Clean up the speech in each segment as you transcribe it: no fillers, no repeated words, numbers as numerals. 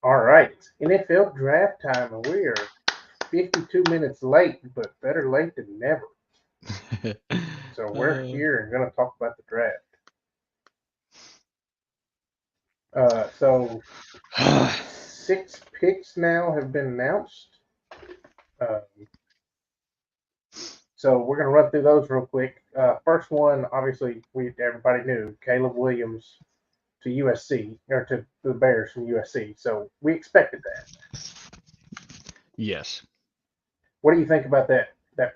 All right, NFL draft time, and we are 52 minutes late, but better late than never. So we're Uh, here and going to talk about the draft. So 6 picks now have been announced. Um, so we're going to run through those real quick. First one, obviously, everybody knew Caleb Williams to USC or to the Bears from USC. So we expected that. yes. What do you think about that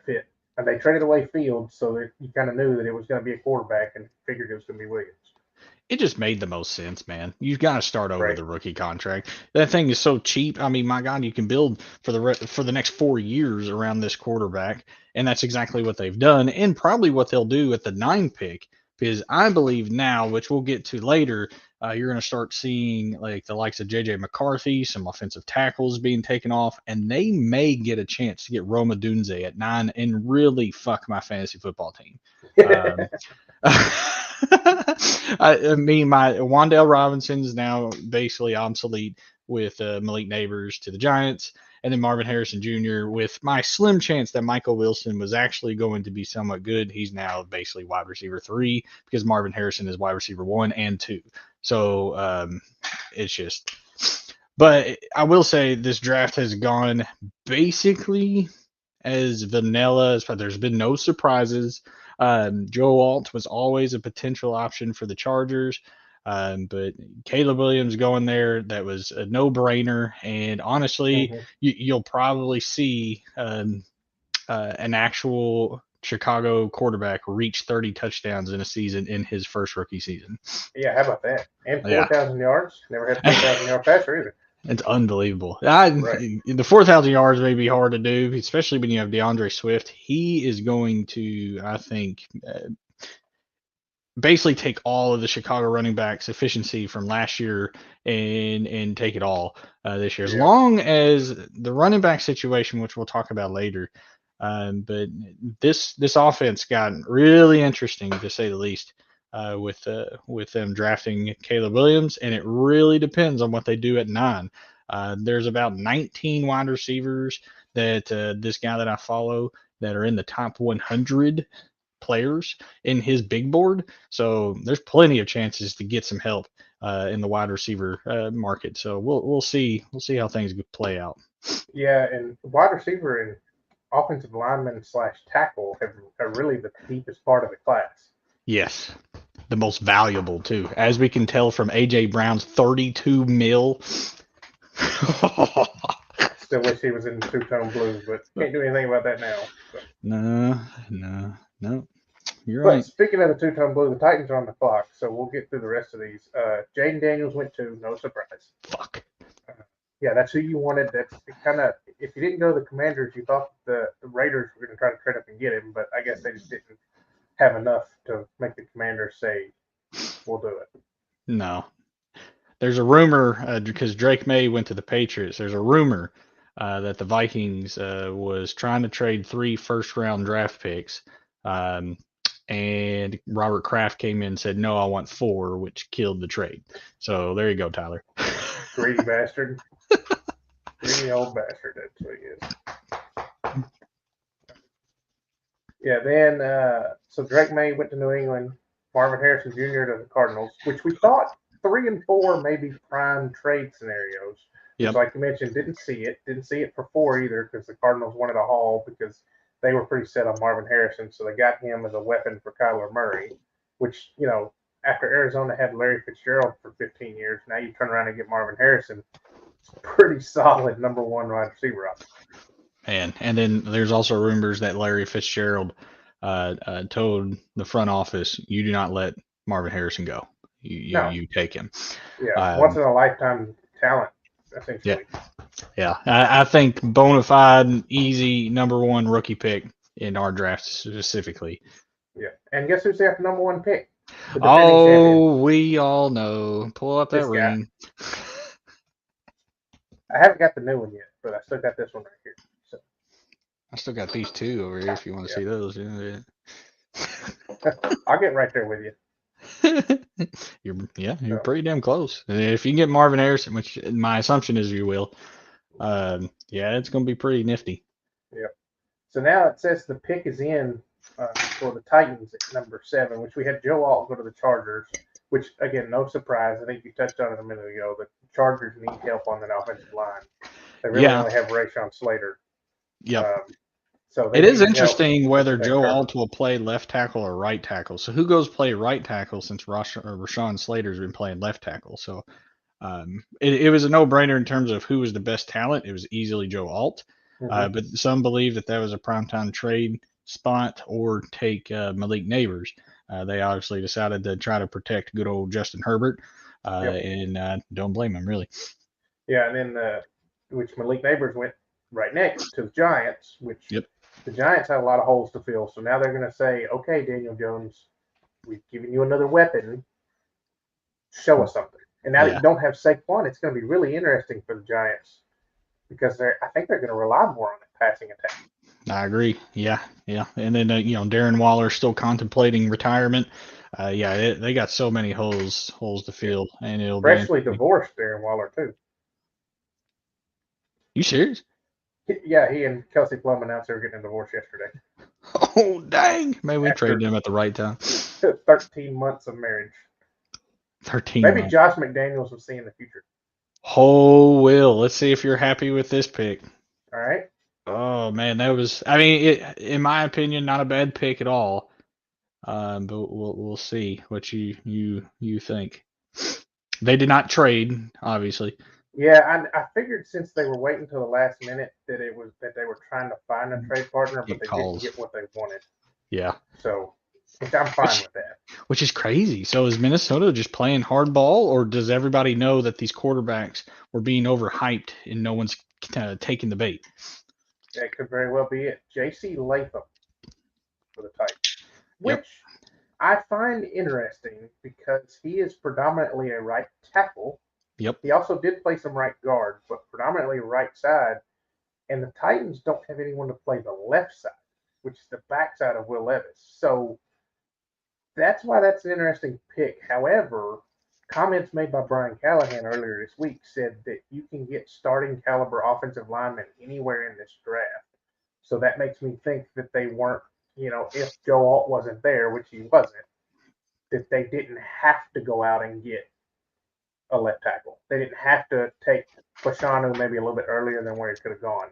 fit? And they traded away Fields, so that you kind of knew that it was going to be a quarterback, and figured it was going to be Williams. It just made the most sense, man. You've got to start over Right. the rookie contract. That thing is so cheap. I mean, my God, you can build for the next 4 years around this quarterback, and that's exactly what they've done, and probably what they'll do at the 9 pick. Because I believe now, which we'll get to later, you're going to start seeing like the likes of JJ McCarthy, some offensive tackles being taken off, and they may get a chance to get Roma Dunze at 9 and really fuck my fantasy football team. Um, I mean, my Wandale Robinson is now basically obsolete with Malik Neighbors to the Giants, and then Marvin Harrison Jr. with my slim chance that Michael Wilson was actually going to be somewhat good. He's now basically wide receiver 3 because Marvin Harrison is wide receiver 1 and 2. So it's just. But I will say this draft has gone basically as vanilla as there's been no surprises. Joe Alt was always a potential option for the Chargers, but Caleb Williams going there, that was a no-brainer. And honestly, Hmm. you'll probably see an actual Chicago quarterback reach 30 touchdowns in a season in his first rookie season. Yeah, how about that? And Yeah. 4,000 yards. Never had a 4,000 yard passer either. It's unbelievable. Right. The 4,000 yards may be hard to do, especially when you have DeAndre Swift. He is going to, I think, basically take all of the Chicago running backs' efficiency from last year and take it all this year, as Yeah. long as the running back situation, which we'll talk about later. But this offense got really interesting to say the least. With them drafting Caleb Williams, and it really depends on what they do at 9. There's about 19 wide receivers that this guy that I follow that are in the top 100 players in his big board. So there's plenty of chances to get some help in the wide receiver market. So we'll see how things play out. Yeah, and wide receiver and offensive lineman slash tackle are really the deepest part of the class. Yes, the most valuable too, as we can tell from AJ Brown's 32 mil. Still wish he was in the two-tone blue, but can't do anything about that now. So. No, no, no. You're But right. speaking of the two-tone blue, the Titans are on the clock, so we'll get through the rest of these. Jaden Daniels went to, no surprise. Fuck. Yeah, that's who you wanted. That's kind of, if you didn't go to the Commanders, you thought the Raiders were going to try to trade up and get him, but I guess they just didn't have enough to make the Commanders say, we'll do it. No. There's a rumor because Drake May went to the Patriots. There's a rumor that the Vikings was trying to trade 3 first-round draft picks, um, and Robert Kraft came in and said, "No, I want 4," which killed the trade. So there you go, Tyler. Greedy bastard. Greedy old bastard, that's what he is. Yeah, then, so Drake May went to New England, Marvin Harrison Jr. to the Cardinals, which we thought 3 and 4 may be prime trade scenarios. Which, Yep. like you mentioned, didn't see it for 4 either because the Cardinals wanted a haul because they were pretty set on Marvin Harrison, so they got him as a weapon for Kyler Murray. Which, after Arizona had Larry Fitzgerald for 15 years, now you turn around and get Marvin Harrison. It's pretty solid number one wide receiver option. And then there's also rumors that Larry Fitzgerald told the front office, "You do not let Marvin Harrison go. You you, No, you take him." yeah, once Um, in a lifetime talent, yeah, essentially. yeah. I think bona fide, easy number 1 rookie pick in our draft specifically. Yeah. And guess who's the number one pick? The defending champion. Oh, we all know. Pull up that This guy. ring. I haven't got the new one yet, but I still got this one right here. So I still got these 2 over here if you want to yeah. see those. Yeah, yeah. I'll get right there with you. You're So, pretty damn close. If you can get Marvin Harrison, which my assumption is you will, yeah, it's going to be pretty nifty. yeah. So now it says the pick is in for the Titans at number 7, which we had Joe Alt go to the Chargers, which, again, no surprise. I think you touched on it a minute ago. The Chargers need help on that offensive line. They really Yeah, only have Rashawn Slater. yep. Um, so they It is need help interesting to whether protect Joe Herbert. Alt will play left tackle or right tackle. So who goes play right tackle since Rashawn Slater's been playing left tackle? So it was a no-brainer in terms of who was the best talent. It was easily Joe Alt, Mm-hmm. but some believe that was a primetime trade spot or take Malik Neighbors. They obviously decided to try to protect good old Justin Herbert, Yep. and don't blame him really. Yeah, and then which Malik Neighbors went right next to the Giants, which Yep. the Giants had a lot of holes to fill. So now they're going to say, okay, Daniel Jones, we've given you another weapon. Show us something. And now that Yeah, you don't have Saquon, it's going to be really interesting for the Giants because I think they're going to rely more on that passing attack. I agree. Yeah, and then Darren Waller still contemplating retirement. They got so many holes to Yeah. fill, and it'll be Freshly interesting. divorced Darren Waller too. You serious? Yeah, he and Kelsey Plum announced they were getting a divorce yesterday Oh dang! Maybe we traded after him at the right time. 13 months of marriage. 13 Maybe months. Josh McDaniels will see in the future. Oh, Will. Let's see if you're happy with this pick. All right. Oh man, that was. I mean, in my opinion, not a bad pick at all. But we'll see what you think. They did not trade, obviously. Yeah, I figured since they were waiting until the last minute that they were trying to find a trade partner, but Get they didn't calls. get what they wanted. Yeah. So, which I'm fine with that. Which is crazy. So is Minnesota just playing hardball, or does everybody know that these quarterbacks were being overhyped and no one's taking the bait? That could very well be it. J.C. Latham for the Titans, Yep. which I find interesting because he is predominantly a right tackle. Yep. He also did play some right guard, but predominantly right side. And the Titans don't have anyone to play the left side, which is the backside of Will Levis. So that's why that's an interesting pick. However, comments made by Brian Callahan earlier this week said that you can get starting caliber offensive linemen anywhere in this draft. So that makes me think that they weren't, if Joe Alt wasn't there, which he wasn't, that they didn't have to go out and get a left tackle. They didn't have to take Fashanu maybe a little bit earlier than where he could have gone.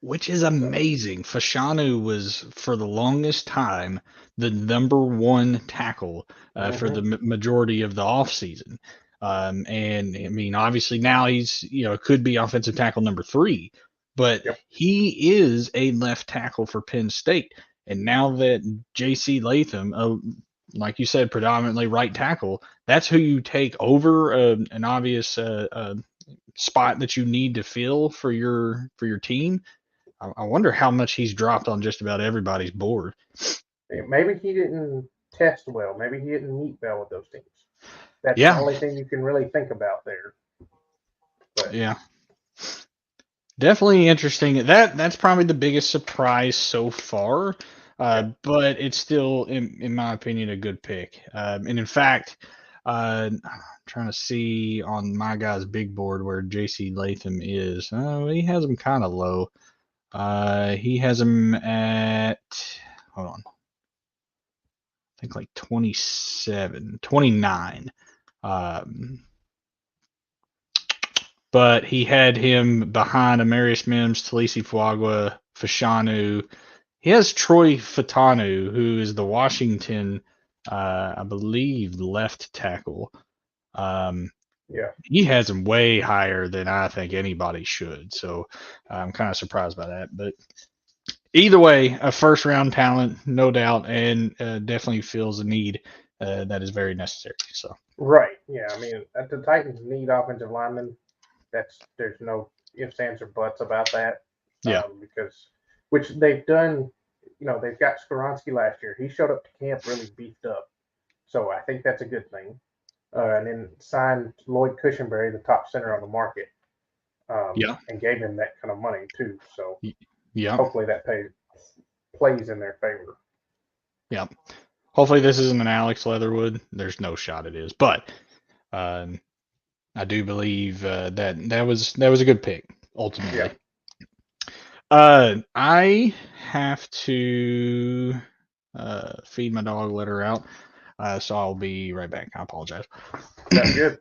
Which is amazing. Fashanu was, for the longest time, the number one tackle for the majority of the offseason. And I mean, obviously now he's, could be offensive tackle number 3, but Yep. he is a left tackle for Penn State. And now that J.C. Latham, like you said, predominantly right tackle, that's who you take over an obvious spot that you need to fill for your team. I wonder how much he's dropped on just about everybody's board. Maybe he didn't test well. Maybe he didn't meet well with those teams. That's the Yeah. only thing you can really think about there. But Yeah. Definitely interesting. That's probably the biggest surprise so far. But it's still, in my opinion, a good pick. And in fact, I'm trying to see on my guy's big board where J.C. Latham is. Oh, he has him kind of low. He has him at, hold on, I think like 27, 29. But he had him behind Amarius Mims, Talisi Fuagua, Fashanu. He has Troy Fatanu, who is the Washington, I believe, left tackle. yeah, He has him way higher than I think anybody should. So I'm kind of surprised by that. But either way, a first round talent, no doubt, and definitely feels a need that is very necessary. So right. Yeah, I mean, the Titans need offensive linemen. There's no ifs, ands, or buts about that. yeah, Because which they've done. They've got Skoronski last year. He showed up to camp really beefed up. So I think that's a good thing. And then signed Lloyd Cushenberry, the top center on the market, yeah, and gave him that kind of money too. So yeah. hopefully that plays in their favor. Yeah. Hopefully this isn't an Alex Leatherwood. There's no shot it is, but I do believe that was a good pick ultimately. Yeah. I have to feed my dog, let her out. So I'll be right back. I apologize. Sounds good.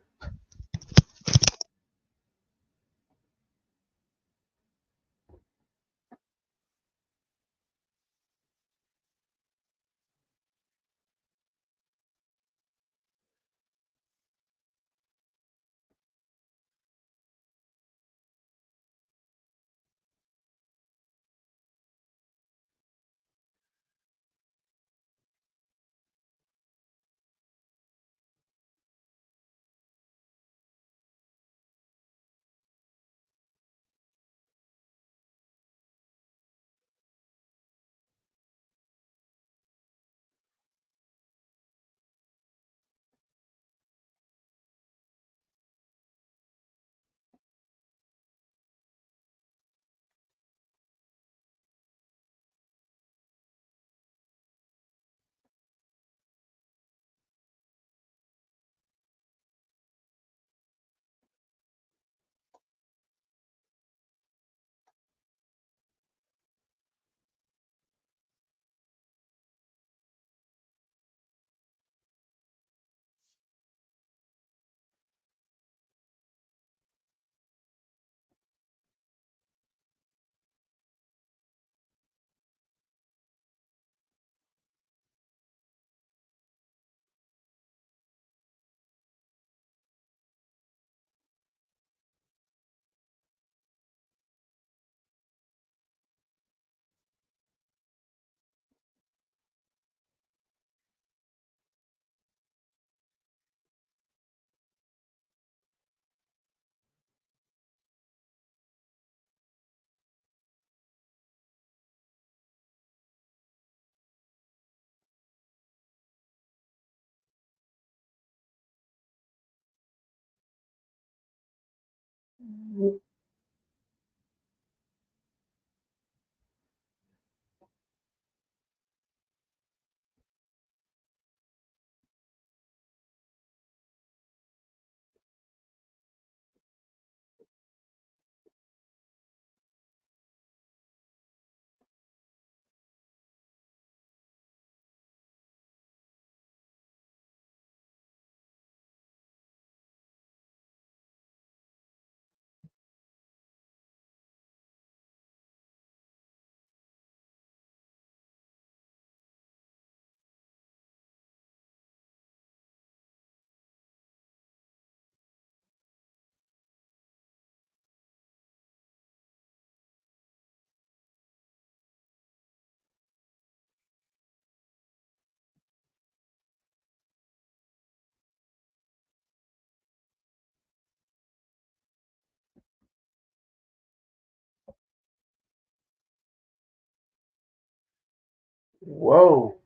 Whoa.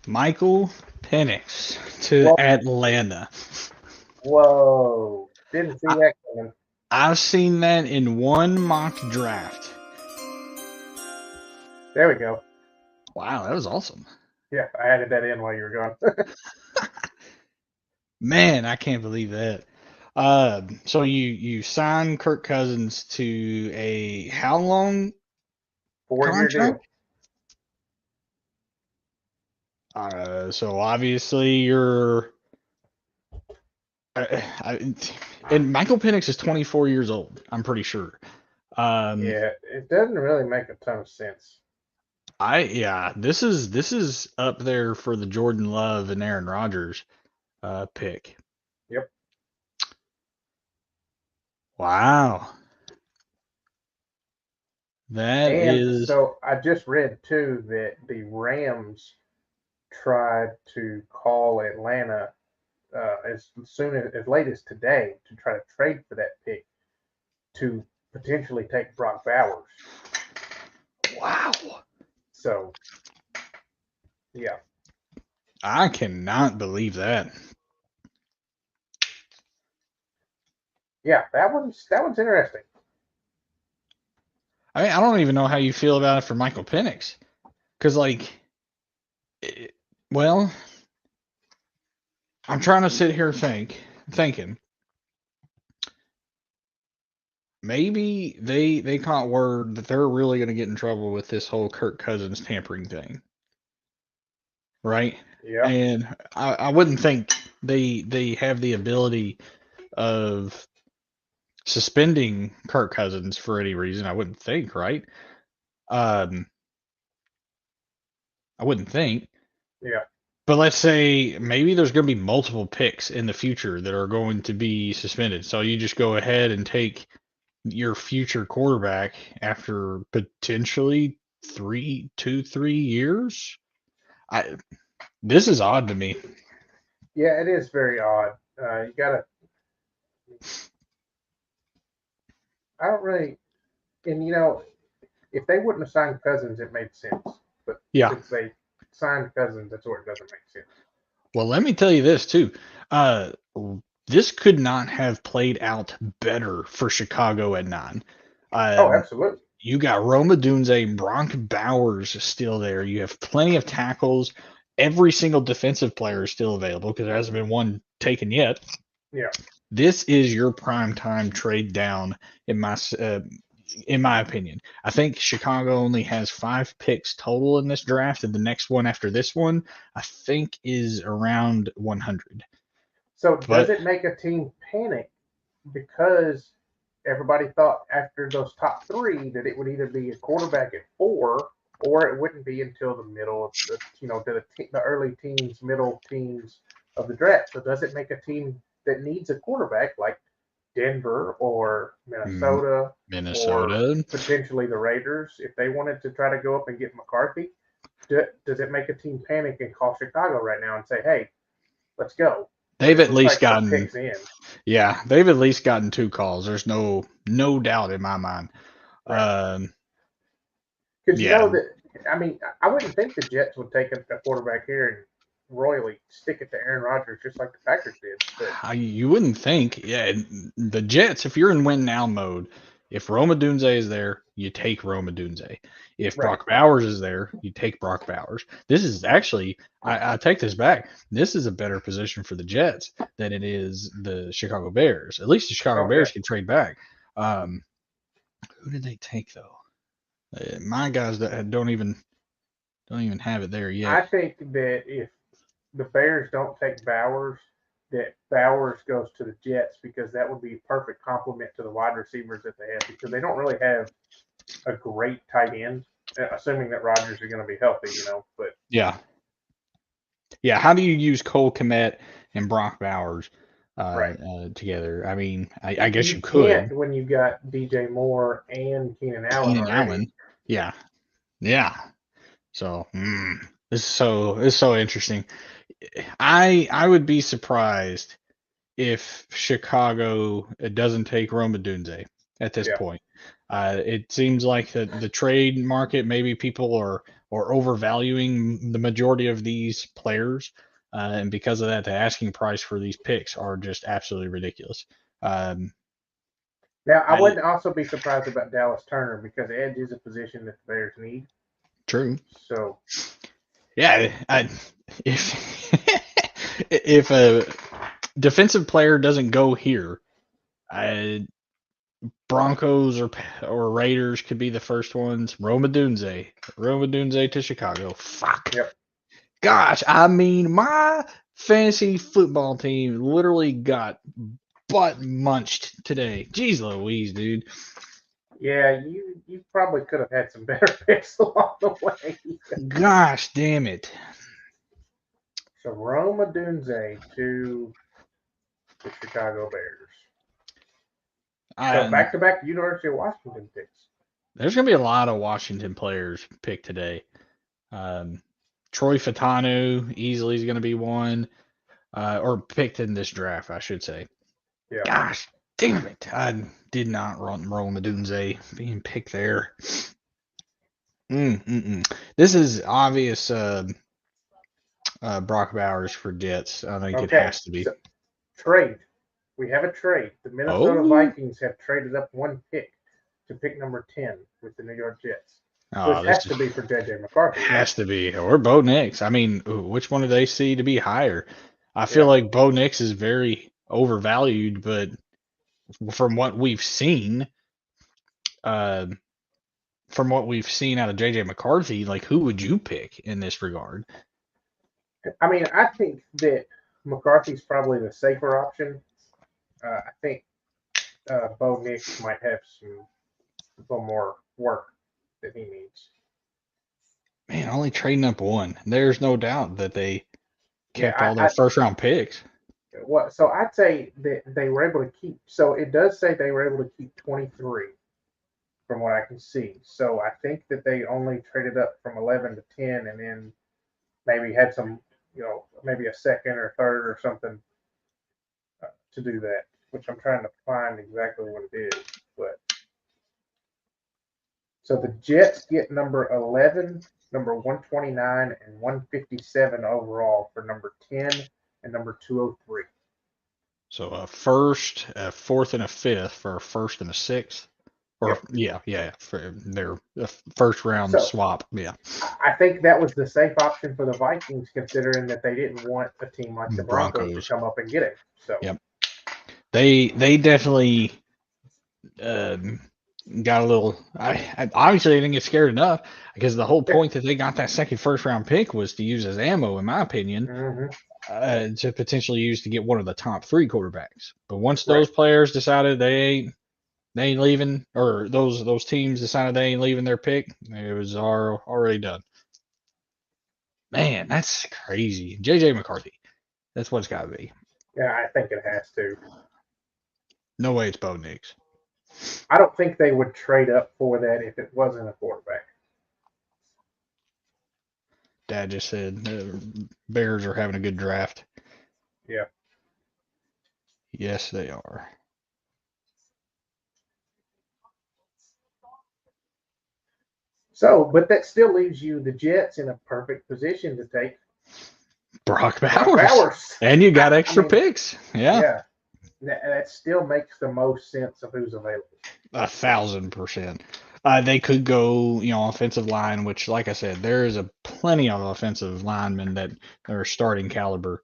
Michael Penix to Whoa. Atlanta. Whoa. Didn't see I, that coming. I've seen that in one mock draft. There we go. Wow, that was awesome. Yeah, I added that in while you were gone. Man, I can't believe that. So you signed Kirk Cousins to a how long 4-year contract? deal. So obviously you're, and Michael Penix is 24 years old. I'm pretty sure. Um, Yeah, it doesn't really make a ton of sense. yeah, this is up there for the Jordan Love and Aaron Rodgers pick. Yep. Wow, that And is so I just read too that the Rams tried to call Atlanta as soon as late as today to try to trade for that pick to potentially take Brock Bowers. wow. So yeah, I cannot believe that. yeah, that one's interesting. I mean, I don't even know how you feel about it for Michael Penix, because well, I'm trying to sit here thinking maybe they caught word that they're really going to get in trouble with this whole Kirk Cousins tampering thing, right? Yeah. And I wouldn't think they have the ability of suspending Kirk Cousins for any reason. I wouldn't think, right? Um, I wouldn't think. Yeah. But let's say maybe there's going to be multiple picks in the future that are going to be suspended. So you just go ahead and take your future quarterback after potentially 3 years. I This is odd to me. Yeah, it is very odd. You gotta. I don't really, and if they wouldn't have signed Cousins, it made sense. But Yeah. since they signed Cousins, that's where it doesn't make sense. Well, let me tell you this too. Uh, this could not have played out better for Chicago at 9. Oh, Um, absolutely. you got Roma Dunze, Bronk Bowers still there. You have plenty of tackles. Every single defensive player is still available because there hasn't been one taken yet. Yeah. This is your prime time trade down in my opinion. I think Chicago only has 5 picks total in this draft, and the next one after this one, I think, is around 100. So does But it make a team panic because everybody thought after those top three that it would either be a quarterback at 4 or it wouldn't be until the middle of the early teens, middle teens of the draft. So does it make a team that needs a quarterback like Denver or Minnesota or Minnesota, potentially the Raiders, if they wanted to try to go up and get McCarthy, does it make a team panic and call Chicago right now and say, "Hey, let's go"? they've at We're least like some gotten picks in, yeah, they've at least gotten 2 calls. There's no doubt in my mind. right? Um, Because yeah, that. I mean, I wouldn't think the Jets would take a quarterback here and royally stick it to Aaron Rodgers just like the Packers did. But you wouldn't think. Yeah, the Jets, if you're in win now mode, if Roma Dunze is there, you take Roma Dunze. If right, Brock Bowers is there, you take Brock Bowers. This is actually, I take this back. This is a better position for the Jets than it is the Chicago Bears. At least the Chicago oh yeah, Bears can trade back. Um, who did they take though? My guys that don't even have it there yet. I think that if the Bears don't take Bowers, that Bowers goes to the Jets because that would be a perfect complement to the wide receivers that they have because they don't really have a great tight end, assuming that Rodgers is going to be healthy. But Yeah, yeah. How do you use Cole Kmet and Brock Bowers right, together? I mean, I guess you you can't could. when you've got DJ Moore and Keenan Allen Keenan already. Allen. Yeah, yeah. So it's so interesting. I would be surprised if Chicago doesn't take Roma Dunze at this Yeah. point. It seems like the trade market, maybe people are overvaluing the majority of these players, and because of that, the asking price for these picks are just absolutely ridiculous. Um, Now, I I wouldn't also be surprised about Dallas Turner because edge is a position that the Bears need. True. So, Yeah, if if a defensive player doesn't go here, I Broncos or Raiders could be the first ones. Roma Dunze to Chicago. Fuck. yep. Gosh, I mean, my fantasy football team literally got butt munched today. Jeez Louise, dude. Yeah, you probably could have had some better picks along the way. Gosh damn it. So, Roma Dunze to the Chicago Bears. So, I, back to back University of Washington picks. there's gonna be a lot of Washington players picked today. Um, Troy Fatanu easily is gonna be one, or picked in this draft, I should say. Yeah. Gosh, damn it. I did not roll Medunze being picked there. This is obvious Brock Bowers for Jets. I think it Okay. has to be. So, trade. We have a trade. The Minnesota Oh, Vikings have traded up one pick. to pick number 10 with the New York Jets, Oh, which has this to be for J.J. McCarthy, right? has to be, or Bo Nix. I mean, which one do they see to be higher? I feel Yeah. like Bo Nix is very overvalued, but from what we've seen, uh, out of JJ McCarthy, like who would you pick in this regard? I mean, I think that McCarthy's probably the safer option. I think Bo Nix might have a little more work that he needs. Man, only trading up one. There's no doubt that they kept Yeah, all their first round picks. so I'd say that they were able to keep. So it does say they were able to keep 23, from what I can see. So I think that they only traded up from 11 to 10, and then maybe had some, maybe a second or third or something to do that. Which I'm trying to find exactly what it is, but so the Jets get number 11, number 129, and 157 overall for number 10 and number 203. So a first, a fourth, and a fifth for a first and a sixth. Or Yep. yeah, for their first round So swap. Yeah, I think that was the safe option for the Vikings, considering that they didn't want a team like the Broncos to Broncos. come up and get him. So Yep, they definitely got a little. I obviously they didn't get scared enough because the whole point that they got that second first round pick was to use as ammo, in my opinion, to potentially use to get one of the top three quarterbacks. But once those players decided they ain't leaving, or those teams decided they ain't leaving their pick, it was already done. Man, that's crazy. JJ McCarthy. That's what it's got to be. Yeah, I think it has to. No way it's Bo Nix. I don't think they would trade up for that if it wasn't a quarterback. Dad just said Bears are having a good draft. Yeah. Yes, they are. So, but that still leaves you the Jets in a perfect position to take Brock Brock Bowers. Bowers. And you got extra picks. Yeah. Yeah. That still makes the most sense of who's available. 1,000%. They could go, offensive line, which, like I said, there is a plenty of offensive linemen that are starting caliber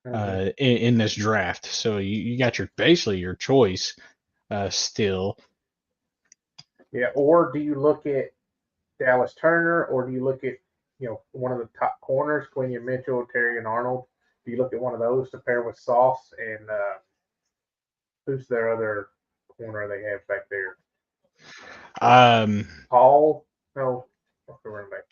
in this draft. So you got basically your choice still. Yeah. Or do you look at Dallas Turner, or do you look at one of the top corners, Quinion Mitchell, Terry and Arnold? Do you look at one of those to pair with Sauce and who's their other corner they have back there? Paul? No, what's the running back?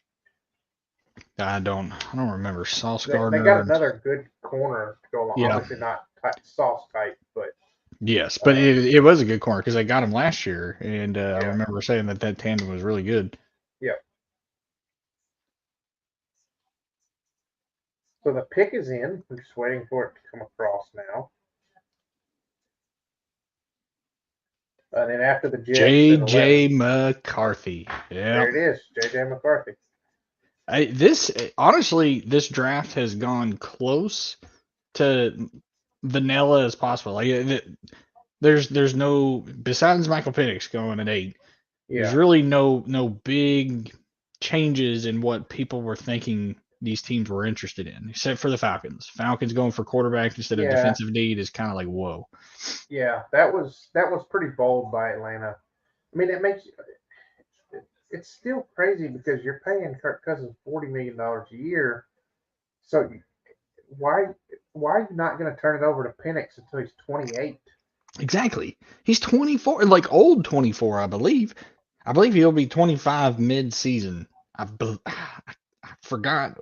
I don't remember Sauce They Gardner. got another good corner to go along. Yeah. Obviously not Sauce type, but yes, but it was a good corner because they got him last year, and I remember saying that tandem was really good. Yeah. So the pick is in. I'm just waiting for it to come across now. And then after the Jets, J.J. McCarthy. Yeah. There it is, J.J. McCarthy. This draft has gone close to vanilla as possible. Like there's no, besides Michael Penix going at 8. Yeah. There's really no big changes in what people were thinking these teams were interested in, except for the Falcons. Falcons going for quarterback instead of defensive need is kind of like, whoa. Yeah, that was pretty bold by Atlanta. I mean, it's still crazy because you're paying Kirk Cousins $40 million a year. So why are you not going to turn it over to Penix until he's 28? Exactly. He's 24, like old 24, I believe. I believe he'll be 25 mid-season. I forgot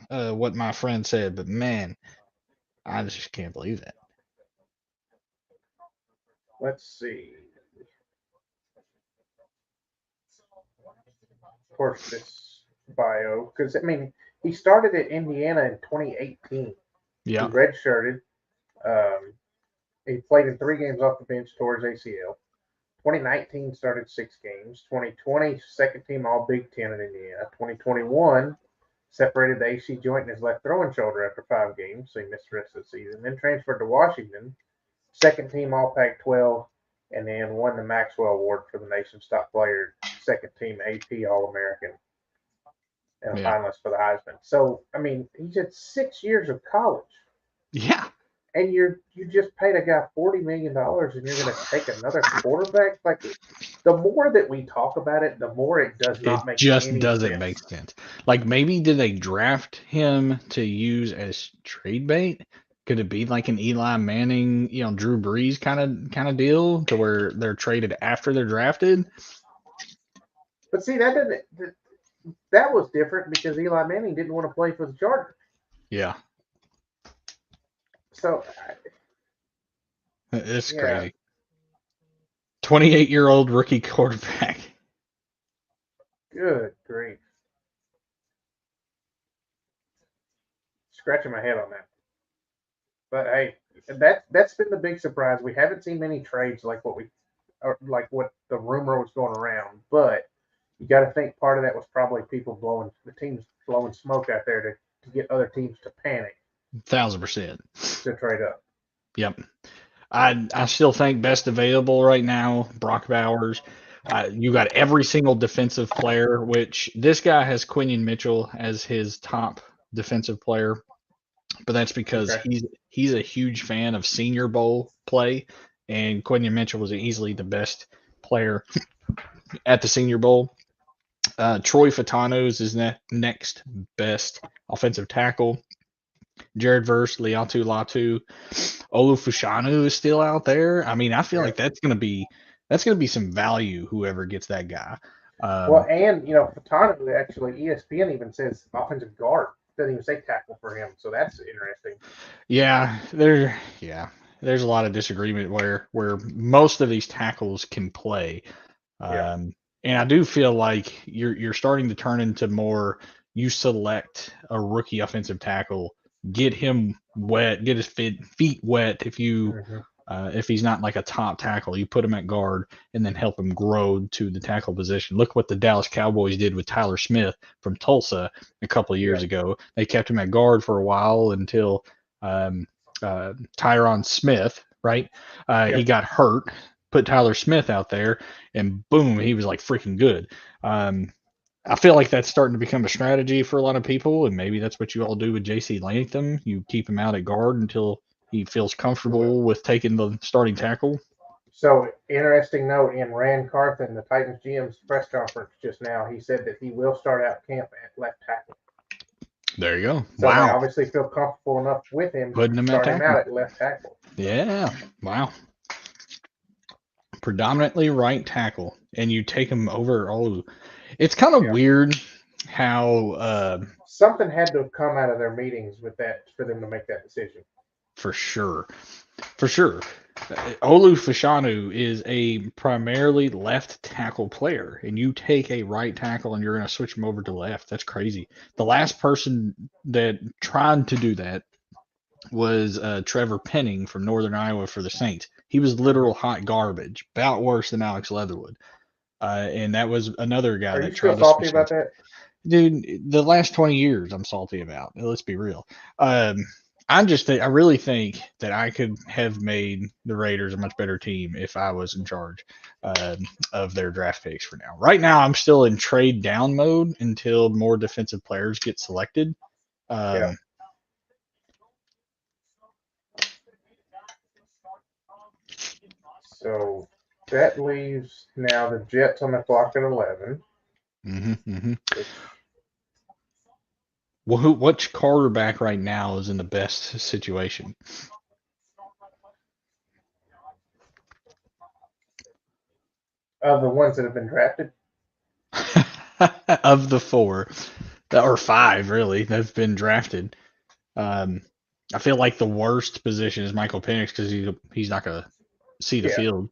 what my friend said, but man, I just can't believe that. Let's see. Of course, this bio, because I mean, he started at Indiana in 2018. Yeah. He redshirted. He played in 3 games off the bench towards ACL. 2019 started 6 games. 2020 second team All Big Ten in Indiana. 2021 separated the AC joint in his left throwing shoulder after 5 games, so he missed the rest of the season. Then transferred to Washington, second team All Pac-12, and then won the Maxwell Award for the nation's top player, second team AP All American, and a Yeah. finalist for the Heisman. So I mean, he's had 6 years of college, Yeah. and you just paid a guy $40 million, and you're going to take another quarterback. Like the more that we talk about it, the more it does It not make just any doesn't make sense. sense. Like maybe did they draft him to use as trade bait? Could it be like an Eli Manning, Drew Brees kind of deal to where they're traded after they're drafted? But see, that didn't. That was different because Eli Manning didn't want to play for the Chargers. Yeah, So it's yeah, crazy. 28-year-old rookie quarterback. good grief. Scratching my head on that. But hey, that's been the big surprise. We haven't seen many trades like what the rumor was going around. But you got to think part of that was probably the teams blowing smoke out there to get other teams to panic 1,000%. to trade up. Yep. I still think best available right now, Brock Bowers. You got every single defensive player, which this guy has Quinion Mitchell as his top defensive player, but that's because Okay. he's a huge fan of Senior Bowl play, and Quinion Mitchell was easily the best player at the Senior Bowl. Troy Fatano is his next best offensive tackle. Jared Verse, Liatu Latu, Olufushanu is still out there. I mean, I feel Yeah. like that's gonna be some value. Whoever gets that guy. Well, and Fatano actually, ESPN even says offensive guard. Doesn't even say tackle for him, so that's interesting. There's a lot of disagreement where most of these tackles can play. Yeah. And I do feel like you're starting to turn into more. You select a rookie offensive tackle, get him wet, get his feet wet. Mm-hmm. If he's not like a top tackle, you put him at guard and then help him grow to the tackle position. Look what the Dallas Cowboys did with Tyler Smith from Tulsa a couple of Yeah. years ago. They kept him at guard for a while until um, Tyron Smith, right? Yeah. He got hurt, put Tyler Smith out there, and boom, he was like freaking good. I feel like that's starting to become a strategy for a lot of people, and maybe that's what you all do with JC Latham. You keep him out at guard until he feels comfortable with taking the starting tackle. So interesting note in Rand Carthen, the Titans GM's press conference just now, he said that he will start out camp at left tackle. There you go. So they Wow. obviously feel comfortable enough with him to Putting him at start him out tackle. at left tackle. Yeah. Wow. Predominantly right tackle, and you take him over. Oh, it's kind of Yeah. weird how Something had to have come out of their meetings with that for them to make that decision. for sure. For sure. Olu Fashanu is a primarily left tackle player, and you take a right tackle and you're going to switch him over to left. That's crazy. The last person that tried to do that was Trevor Penning from Northern Iowa for the Saints. He was literal hot garbage, about worse than Alex Leatherwood. And that was another guy Are you that still tried to salty switch about lanes. that? Dude, the last 20 years I'm salty about. Let's be real. I really think that I could have made the Raiders a much better team if I was in charge of their draft picks for now. Right now, I'm still in trade down mode until more defensive players get selected. Yeah. So that leaves now the Jets on the clock at 11. Which Well, which quarterback right now is in the best situation? of the ones that have been drafted, Of the four, or five, really, that have been drafted. Um, I feel like the worst position is Michael Penix because he's not going to see the yeah, field.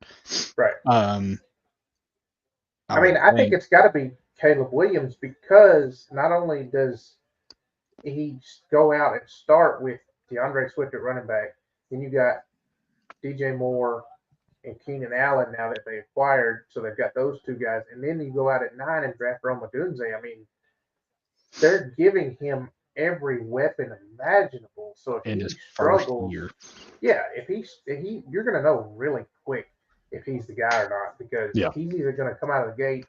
right. Um, I I mean, would I think think. it's got to be Caleb Williams because not only does he go out and start with DeAndre Swift at running back, then you got DJ Moore and Keenan Allen now that they acquired, so they've got those two guys, and then you go out at 9 and draft Roma Dunze. I mean, they're giving him every weapon imaginable. So if In he his first struggles, year. yeah, if he you're gonna know really quick if he's the guy or not, because Yeah. he's either going to come out of the gate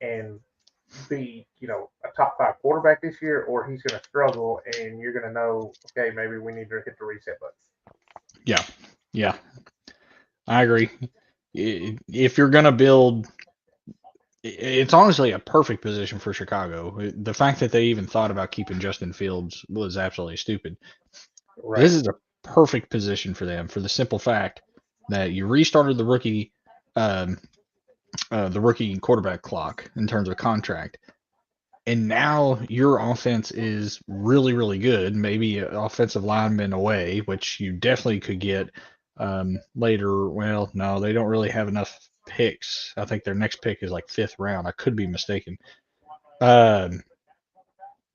and be, a top 5 quarterback this year, or he's going to struggle, and you're going to know, okay, maybe we need to hit the reset button. Yeah, I agree. If you're going to build, it's honestly a perfect position for Chicago. The fact that they even thought about keeping Justin Fields was absolutely stupid. Right. This is a perfect position for them, for the simple fact that you restarted the rookie quarterback clock in terms of contract. And now your offense is really, really good. Maybe an offensive lineman away, which you definitely could get later. Well, no, they don't really have enough picks. I think their next pick is like 5th round. I could be mistaken.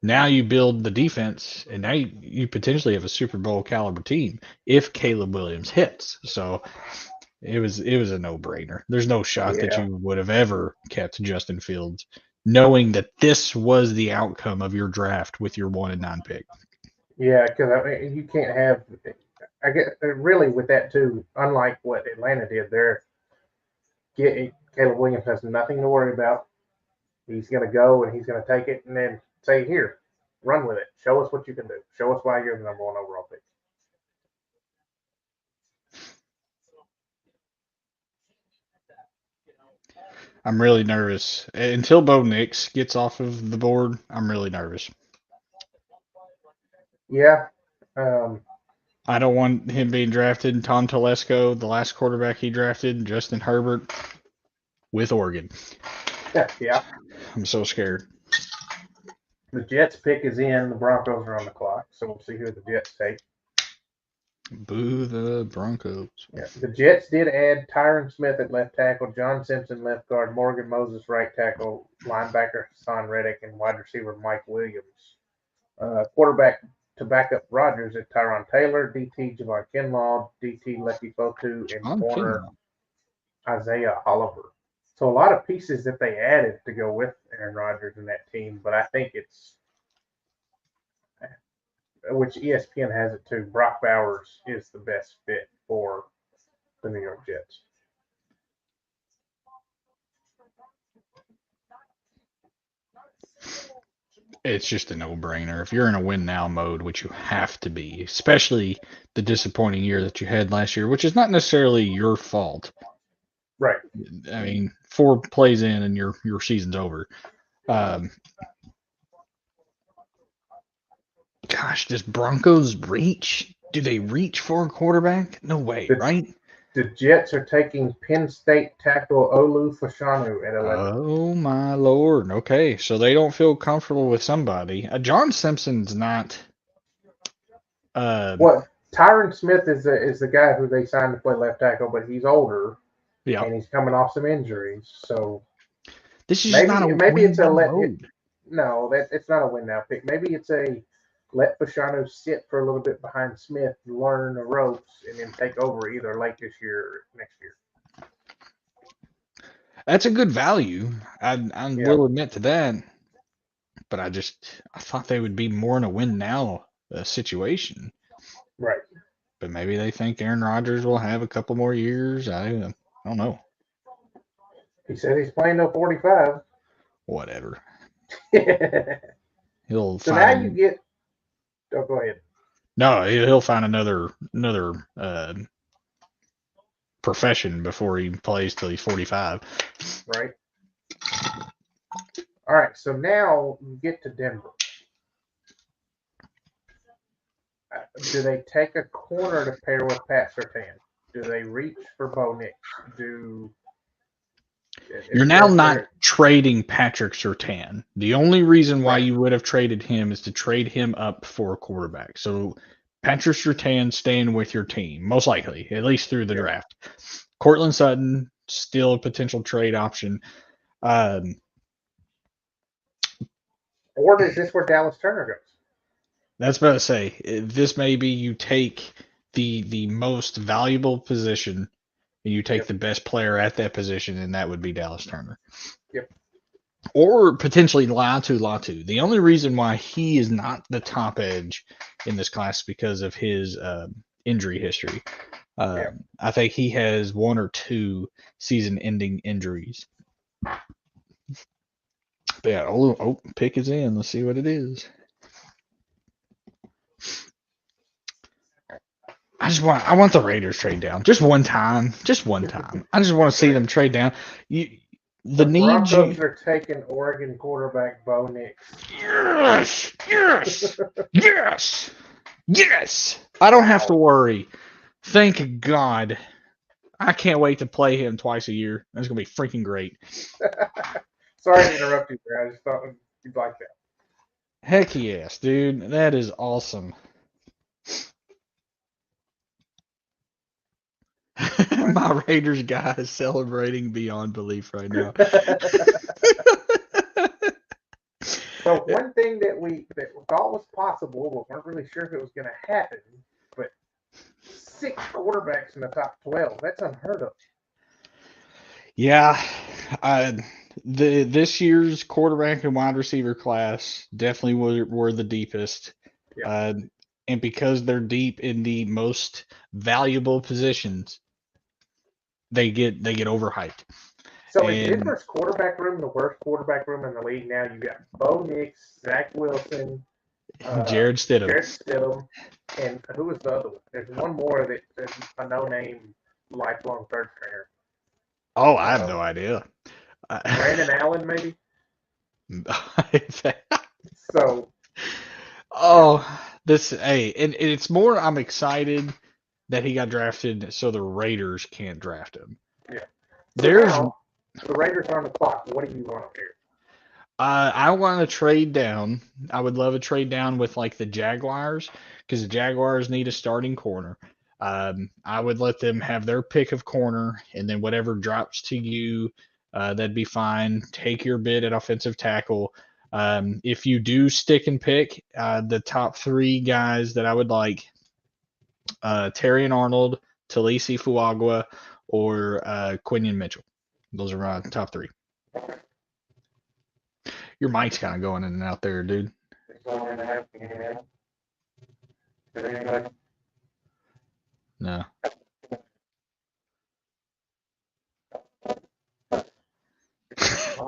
Now you build the defense, and now you potentially have a Super Bowl caliber team if Caleb Williams hits. So it was a no-brainer. There's no shot that you would have ever kept Justin Fields, knowing that this was the outcome of your draft with your 1 and 9 pick. Yeah, because you can't have. I get really with that too. Unlike what Atlanta did, Caleb Williams has nothing to worry about. He's going to go and he's going to take it and then say, "Here, run with it. Show us what you can do. Show us why you're the number 1 overall pick." I'm really nervous. Until Bo Nix gets off of the board, I'm really nervous. Yeah. I don't want him being drafted. Tom Telesco, the last quarterback he drafted, Justin Herbert with Oregon. Yeah. I'm so scared. The Jets pick is in. The Broncos are on the clock, so we'll see who the Jets take. Boo the Broncos. Yeah. The Jets did add Tyron Smith at left tackle, John Simpson left guard, Morgan Moses right tackle, linebacker Hassan Reddick, and wide receiver Mike Williams. Quarterback to back up Rodgers at Tyron Taylor, DT Javon Kinlaw, DT Lefty Fotu, and corner Isaiah Oliver. So a lot of pieces that they added to go with Aaron Rodgers in that team, but I think it's, which ESPN has it too, Brock Bowers is the best fit for the New York Jets. It's just a no-brainer. If you're in a win-now mode, which you have to be, especially the disappointing year that you had last year, which is not necessarily your fault. Right. I mean, 4 plays in and your season's over. Gosh, does Broncos reach? Do they reach for a quarterback? No way, right? The Jets are taking Penn State tackle Olu Fashanu at 11. Oh, my Lord. Okay, so they don't feel comfortable with somebody. John Simpson's not. Well, Tyron Smith is the guy who they signed to play left tackle, but he's older. Yeah. And he's coming off some injuries. So this is not a maybe it's a mode. No, it's not a win now pick. Maybe it's a let Fashanu sit for a little bit behind Smith, learn the ropes, and then take over either late this year or next year. That's a good value. I will admit to that. But I thought they would be more in a win now situation. Right. But maybe they think Aaron Rodgers will have a couple more years. I don't know. He said he's playing till 45. Whatever. He'll so find, now you get. Oh, go ahead. No, he'll find another profession before he plays till he's 45. Right. All right. So now you get to Denver. Do they take a corner to pair with Pat Surtain? Do they reach for Bo Nix? You're now not trading Patrick Surtain. The only reason why you would have traded him is to trade him up for a quarterback. So Patrick Surtain staying with your team, most likely, at least through the draft. Cortland Sutton, still a potential trade option. Or is this where Dallas Turner goes? That's about to say. This may be you take the most valuable position and you take the best player at that position, and that would be Dallas Turner. Yep. Or potentially Latu. The only reason why he is not the top edge in this class is because of his injury history. Yeah. I think he has 1 or 2 season-ending injuries. But yeah, pick is in. Let's see what it is. I want the Raiders trade down just one time, I just want to see them trade down. The Broncos are taking Oregon quarterback Bo Nix. Yes. I don't have to worry. Thank God. I can't wait to play him twice a year. That's gonna be freaking great. Sorry to interrupt you there. I just thought you'd like that. Heck yes, dude. That is awesome. My Raiders guy is celebrating beyond belief right now. So one thing that we thought was possible, but weren't really sure if it was going to happen, but 6 quarterbacks in the top 12—that's unheard of. Yeah, this year's quarterback and wide receiver class definitely were the deepest. Yeah. And because they're deep in the most valuable positions, they get overhyped. So is Denver's quarterback room the worst quarterback room in the league now? You got Bo Nix, Zach Wilson, Jarrett Stidham, and who was the other one? There's one more that's a no-name lifelong third stringer. Oh, I have no idea. Brandon Allen, maybe. So. And it's more. I'm excited that he got drafted, so the Raiders can't draft him. Yeah. So now, the Raiders are on the clock. What do you want here? I want to trade down. I would love a trade down with like the Jaguars because the Jaguars need a starting corner. I would let them have their pick of corner, and then whatever drops to you, that'd be fine. Take your bid at offensive tackle. If you do stick and pick, the top 3 guys that I would like, Terrion Arnold, Talisi Fuagua, or Quinion Mitchell. Those are my top 3. Your mic's kind of going in and out there, dude. No.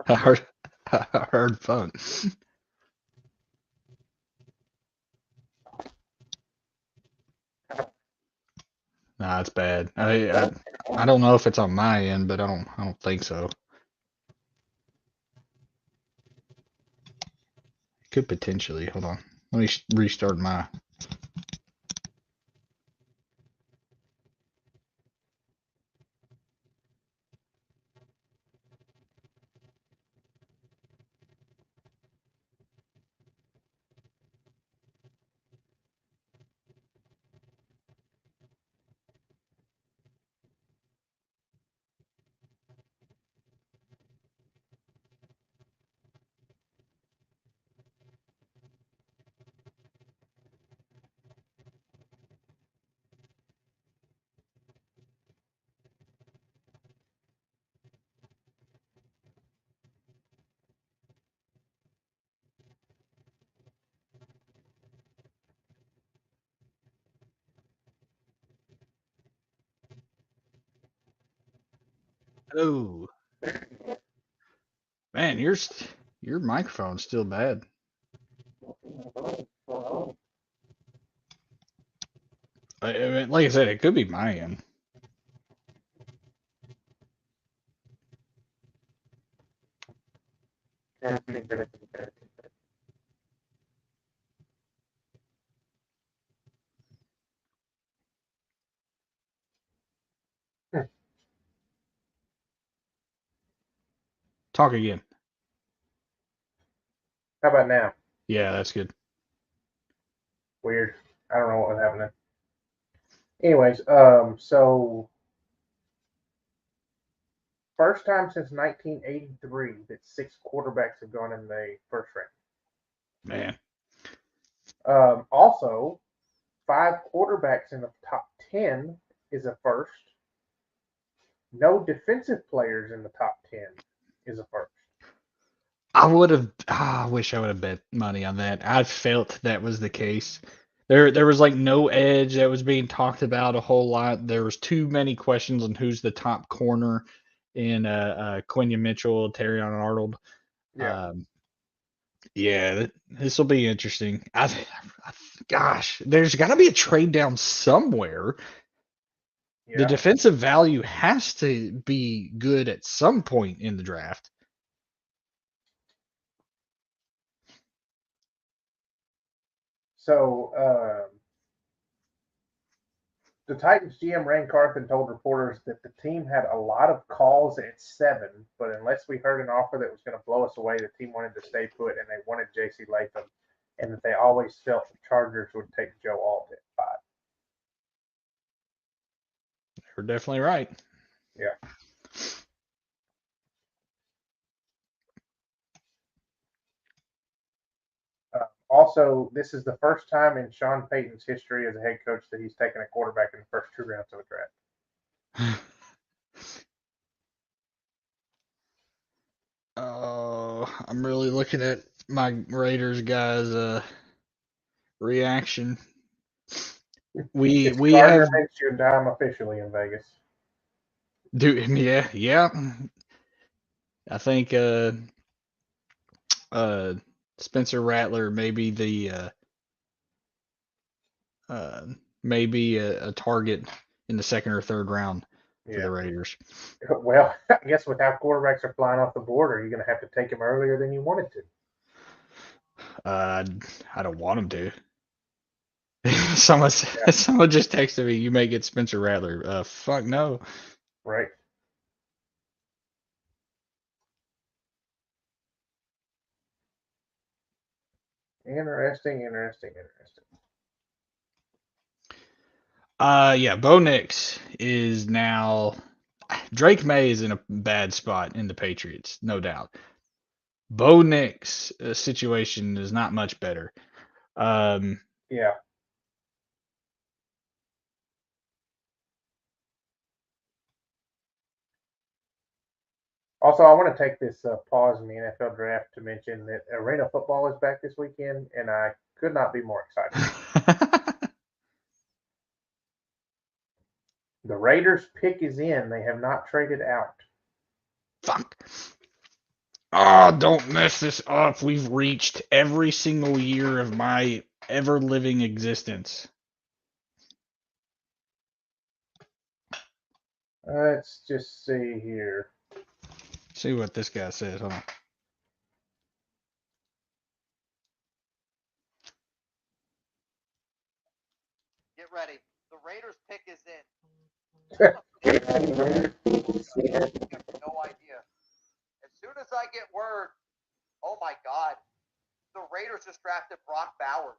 I heard fun. Nah, it's bad. I don't know if it's on my end, but I don't think so. Could potentially. Hold on. Let me restart my. Oh, man, your microphone's still bad. Like I said, it could be my end. Talk again. How about now? Yeah, that's good. Weird. I don't know what was happening. Anyways, so first time since 1983 that 6 quarterbacks have gone in the first round. Man. Also, 5 quarterbacks in the top 10 is a first. No defensive players in the top 10 is a first. I would have. I wish I would have bet money on that. I felt that was the case There was like no edge that was being talked about a whole lot. There was too many questions on who's the top corner in Quenya Mitchell, Terrion Arnold. Yeah. Yeah, this will be interesting. Gosh, there's got to be a trade down somewhere. The Yeah. defensive value has to be good at some point in the draft. So the Titans GM Ray Carthen told reporters that the team had a lot of calls at 7, but unless we heard an offer that was going to blow us away, the team wanted to stay put and they wanted J.C. Latham, and that they always felt the Chargers would take Joe Alt at 5. You're definitely right. Yeah. Also, this is the first time in Sean Payton's history as a head coach that he's taken a quarterback in the first 2 rounds of a draft. Oh, I'm really looking at my Raiders guys' reaction. We It's we Gardner have Minshew and I'm officially in Vegas. yeah. I think Spencer Rattler may be the maybe a target in the second or third round for the Raiders. Well, I guess with how quarterbacks are flying off the board, are you going to have to take him earlier than you wanted to? I don't want him to. Someone just texted me, you may get Spencer Rattler. Fuck no. Right. Interesting. Yeah, Bo Nix is now Drake May is in a bad spot in the Patriots, no doubt. Bo Nix situation is not much better. Yeah. Also, I want to take this pause in the NFL draft to mention that Arena Football is back this weekend, and I could not be more excited. The Raiders' pick is in. They have not traded out. Fuck. Oh, don't mess this up. We've reached every single year of my ever living existence. Let's just see here. See what this guy says. Hold on. Get ready. The Raiders pick is in. You have no idea. As soon as I get word, oh my God, the Raiders just drafted Brock Bowers.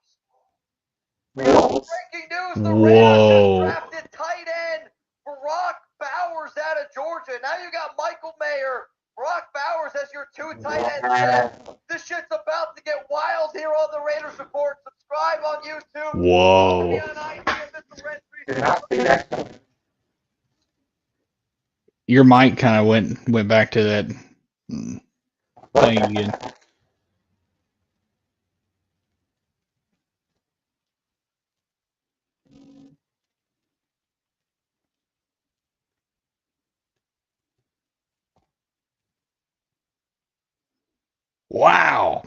Breaking news, the Raiders just drafted tight end Brock Bowers out of Georgia. Now you got Michael Mayer, Brock Bowers as your 2 tight ends. This shit's about to get wild here on the Raiders Report. Subscribe on YouTube. Whoa. Your mic kind of went back to that thing again. Wow.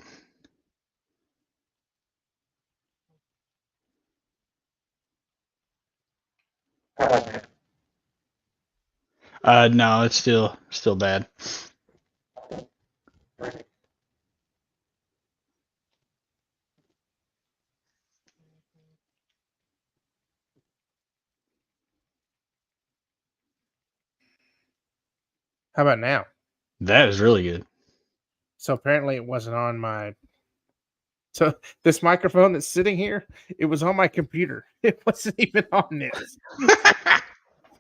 No, it's still bad. How about now? That is really good. So apparently it wasn't on my. So this microphone that's sitting here, it was on my computer. It wasn't even on this.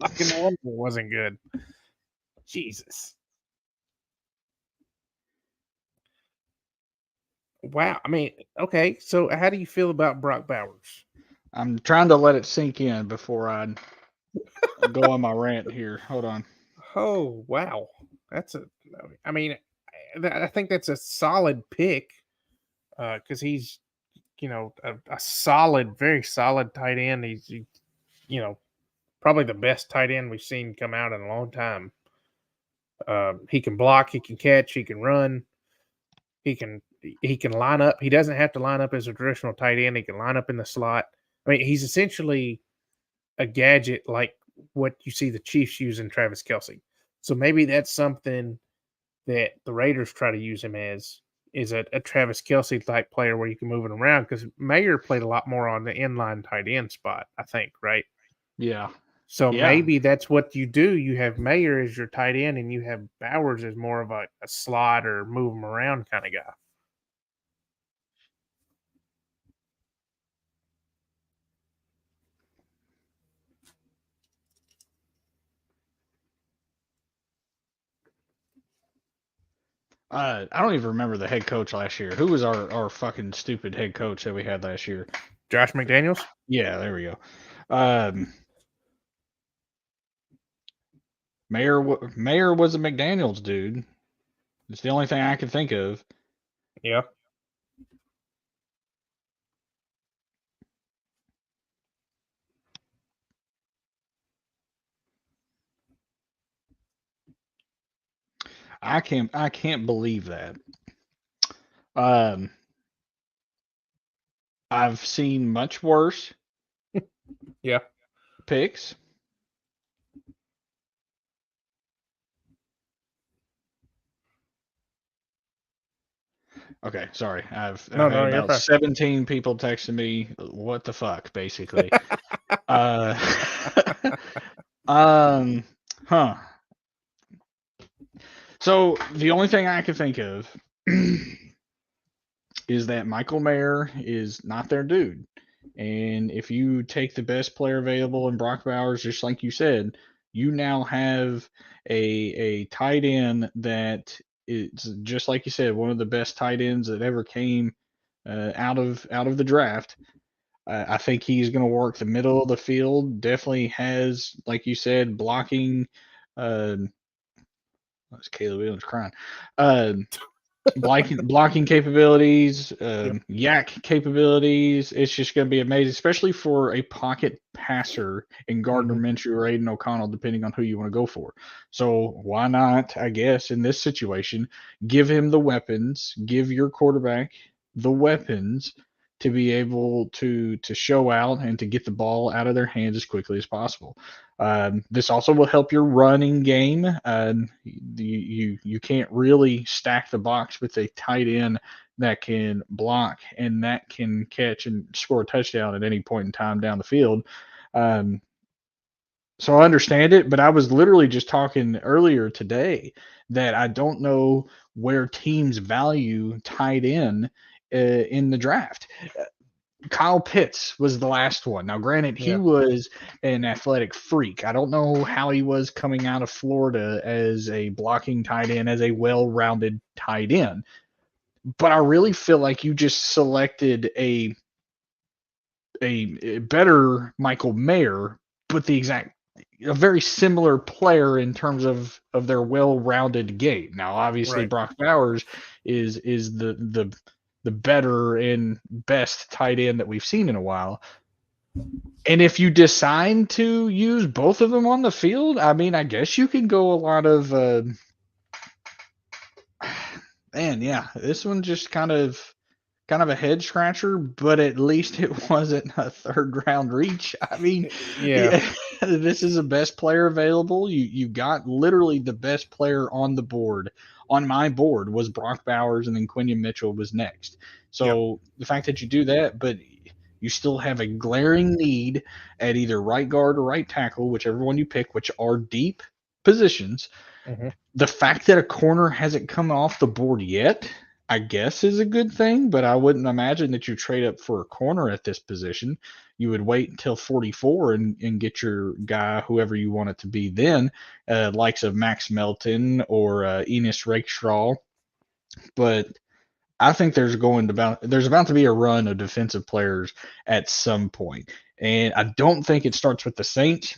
Fucking wonder it wasn't good. Jesus. Wow. I mean, okay. So how do you feel about Brock Bowers? I'm trying to let it sink in before I go on my rant here. Hold on. Oh, wow. That's a. I mean, I think that's a solid pick because he's a solid, very solid tight end. He's probably the best tight end we've seen come out in a long time. He can block, he can catch, he can run, he can line up. He doesn't have to line up as a traditional tight end. He can line up in the slot. I mean, he's essentially a gadget like what you see the Chiefs using Travis Kelce. So maybe that's something that the Raiders try to use him as, is a Travis Kelce type player where you can move it around, because Mayer played a lot more on the inline tight end spot, I think, right? Yeah. So Yeah. maybe that's what you do. You have Mayer as your tight end, and you have Bowers as more of a slot or move him around kind of guy. I don't even remember the head coach last year. Who was our fucking stupid head coach that we had last year? Josh McDaniels? Yeah, there we go. Mayer was a McDaniels dude. It's the only thing I can think of. Yeah. I can't believe that. I've seen much worse Yeah. picks. Okay, sorry. I've No, had you're about fine. 17 people texting me, what the fuck, basically. Huh. So the only thing I can think of is that Michael Mayer is not their dude. And if you take the best player available in Brock Bowers, just like you said, you now have a tight end that is, just like you said, one of the best tight ends that ever came out of the draft. I think he's going to work the middle of the field. Definitely has, like you said, blocking. That's Caleb Williams crying. Blocking capabilities, yak capabilities. It's just going to be amazing, especially for a pocket passer in Gardner Minshew or Aiden O'Connell, depending on who you want to go for. So why not, I guess, in this situation, give him the weapons, give your quarterback the weapons to be able to show out and to get the ball out of their hands as quickly as possible. This also will help your running game. You can't really stack the box with a tight end that can block and that can catch and score a touchdown at any point in time down the field. So I understand it, but I was literally just talking earlier today that I don't know where teams value tight end in the draft. Kyle Pitts was the last one. Now, granted, he was an athletic freak. I don't know how he was coming out of Florida as a blocking tight end, as a well-rounded tight end. But I really feel like you just selected a better Michael Mayer, but a very similar player in terms of their well-rounded game. Now, obviously, Right. Brock Bowers is the better and best tight end that we've seen in a while. And if you decide to use both of them on the field, I mean, I guess you can go a lot of this one just kind of a head scratcher, but at least it wasn't a third round reach. I mean, this is the best player available. You got literally the best player on the board. On my board was Brock Bowers, and then Quinion Mitchell was next. So the fact that you do that, but you still have a glaring need at either right guard or right tackle, whichever one you pick, which are deep positions. The fact that a corner hasn't come off the board yet, I guess, is a good thing, but I wouldn't imagine that you trade up for a corner at this position. You would wait until 44 and get your guy, whoever you want it to be then, likes of Max Melton or Enos Rakestraw. But I think there's about to be a run of defensive players at some point. And I don't think it starts with the Saints.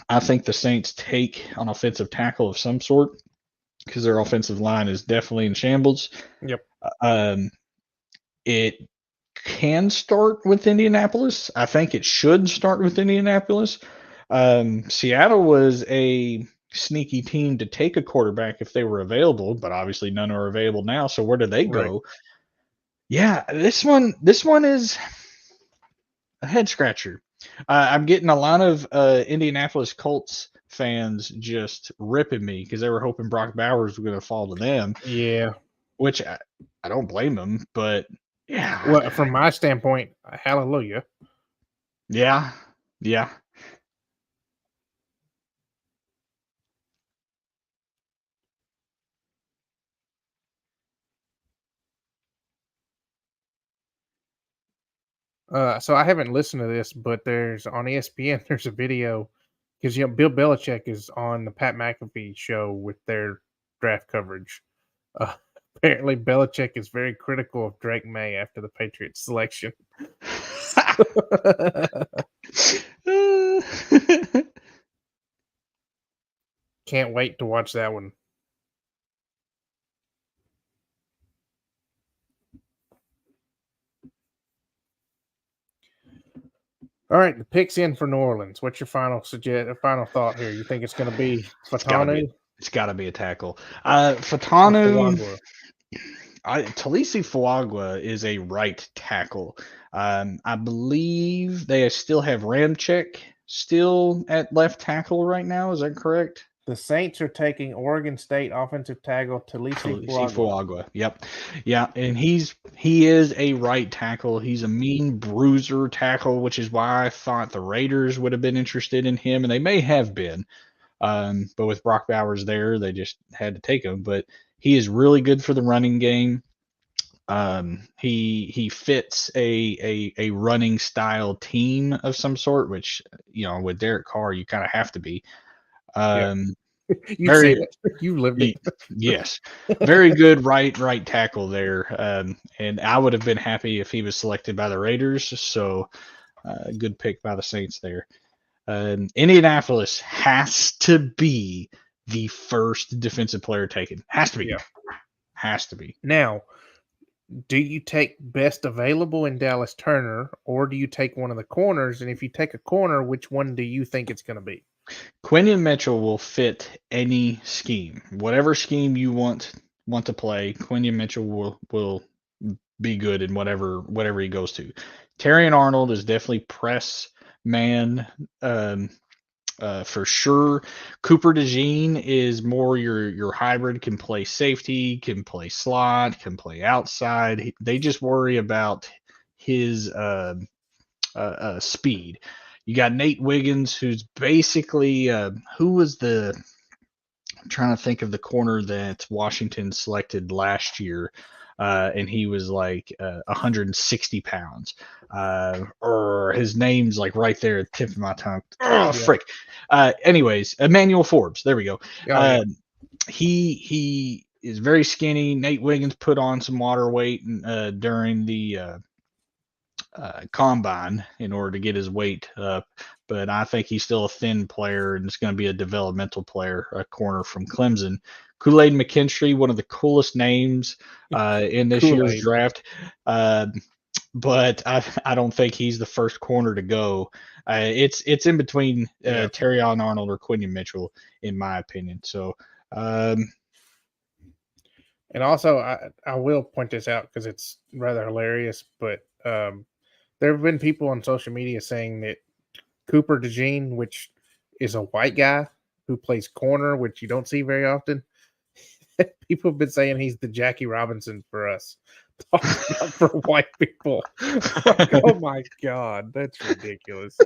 I think the Saints take an offensive tackle of some sort because their offensive line is definitely in shambles. Yep. It can start with Indianapolis. I think it should start with Indianapolis. Seattle was a sneaky team to take a quarterback if they were available, but obviously none are available now. So where do they go? Right. Yeah, this one is a head scratcher. I'm getting a lot of Indianapolis Colts fans just ripping me because they were hoping Brock Bowers was going to fall to them, Yeah. which I don't blame them. But yeah, Well, from my standpoint, hallelujah. yeah. So I haven't listened to this, but there's on ESPN. There's a video because Bill Belichick is on the Pat McAfee show with their draft coverage. Uh, apparently, Belichick is very critical of Drake May after the Patriots selection. Can't wait to watch that one. All right, the pick's in for New Orleans. What's your final thought here? You think it's going to be Fatanu? It's got to be a tackle. Fatanu. Fuagua? Talisi Fuagua is a right tackle. I believe they still have Ramczyk still at left tackle right now. Is that correct? The Saints are taking Oregon State offensive tackle Talisi Fuagua. Yep. Yeah, and he is a right tackle. He's a mean bruiser tackle, which is why I thought the Raiders would have been interested in him, and they may have been. But with Brock Bowers there, they just had to take him. But he is really good for the running game. He fits a running style team of some sort, which with Derek Carr you kind of have to be. You see it. You lived it. Yes, very good right tackle there. And I would have been happy if he was selected by the Raiders. So good pick by the Saints there. Indianapolis has to be the first defensive player taken. Has to be. Yeah. Has to be. Now, do you take best available in Dallas Turner, or do you take one of the corners? And if you take a corner, which one do you think it's going to be? Quinion Mitchell will fit any scheme. Whatever scheme you want to play, Quinion Mitchell will be good in whatever he goes to. Terrion Arnold is definitely press man for sure. Cooper DeJean is more your hybrid, can play safety, can play slot, can play outside. They just worry about his speed. You got Nate Wiggins, who's basically who was I'm trying to think of the corner that Washington selected last year, and he was like 160 pounds. Or his name's like right there at the tip of my tongue. Oh, frick. Anyways, Emmanuel Forbes. There we go. He is very skinny. Nate Wiggins put on some water weight during the combine in order to get his weight up, but I think he's still a thin player and it's going to be a developmental player, a corner from Clemson. Kool-Aid McKinstry, one of the coolest names in this year's draft, but I don't think he's the first corner to go. It's in between Terrion Arnold or Quinion Mitchell, in my opinion. So, and also I will point this out because it's rather hilarious, but there have been people on social media saying that Cooper DeJean, which is a white guy who plays corner, which you don't see very often, people have been saying he's the Jackie Robinson for us, for white people. Like, oh my God, that's ridiculous.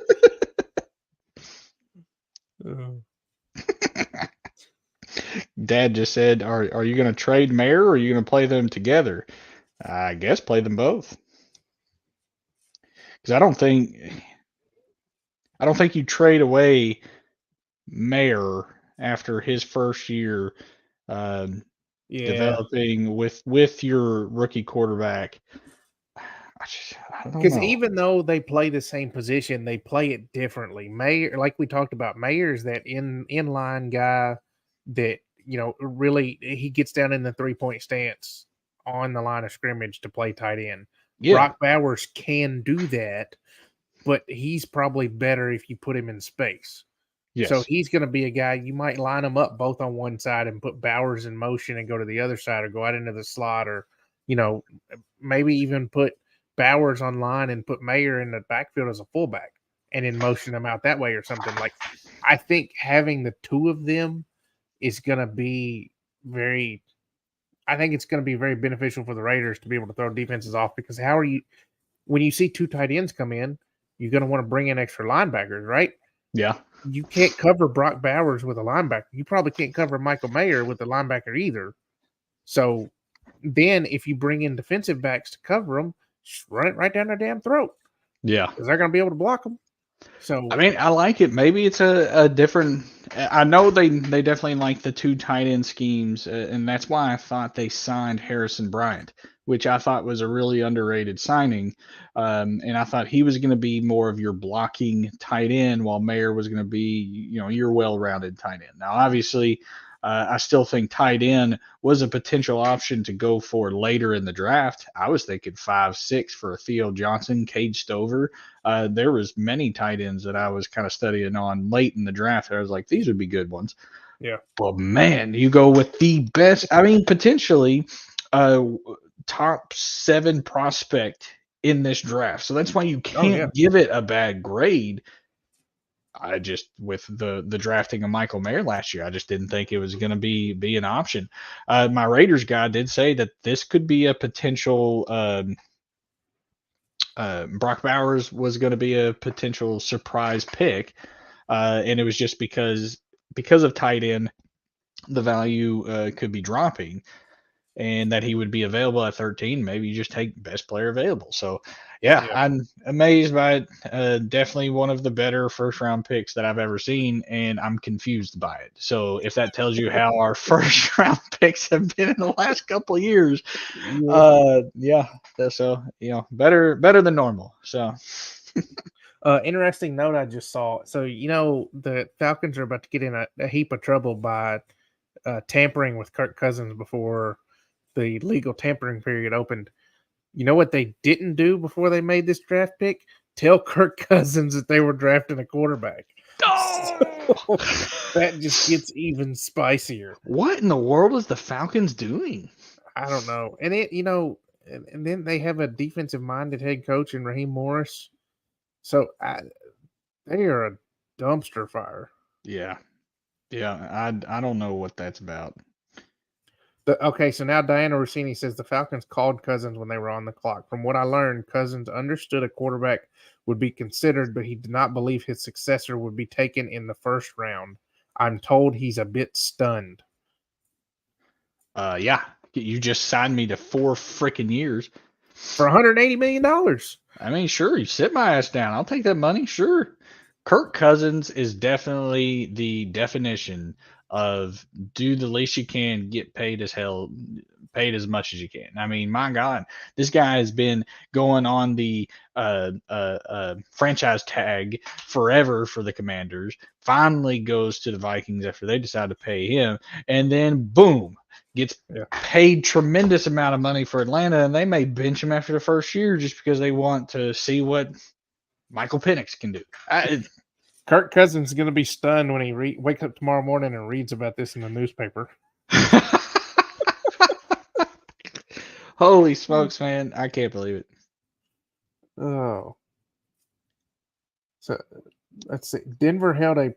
Dad just said, "Are you going to trade Mayer or are you going to play them together?" I guess play them both. Because I don't think you trade away Mayer after his first year developing with your rookie quarterback. I don't know. Because even though they play the same position, they play it differently. Mayer, like we talked about, Mayer is that inline guy that really he gets down in the 3-point stance on the line of scrimmage to play tight end. Yeah. Brock Bowers can do that, but he's probably better if you put him in space. Yes. So he's going to be a guy you might line them up both on one side and put Bowers in motion and go to the other side or go out into the slot, or maybe even put Bowers on line and put Mayer in the backfield as a fullback and then motion them out that way or something. Like, I think having the two of them is going to be I think it's going to be very beneficial for the Raiders to be able to throw defenses off, because when you see two tight ends come in, you're going to want to bring in extra linebackers, right? Yeah. You can't cover Brock Bowers with a linebacker. You probably can't cover Michael Mayer with a linebacker either. So then if you bring in defensive backs to cover them, just run it right down their damn throat. Yeah. Because they're going to be able to block them. So I mean, I like it. Maybe it's a different. I know they definitely like the two tight end schemes, and that's why I thought they signed Harrison Bryant, which I thought was a really underrated signing. And I thought he was going to be more of your blocking tight end, while Mayer was going to be, your well-rounded tight end. Now, obviously, I still think tight end was a potential option to go for later in the draft. I was thinking 5-6 for a Theo Johnson, Cade Stover. There was many tight ends that I was kind of studying on late in the draft. I was like, these would be good ones. Yeah. Well, man, you go with the best. I mean, potentially top 7 prospect in this draft. So that's why you can't give it a bad grade. I just, with the drafting of Michael Mayer last year, I just didn't think it was going to be an option. My Raiders guy did say that this could be a potential. Brock Bowers was going to be a potential surprise pick, and it was just because of tight end, the value could be dropping, and that he would be available at 13. Maybe you just take best player available. So, yeah. I'm amazed by it. Definitely one of the better first-round picks that I've ever seen, and I'm confused by it. So if that tells you how our first-round picks have been in the last couple of years, so better than normal. So. Interesting note I just saw. So the Falcons are about to get in a heap of trouble by tampering with Kirk Cousins before the legal tampering period opened. You know what they didn't do before they made this draft pick? Tell Kirk Cousins that they were drafting a quarterback. So that just gets even spicier. What in the world is the Falcons doing? I don't know. And and then they have a defensive-minded head coach in Raheem Morris. So they are a dumpster fire. Yeah. I don't know what that's about. So now Diana Rossini says the Falcons called Cousins when they were on the clock. From what I learned, Cousins understood a quarterback would be considered, but he did not believe his successor would be taken in the first round. I'm told he's a bit stunned. Yeah. You just signed me to 4 freaking years. For $180 million. I mean, sure, you sit my ass down. I'll take that money, sure. Kirk Cousins is definitely the definition of do the least you can, get paid as much as you can. I mean, my God, this guy has been going on the franchise tag forever for the Commanders. Finally goes to the Vikings after they decide to pay him, and then boom, gets paid tremendous amount of money for Atlanta, and they may bench him after the first year just because they want to see what Michael Penix can do. Kirk Cousins is going to be stunned when he wakes up tomorrow morning and reads about this in the newspaper. Holy smokes, man. I can't believe it. Oh. So, let's see. Denver held a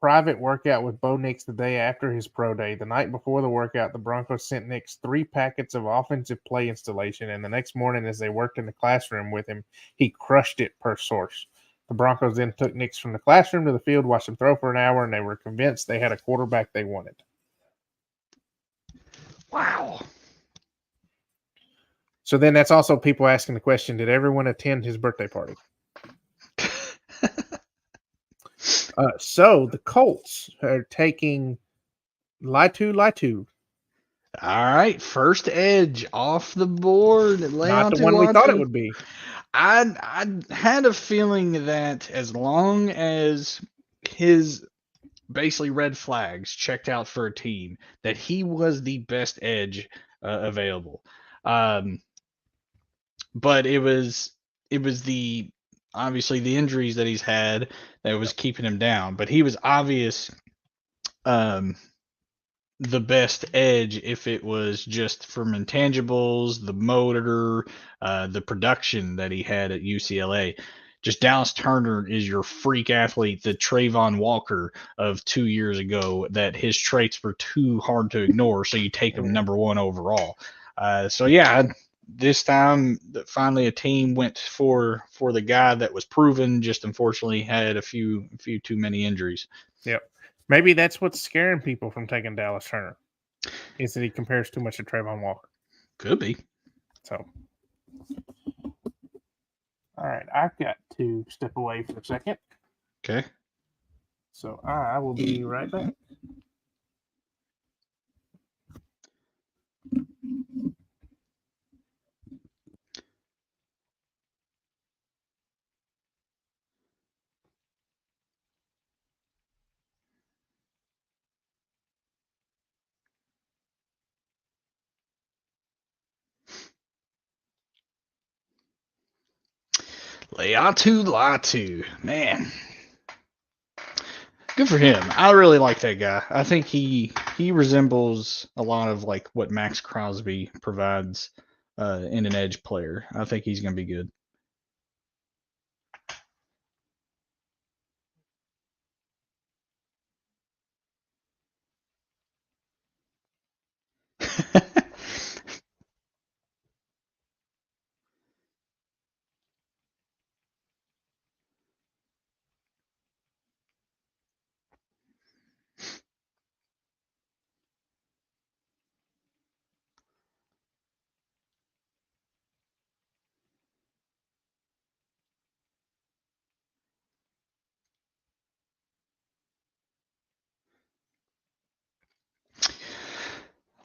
private workout with Bo Nix the day after his pro day. The night before the workout, the Broncos sent Nix 3 packets of offensive play installation, and the next morning as they worked in the classroom with him, he crushed it, per source. The Broncos then took Nix from the classroom to the field, watched him throw for an hour, and they were convinced they had a quarterback they wanted. Wow. So then that's also people asking the question, did everyone attend his birthday party? So the Colts are taking Laitu. All right, first edge off the board. Not the one we thought it would be. I had a feeling that as long as his basically red flags checked out for a team, that he was the best edge available. but it was the obviously the injuries that he's had that was keeping him down. But he was obvious the best edge if it was just from intangibles, the motor, the production that he had at UCLA. Just Dallas Turner is your freak athlete, the Trayvon Walker of 2 years ago, that his traits were too hard to ignore, so you take him number one overall. So yeah, this time finally a team went for the guy that was proven, just unfortunately had a few too many injuries. Yep. Maybe that's what's scaring people from taking Dallas Turner, is that he compares too much to Trayvon Walker. Could be. So, all right, I've got to step away for a second. Okay. So I will be right back. Laiatu Latu, man, good for him. I really like that guy. I think he resembles a lot of like what Max Crosby provides in an edge player. I think he's going to be good.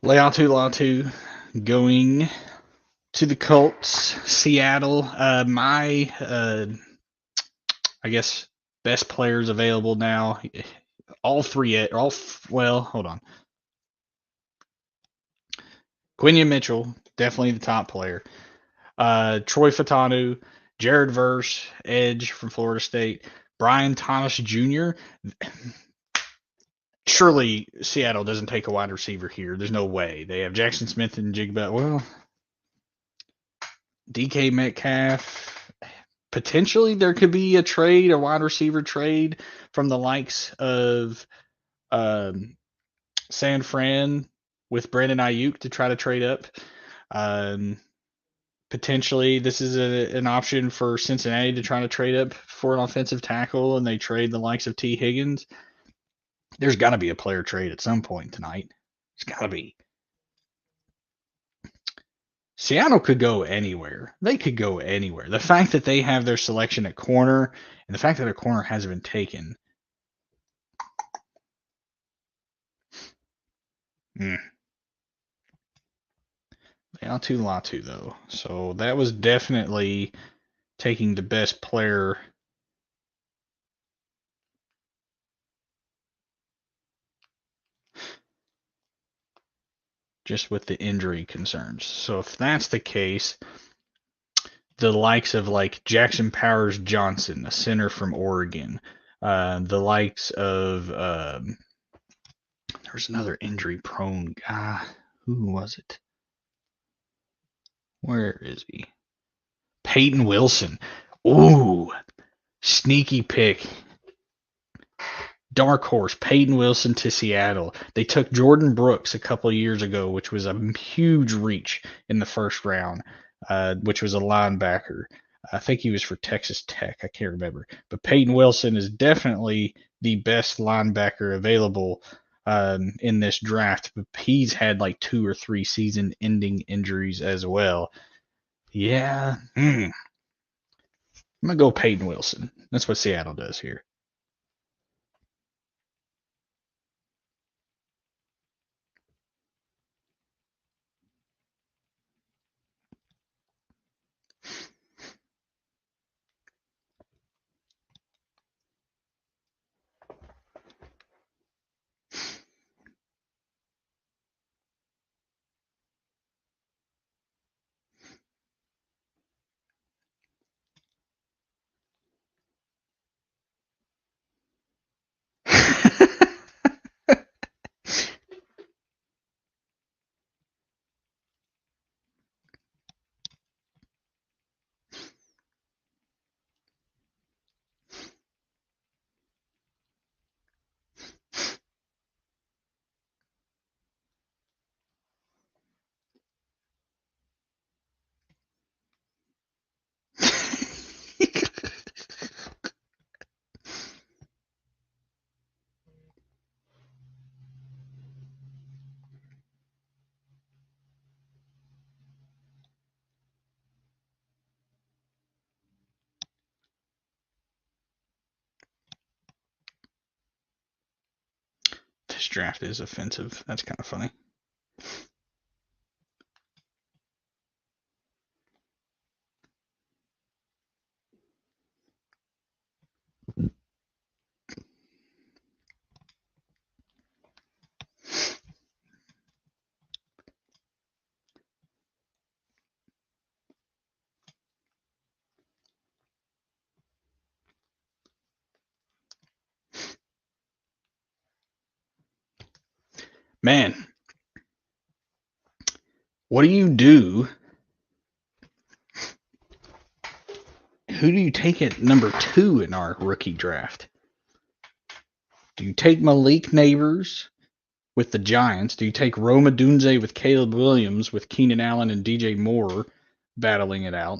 Laiatu Latu going to the Colts, Seattle. My I guess best players available now. All three, well, hold on. Quinion Mitchell, definitely the top player. Troy Fatanu, Jared Verse, edge from Florida State, Brian Thomas Jr. Surely Seattle doesn't take a wide receiver here. There's no way. They have Jackson Smith and Jigba. Well, DK Metcalf. Potentially there could be a wide receiver trade from the likes of San Fran with Brandon Ayuk to try to trade up. Potentially, this is an option for Cincinnati to try to trade up for an offensive tackle, and they trade the likes of T. Higgins. There's got to be a player trade at some point tonight. There's got to be. Seattle could go anywhere. They could go anywhere. The fact that they have their selection at corner, and the fact that a corner hasn't been taken. Laiatu Latu, though. So that was definitely taking the best player. Just with the injury concerns. So if that's the case, the likes of like Jackson Powers Johnson, a center from Oregon, the likes of there was another injury-prone guy. Who was it? Where is he? Peyton Wilson. Ooh, sneaky pick. Dark horse, Peyton Wilson to Seattle. They took Jordan Brooks a couple of years ago, which was a huge reach in the first round, which was a linebacker. I think he was for Texas Tech. I can't remember. But Peyton Wilson is definitely the best linebacker available in this draft. But he's had like 2 or 3 season-ending injuries as well. Yeah. I'm going to go Peyton Wilson. That's what Seattle does here. This draft is offensive. That's kind of funny. Man, what do you do? Who do you take at number 2 in our rookie draft? Do you take Malik Neighbors with the Giants? Do you take Rome Odunze with Caleb Williams with Keenan Allen and DJ Moore battling it out?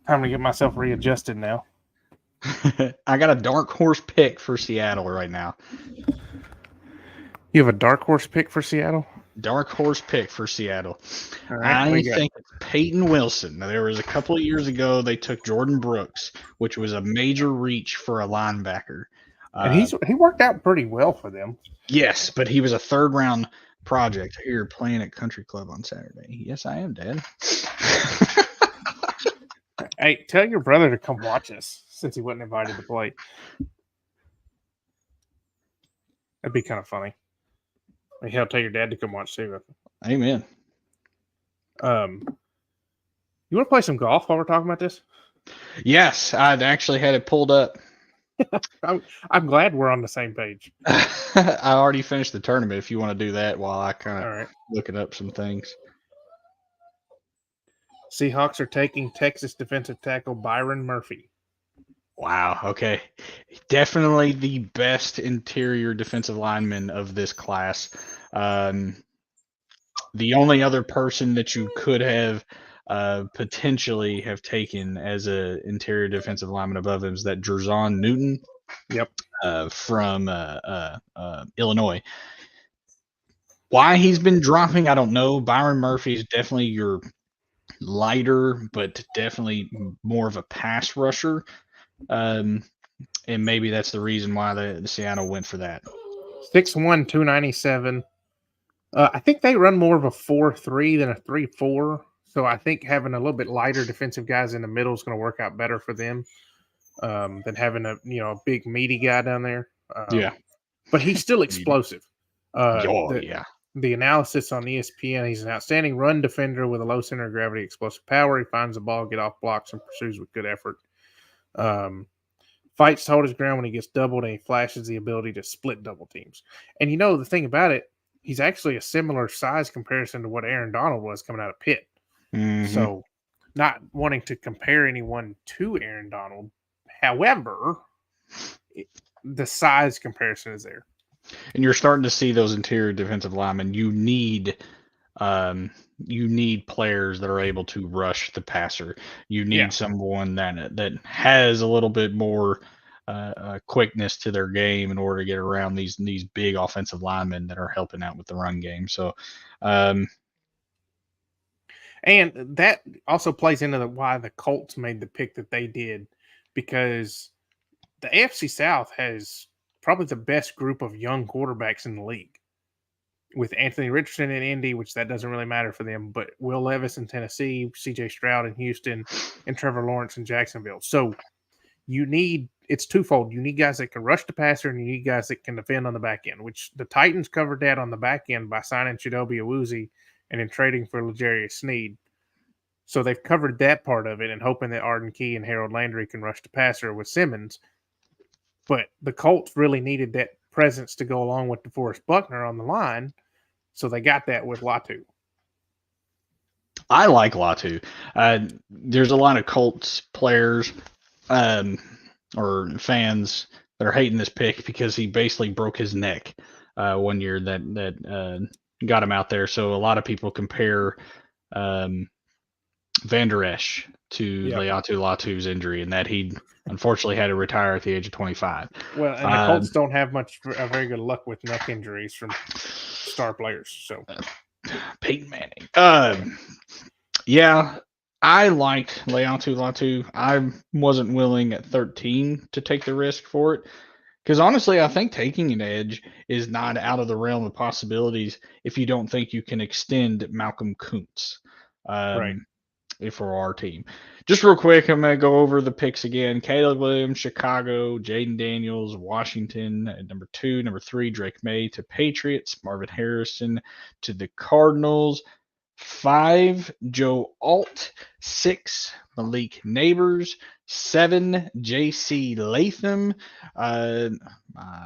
Time to get myself readjusted now. I got a dark horse pick for Seattle right now. You have a dark horse pick for Seattle? Dark horse pick for Seattle. All right, I think it's Peyton Wilson. Now, there was a couple of years ago they took Jordan Brooks, which was a major reach for a linebacker. And he worked out pretty well for them. Yes, but he was a third-round project. You're playing at Country Club on Saturday. Yes, I am, Dad. Hey, tell your brother to come watch us since he wasn't invited to play. That'd be kind of funny. Maybe he'll tell your dad to come watch too. Amen. You want to play some golf while we're talking about this? Yes, I'd actually had it pulled up. I'm glad we're on the same page. I already finished the tournament. If you want to do that while I kind All of right. looking up some things. Seahawks are taking Texas defensive tackle Byron Murphy. Wow. Okay. Definitely the best interior defensive lineman of this class. The only other person that you could have potentially have taken as a interior defensive lineman above him is that Jerzon Newton. Yep. From Illinois. Why he's been dropping, I don't know. Byron Murphy is definitely your lighter, but definitely more of a pass rusher. And maybe that's the reason why the Seattle went for that. 6'1", 297. I think they run more of a 4-3 than a 3-4. So I think having a little bit lighter defensive guys in the middle is going to work out better for them than having a big meaty guy down there. Yeah. But he's still explosive. Yeah. The analysis on ESPN, he's an outstanding run defender with a low center of gravity, explosive power. He finds the ball, get off blocks, and pursues with good effort. Fights to hold his ground when he gets doubled, and he flashes the ability to split double teams. And the thing about it, he's actually a similar size comparison to what Aaron Donald was coming out of Pitt. Mm-hmm. So not wanting to compare anyone to Aaron Donald. However, the size comparison is there. And you're starting to see those interior defensive linemen. You need players that are able to rush the passer. You need someone that has a little bit more quickness to their game in order to get around these big offensive linemen that are helping out with the run game. So, and that also plays into why the Colts made the pick that they did, because the AFC South has probably the best group of young quarterbacks in the league, with Anthony Richardson in Indy, which that doesn't really matter for them, but Will Levis in Tennessee, CJ Stroud in Houston, and Trevor Lawrence in Jacksonville. So it's twofold. You need guys that can rush the passer, and you need guys that can defend on the back end, which the Titans covered that on the back end by signing Chidobe Awuzie and then trading for L'Jarius Sneed. So they've covered that part of it and hoping that Arden Key and Harold Landry can rush the passer with Simmons. But the Colts really needed that presence to go along with DeForest Buckner on the line, so they got that with Latu. I like Latu. There's a lot of Colts players or fans that are hating this pick because he basically broke his neck one year that got him out there. So a lot of people compare Van Der Esch to Laiatu Latu's injury, and that he unfortunately had to retire at the age of 25. Well, and the Colts don't have very good luck with neck injuries from star players. So Peyton Manning. Yeah, I liked Leontu Latu. I wasn't willing at 13 to take the risk for it. Because honestly, I think taking an edge is not out of the realm of possibilities if you don't think you can extend Malcolm Kuntz Right. for our team. Just real quick, I'm going to go over the picks again. Caleb Williams, Chicago, Jaden Daniels, Washington at number 2. Number 3, Drake May to Patriots. Marvin Harrison to the Cardinals. 5, Joe Alt. 6, Malik Neighbors. 7, J.C. Latham. My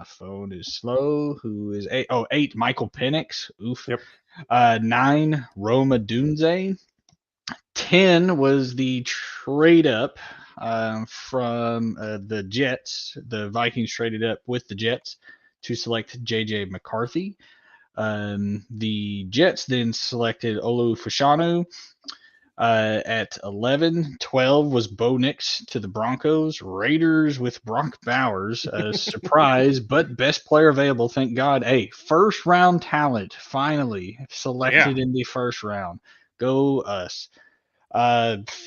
phone is slow. Who is 8? Oh, 8, Michael Penix. Oof. Yep. 9, Roma Dunze. 10 was the trade up from the Jets. The Vikings traded up with the Jets to select J.J. McCarthy. The Jets then selected Olu Fashanu at 11. 12 was Bo Nix to the Broncos. Raiders with Brock Bowers. Surprise, but best player available, thank God. Hey, first round talent finally selected in the first round. Go us.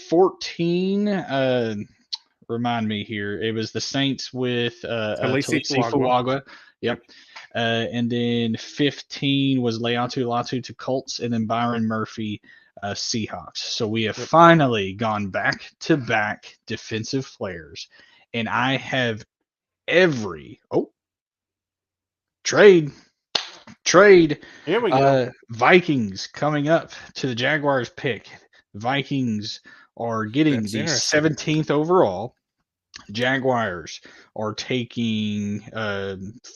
14, remind me here. It was the Saints with Talisi Fuagwa. Yep. And then 15 was Leontu Latu to Colts, and then Byron Murphy, Seahawks. So we have finally gone back-to-back defensive players, and I have every trade. Here we go. Vikings coming up to the Jaguars pick. Vikings are getting the 17th overall. Jaguars are taking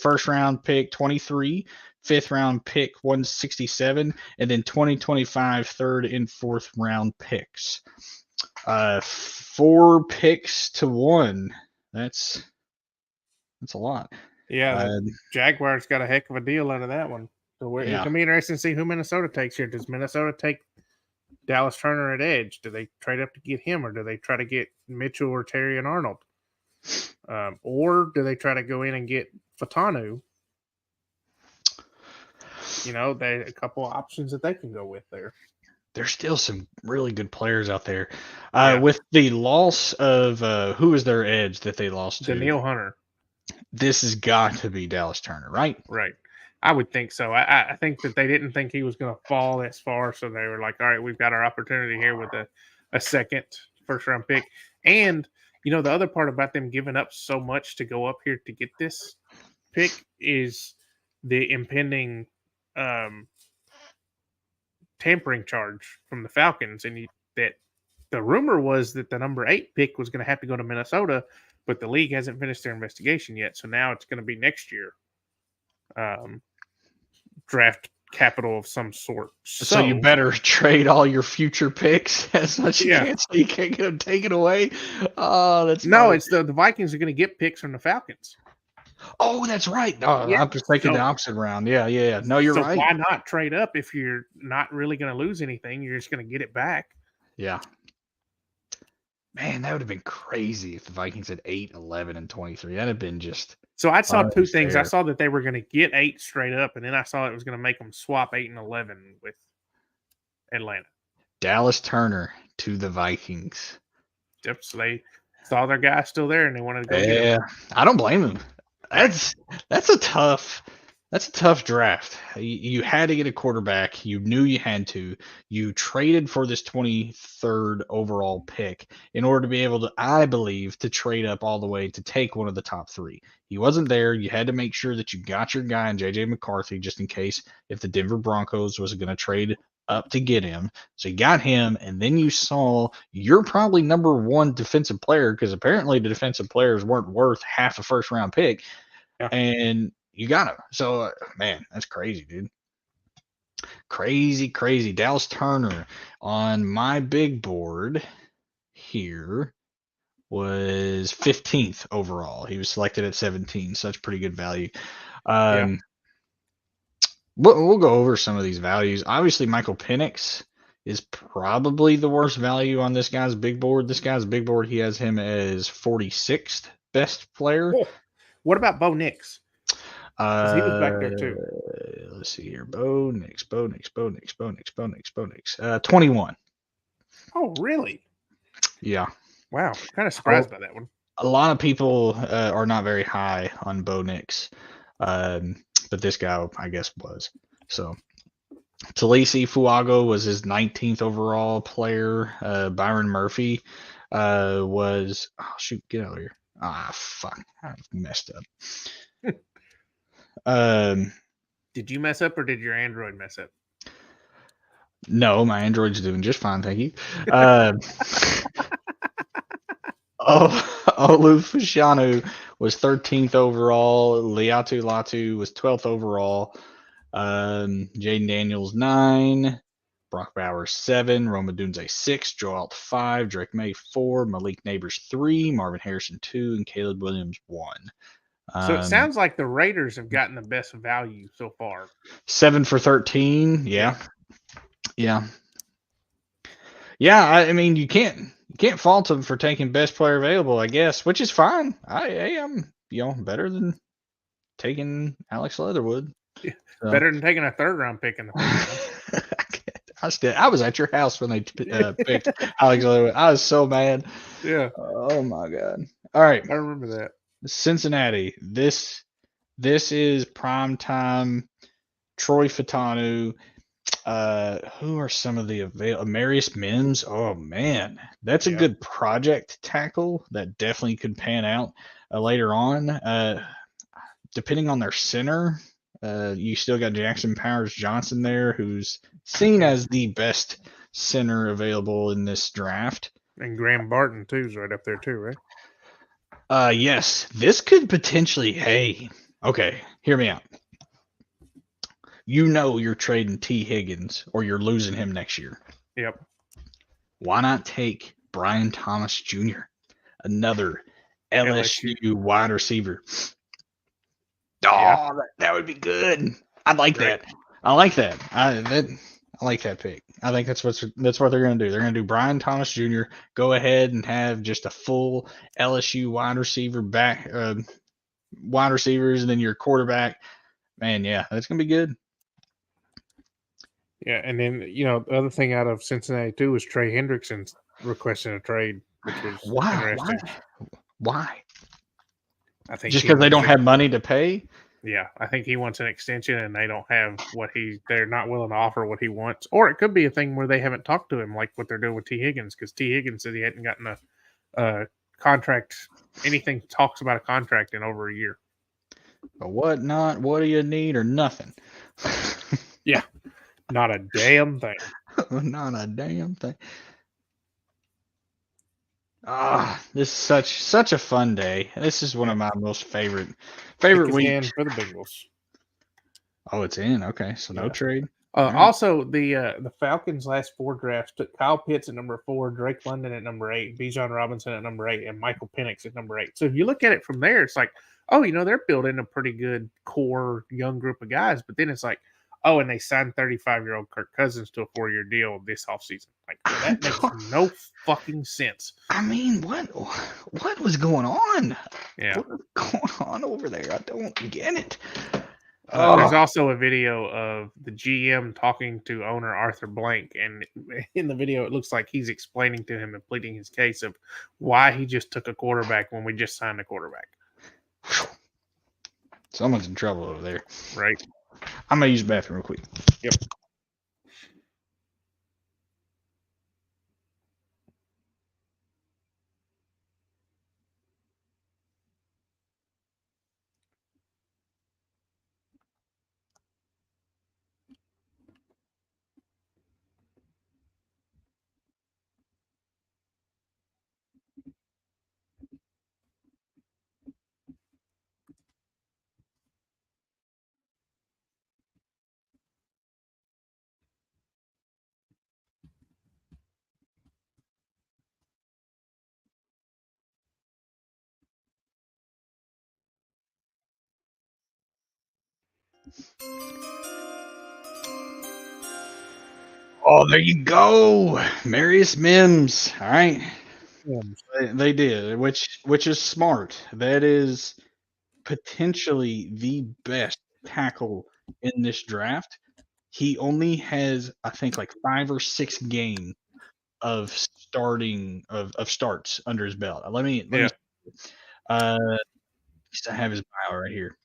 first round pick 23, 5th round pick 167, and then 2025 3rd and 4th round picks. 4 picks to 1. That's a lot. Yeah, Jaguars got a heck of a deal out of that one. So it's going to be interesting to see who Minnesota takes here. Does Minnesota take Dallas Turner at edge? Do they trade up to get him, or do they try to get Mitchell or Terry and Arnold? Or do they try to go in and get Fatanu? A couple of options that they can go with there. There's still some really good players out there. With the loss of who was their edge that they lost to? Danielle Hunter. This has got to be Dallas Turner, right? Right. I would think so. I think that they didn't think he was going to fall as far, so they were like, all right, we've got our opportunity here with a second first-round pick. And, the other part about them giving up so much to go up here to get this pick is the impending tampering charge from the Falcons. And that the rumor was that the number 8 pick was going to have to go to Minnesota, but the league hasn't finished their investigation yet. So now it's going to be next year. Draft capital of some sort. So you better trade all your future picks as much as you can, so you can't get them taken away. Oh, that's no. It's the Vikings are going to get picks from the Falcons. Oh, that's right. No, I'm just taking the opposite round. Yeah. No, you're right. Why not trade up if you're not really going to lose anything? You're just going to get it back. Yeah. Man, that would have been crazy if the Vikings had 8, 11, and 23. That'd have been just. So I saw 2 things. I saw that they were going to get 8 straight up, and then I saw it was going to make them swap 8 and 11 with Atlanta. Dallas Turner to the Vikings. Yep. So they saw their guy still there, and they wanted to go get him. I don't blame them. That's a tough draft. You had to get a quarterback. You knew you had to. You traded for this 23rd overall pick in order to be able to, I believe, to trade up all the way to take one of the top 3. He wasn't there. You had to make sure that you got your guy in J.J. McCarthy just in case if the Denver Broncos was going to trade up to get him. So you got him, and then you saw you're probably number 1 defensive player because apparently the defensive players weren't worth half a first-round pick. Yeah. And you got him. So, man, that's crazy, dude. Crazy. Dallas Turner on my big board here was 15th overall. He was selected at 17, so that's pretty good value. We'll go over some of these values. Obviously, Michael Penix, is probably the worst value on this guy's big board. This guy's big board, he has him as 46th best player. Oh, what about Bo Nix? 'Cause he was back there too. Let's see here. Bo Nix. 21. Oh, really? Yeah. Wow. Kind of surprised by that one. A lot of people are not very high on Bo Nix, but this guy, I guess, was. So, Talisi Fuago was his 19th overall player. Byron Murphy was. Oh, shoot, get out of here. Ah, fuck. I messed up. Did you mess up or did your Android mess up? No, my Android's doing just fine, thank you. Olu Fashanu was 13th overall. Liatu Latu was 12th overall. Jaden Daniels 9. Brock Bowers 7. Roma Dunze 6. Joe Alt 5. Drake May 4. Malik Neighbors 3. Marvin Harrison 2. And Caleb Williams 1. So it sounds like the Raiders have gotten the best value so far. 7 for 13. Yeah. I mean, you can't fault them for taking best player available, I guess, which is fine. I am, better than taking Alex Leatherwood. Yeah, so. Better than taking a 3rd round pick in the first round. I was at your house when they picked Alex Leatherwood. I was so mad. Yeah. Oh my god. All right. I remember that. Cincinnati. This is prime time. Troy Fatanu. Who are some of the Marius Mims? Oh man, that's a good project tackle that definitely could pan out later on. Depending on their center, you still got Jackson Powers Johnson there, who's seen as the best center available in this draft. And Graham Barton too is right up there too, right? Yes, this could potentially. Hey, okay, hear me out. You're trading T. Higgins or you're losing him next year. Yep. Why not take Brian Thomas Jr., another LSU wide receiver? Oh, that would be good. I like that. I like that. I like that pick. I think that's what they're going to do. They're going to do Brian Thomas Jr. Go ahead and have just a full LSU wide receivers, and then your quarterback. Man, yeah, that's going to be good. Yeah, and then the other thing out of Cincinnati too was Trey Hendrickson requesting a trade, which was interesting. Why? I think just because they don't have money to pay. Yeah, I think he wants an extension, and they don't have they're not willing to offer what he wants. Or it could be a thing where they haven't talked to him, like what they're doing with T. Higgins, because T. Higgins said he hadn't gotten a contract. Anything talks about a contract in over a year. But what not? What do you need or nothing? Yeah. Not a damn thing. Not a damn thing. This is such a fun day. This is one of my most favorite weeks for the Bengals. Oh, it's in. Okay, so no trade. Also, the Falcons' last 4 drafts took Kyle Pitts at number 4, Drake London at number 8, Bijan Robinson at number 8, and Michael Penix at number 8. So if you look at it from there, it's like, they're building a pretty good core young group of guys. But then it's like, and they signed 35-year-old Kirk Cousins to a 4-year deal this offseason. Like, that makes no fucking sense. I mean, what was going on? Yeah. What was going on over there? I don't get it. There's also a video of the GM talking to owner Arthur Blank, and in the video, it looks like he's explaining to him and pleading his case of why he just took a quarterback when we just signed a quarterback. Someone's in trouble over there. Right. I'm going to use the bathroom real quick. Yep. Oh, there you go. Marius Mims. All right. Mims. They did, which is smart. That is potentially the best tackle in this draft. He only has, I think, like 5 or 6 games of starts under his belt. Let me I have his bio right here.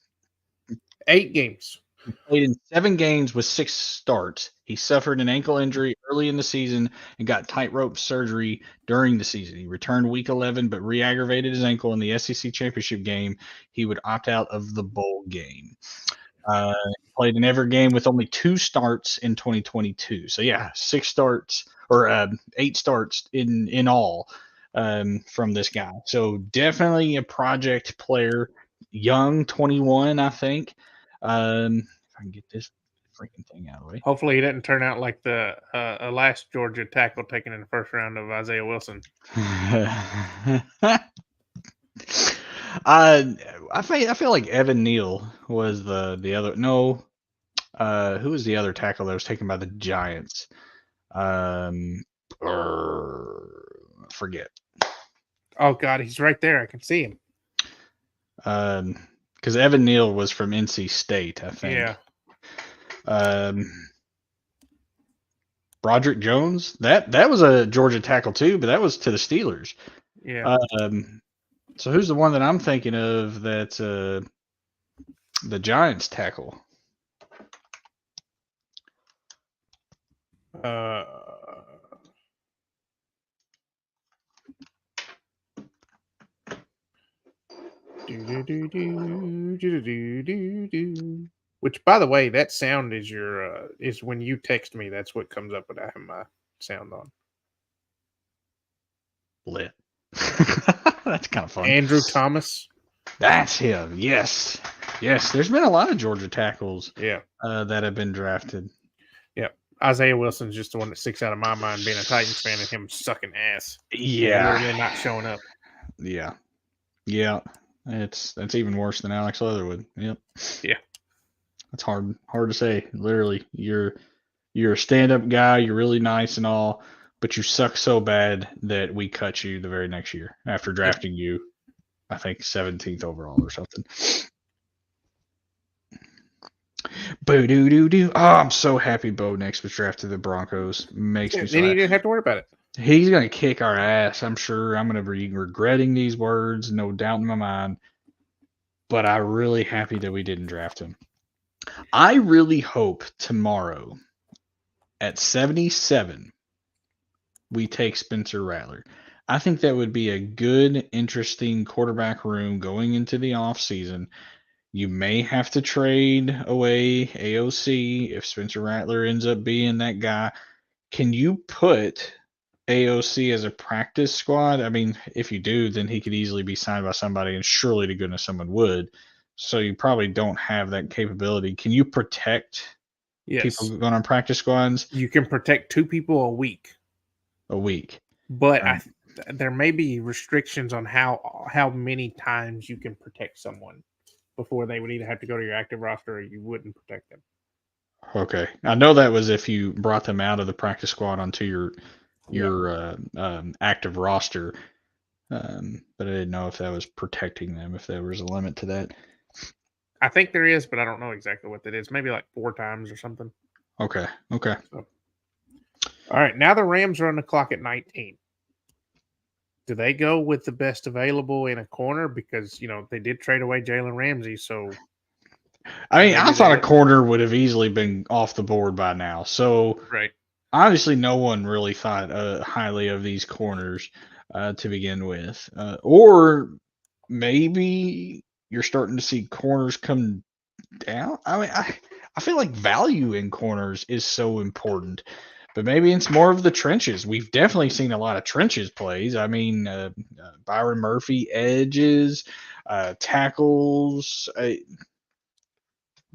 8 games. He played in 7 games with 6 starts. He suffered an ankle injury early in the season and got tightrope surgery during the season. He returned week 11, but re-aggravated his ankle in the SEC championship game. He would opt out of the bowl game. Played in every game with only 2 starts in 2022. So yeah, 6 starts or 8 starts in all from this guy. So definitely a project player. Young, 21, I think. If I can get this freaking thing out of the way. Hopefully, he didn't turn out like the last Georgia tackle taken in the first round of Isaiah Wilson. I feel like Evan Neal was the other. No, who was the other tackle that was taken by the Giants? Forget. Oh God, he's right there. I can see him. Because Evan Neal was from NC State, I think. Yeah. Broderick Jones. That was a Georgia tackle too, but that was to the Steelers. Yeah. So who's the one that I'm thinking of that's the Giants tackle? Which, by the way, that sound is your is when you text me. That's what comes up when I have my sound on. Lit. That's kind of fun. Andrew Thomas. That's him. Yes. There's been a lot of Georgia tackles. Yeah. That have been drafted. Yeah. Isaiah Wilson's just the one that sticks out of my mind, being a Titans fan and him sucking ass. Yeah. And literally not showing up. Yeah. That's even worse than Alex Leatherwood. Yep. Yeah. That's hard to say. Literally, you're a stand-up guy. You're really nice and all, but you suck so bad that we cut you the very next year after drafting you, I think 17th overall or something. Boo-doo-doo-doo. Oh, I'm so happy Bo Nix was drafted to the Broncos. Makes me so Then you happy. didn't have to worry about it. He's going to kick our ass, I'm sure. I'm going to be regretting these words, no doubt in my mind. But I'm really happy that we didn't draft him. I really hope tomorrow at 77 we take Spencer Rattler. I think that would be a good, interesting quarterback room going into the offseason. You may have to trade away AOC if Spencer Rattler ends up being that guy. Can you put AOC as a practice squad? I mean, if you do, then he could easily be signed by somebody, and surely to goodness someone would. So you probably don't have that capability. Can you protect people going on practice squads? You can protect 2 people a week. But there may be restrictions on how many times you can protect someone before they would either have to go to your active roster or you wouldn't protect them. Okay. I know that was if you brought them out of the practice squad onto your active roster. But I didn't know if that was protecting them, if there was a limit to that. I think there is, but I don't know exactly what that is. Maybe like 4 times or something. Okay. So, all right. Now the Rams are on the clock at 19. Do they go with the best available in a corner? Because, they did trade away Jalen Ramsey. So, I mean, I thought a corner would have easily been off the board by now. So, right. Obviously, no one really thought highly of these corners to begin with. Or maybe you're starting to see corners come down. I mean, I feel like value in corners is so important. But maybe it's more of the trenches. We've definitely seen a lot of trenches plays. I mean, Byron Murphy, edges, tackles.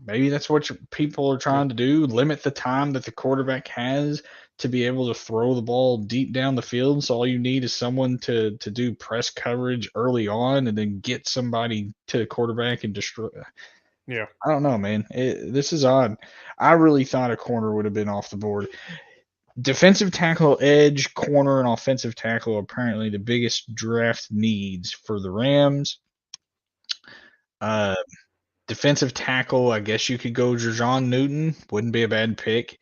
Maybe that's what people are trying to do, limit the time that the quarterback has to be able to throw the ball deep down the field. So all you need is someone to do press coverage early on and then get somebody to the quarterback and destroy. Yeah. I don't know, man. This is odd. I really thought a corner would have been off the board. defensive tackle, edge, corner, and offensive tackle are apparently the biggest draft needs for the Rams. Defensive tackle, I guess you could go Jerjon Newton. Wouldn't be a bad pick.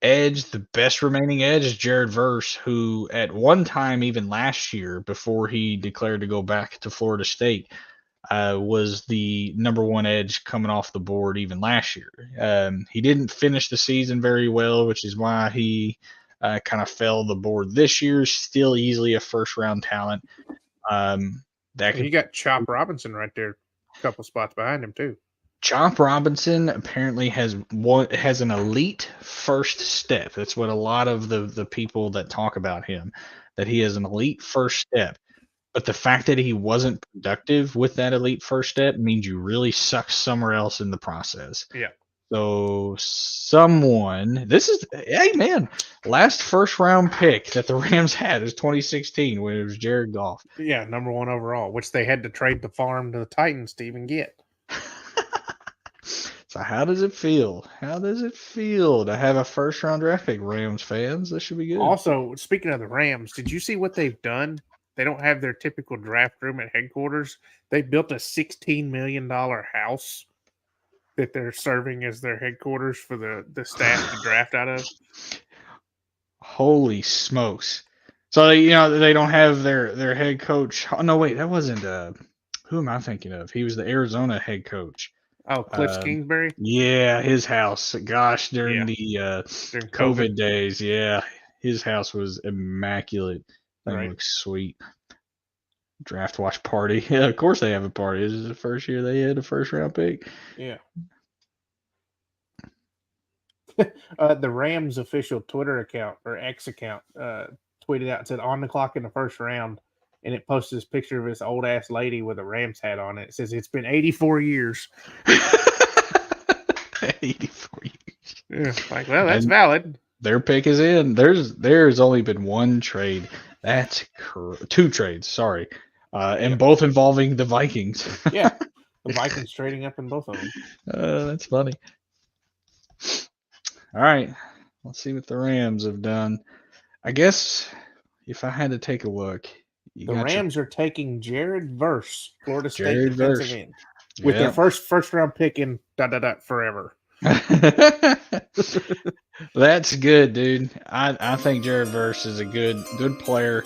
Edge, the best remaining edge is Jared Verse, who at one time, even last year, before he declared to go back to Florida State, was the number one edge coming off the board even last year. He didn't finish the season very well, which is why he kind of fell the board this year. Still easily a first-round talent. You got Chop Robinson right there, a couple spots behind him too. Chop Robinson apparently has an elite first step. That's what a lot of the people that talk about him, that he has an elite first step. But the fact that he wasn't productive with that elite first step means you really suck somewhere else in the process. Yeah. So hey man, last first round pick that the Rams had is 2016 when it was Jared Goff. Yeah, number one overall, which they had to trade the farm to the Titans to even get. So how does it feel? How does it feel to have a first round draft pick, Rams fans? That should be good. Also, speaking of the Rams, did you see what they've done? They don't have their typical draft room at headquarters. They built a $16 million house that they're serving as their headquarters for the staff to draft out of. Holy smokes. So they don't have their head coach. Oh no, wait, that wasn't who am I thinking of? He was the Arizona head coach. Oh, Cliff Kingsbury? Yeah, his house. Gosh, during the during COVID days, yeah. His house was immaculate. That looks sweet. Draft watch party. Yeah, of course they have a party. This is the first year they had a first round pick. Yeah. The Rams official Twitter account or X account tweeted out and said on the clock in the first round, and it posted this picture of this old ass lady with a Rams hat on it. It says it's been 84 years. 84 years. Yeah, like, well, that's valid. Their pick is in. There's only been one trade. That's two trades. Sorry, and both involving the Vikings. Yeah, the Vikings trading up in both of them. That's funny. All right, let's see what the Rams have done. I guess if I had to take a look, the Rams are taking Jared Verse, Florida State defensive end, with their first round pick in forever. That's good, dude. I think Jared Verse is a good player.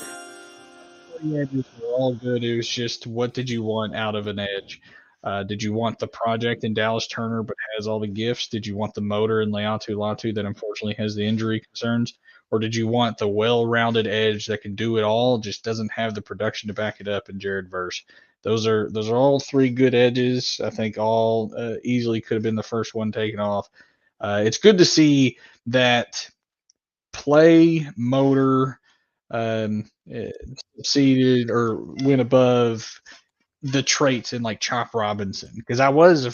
The edges were all good. It was just, what did you want out of an edge? Did you want the project in Dallas Turner but has all the gifts? Did you want the motor in Laiatu Latu that unfortunately has the injury concerns? Or did you want the well-rounded edge that can do it all, just doesn't have the production to back it up in Jared Verse? Those are all three good edges. I think all easily could have been the first one taken off. It's good to see that play, motor, seeded or went above the traits in like Chop Robinson, because I was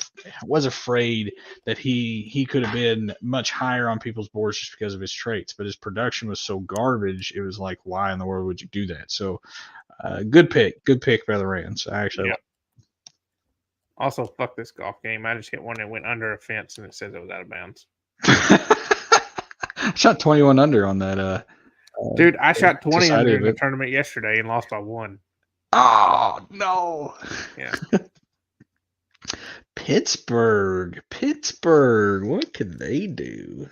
afraid that he could have been much higher on people's boards just because of his traits, but his production was so garbage. It was like, why in the world would you do that? So good pick by the Rams. I actually also, fuck this golf game. I just hit one that went under a fence and it says it was out of bounds. I shot 21 under on that. Dude, I shot 20 under in the tournament yesterday and lost by 1. Oh no! Yeah. Pittsburgh. What could they do?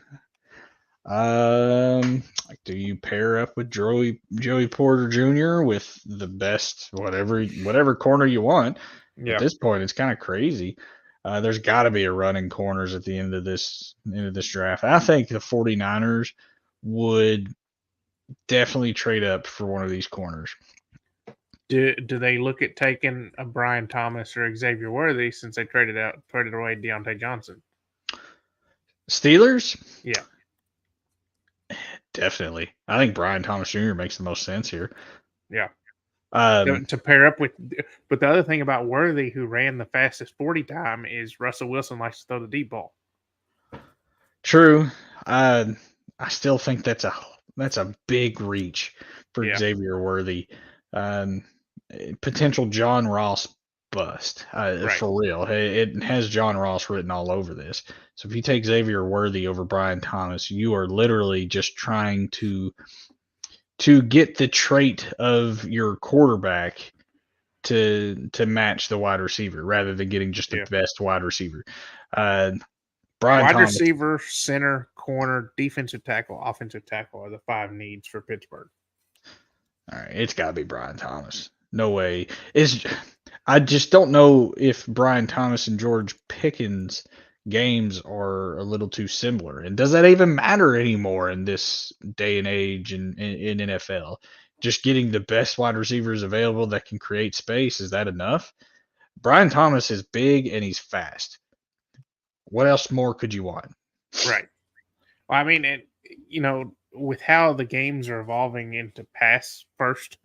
Do you pair up with Joey Porter Jr. with the best whatever corner you want? Yeah. At this point, it's kind of crazy. There's got to be a run in corners at the end of this draft. I think the 49ers would definitely trade up for one of these corners. Do they look at taking a Brian Thomas or Xavier Worthy since they traded away Deontay Johnson? Steelers? Yeah. Definitely. I think Brian Thomas Jr. makes the most sense here. Yeah. To pair up with, but the other thing about Worthy, who ran the fastest 40 time, is Russell Wilson likes to throw the deep ball. True. I still think that's a big reach for Xavier Worthy. Potential John Ross bust. Right. For real. It has John Ross written all over this. So if you take Xavier Worthy over Brian Thomas, you are literally just trying to get the trait of your quarterback to match the wide receiver rather than getting just the best wide receiver. Brian wide Thomas, receiver, center, corner, defensive tackle, offensive tackle are the 5 needs for Pittsburgh. All right, it's got to be Brian Thomas. No way. I just don't know if Brian Thomas and George Pickens games are a little too similar. And does that even matter anymore in this day and age in NFL? Just getting the best wide receivers available that can create space, is that enough? Brian Thomas is big and he's fast. What else more could you want? Right. Well, I mean, with how the games are evolving into pass first,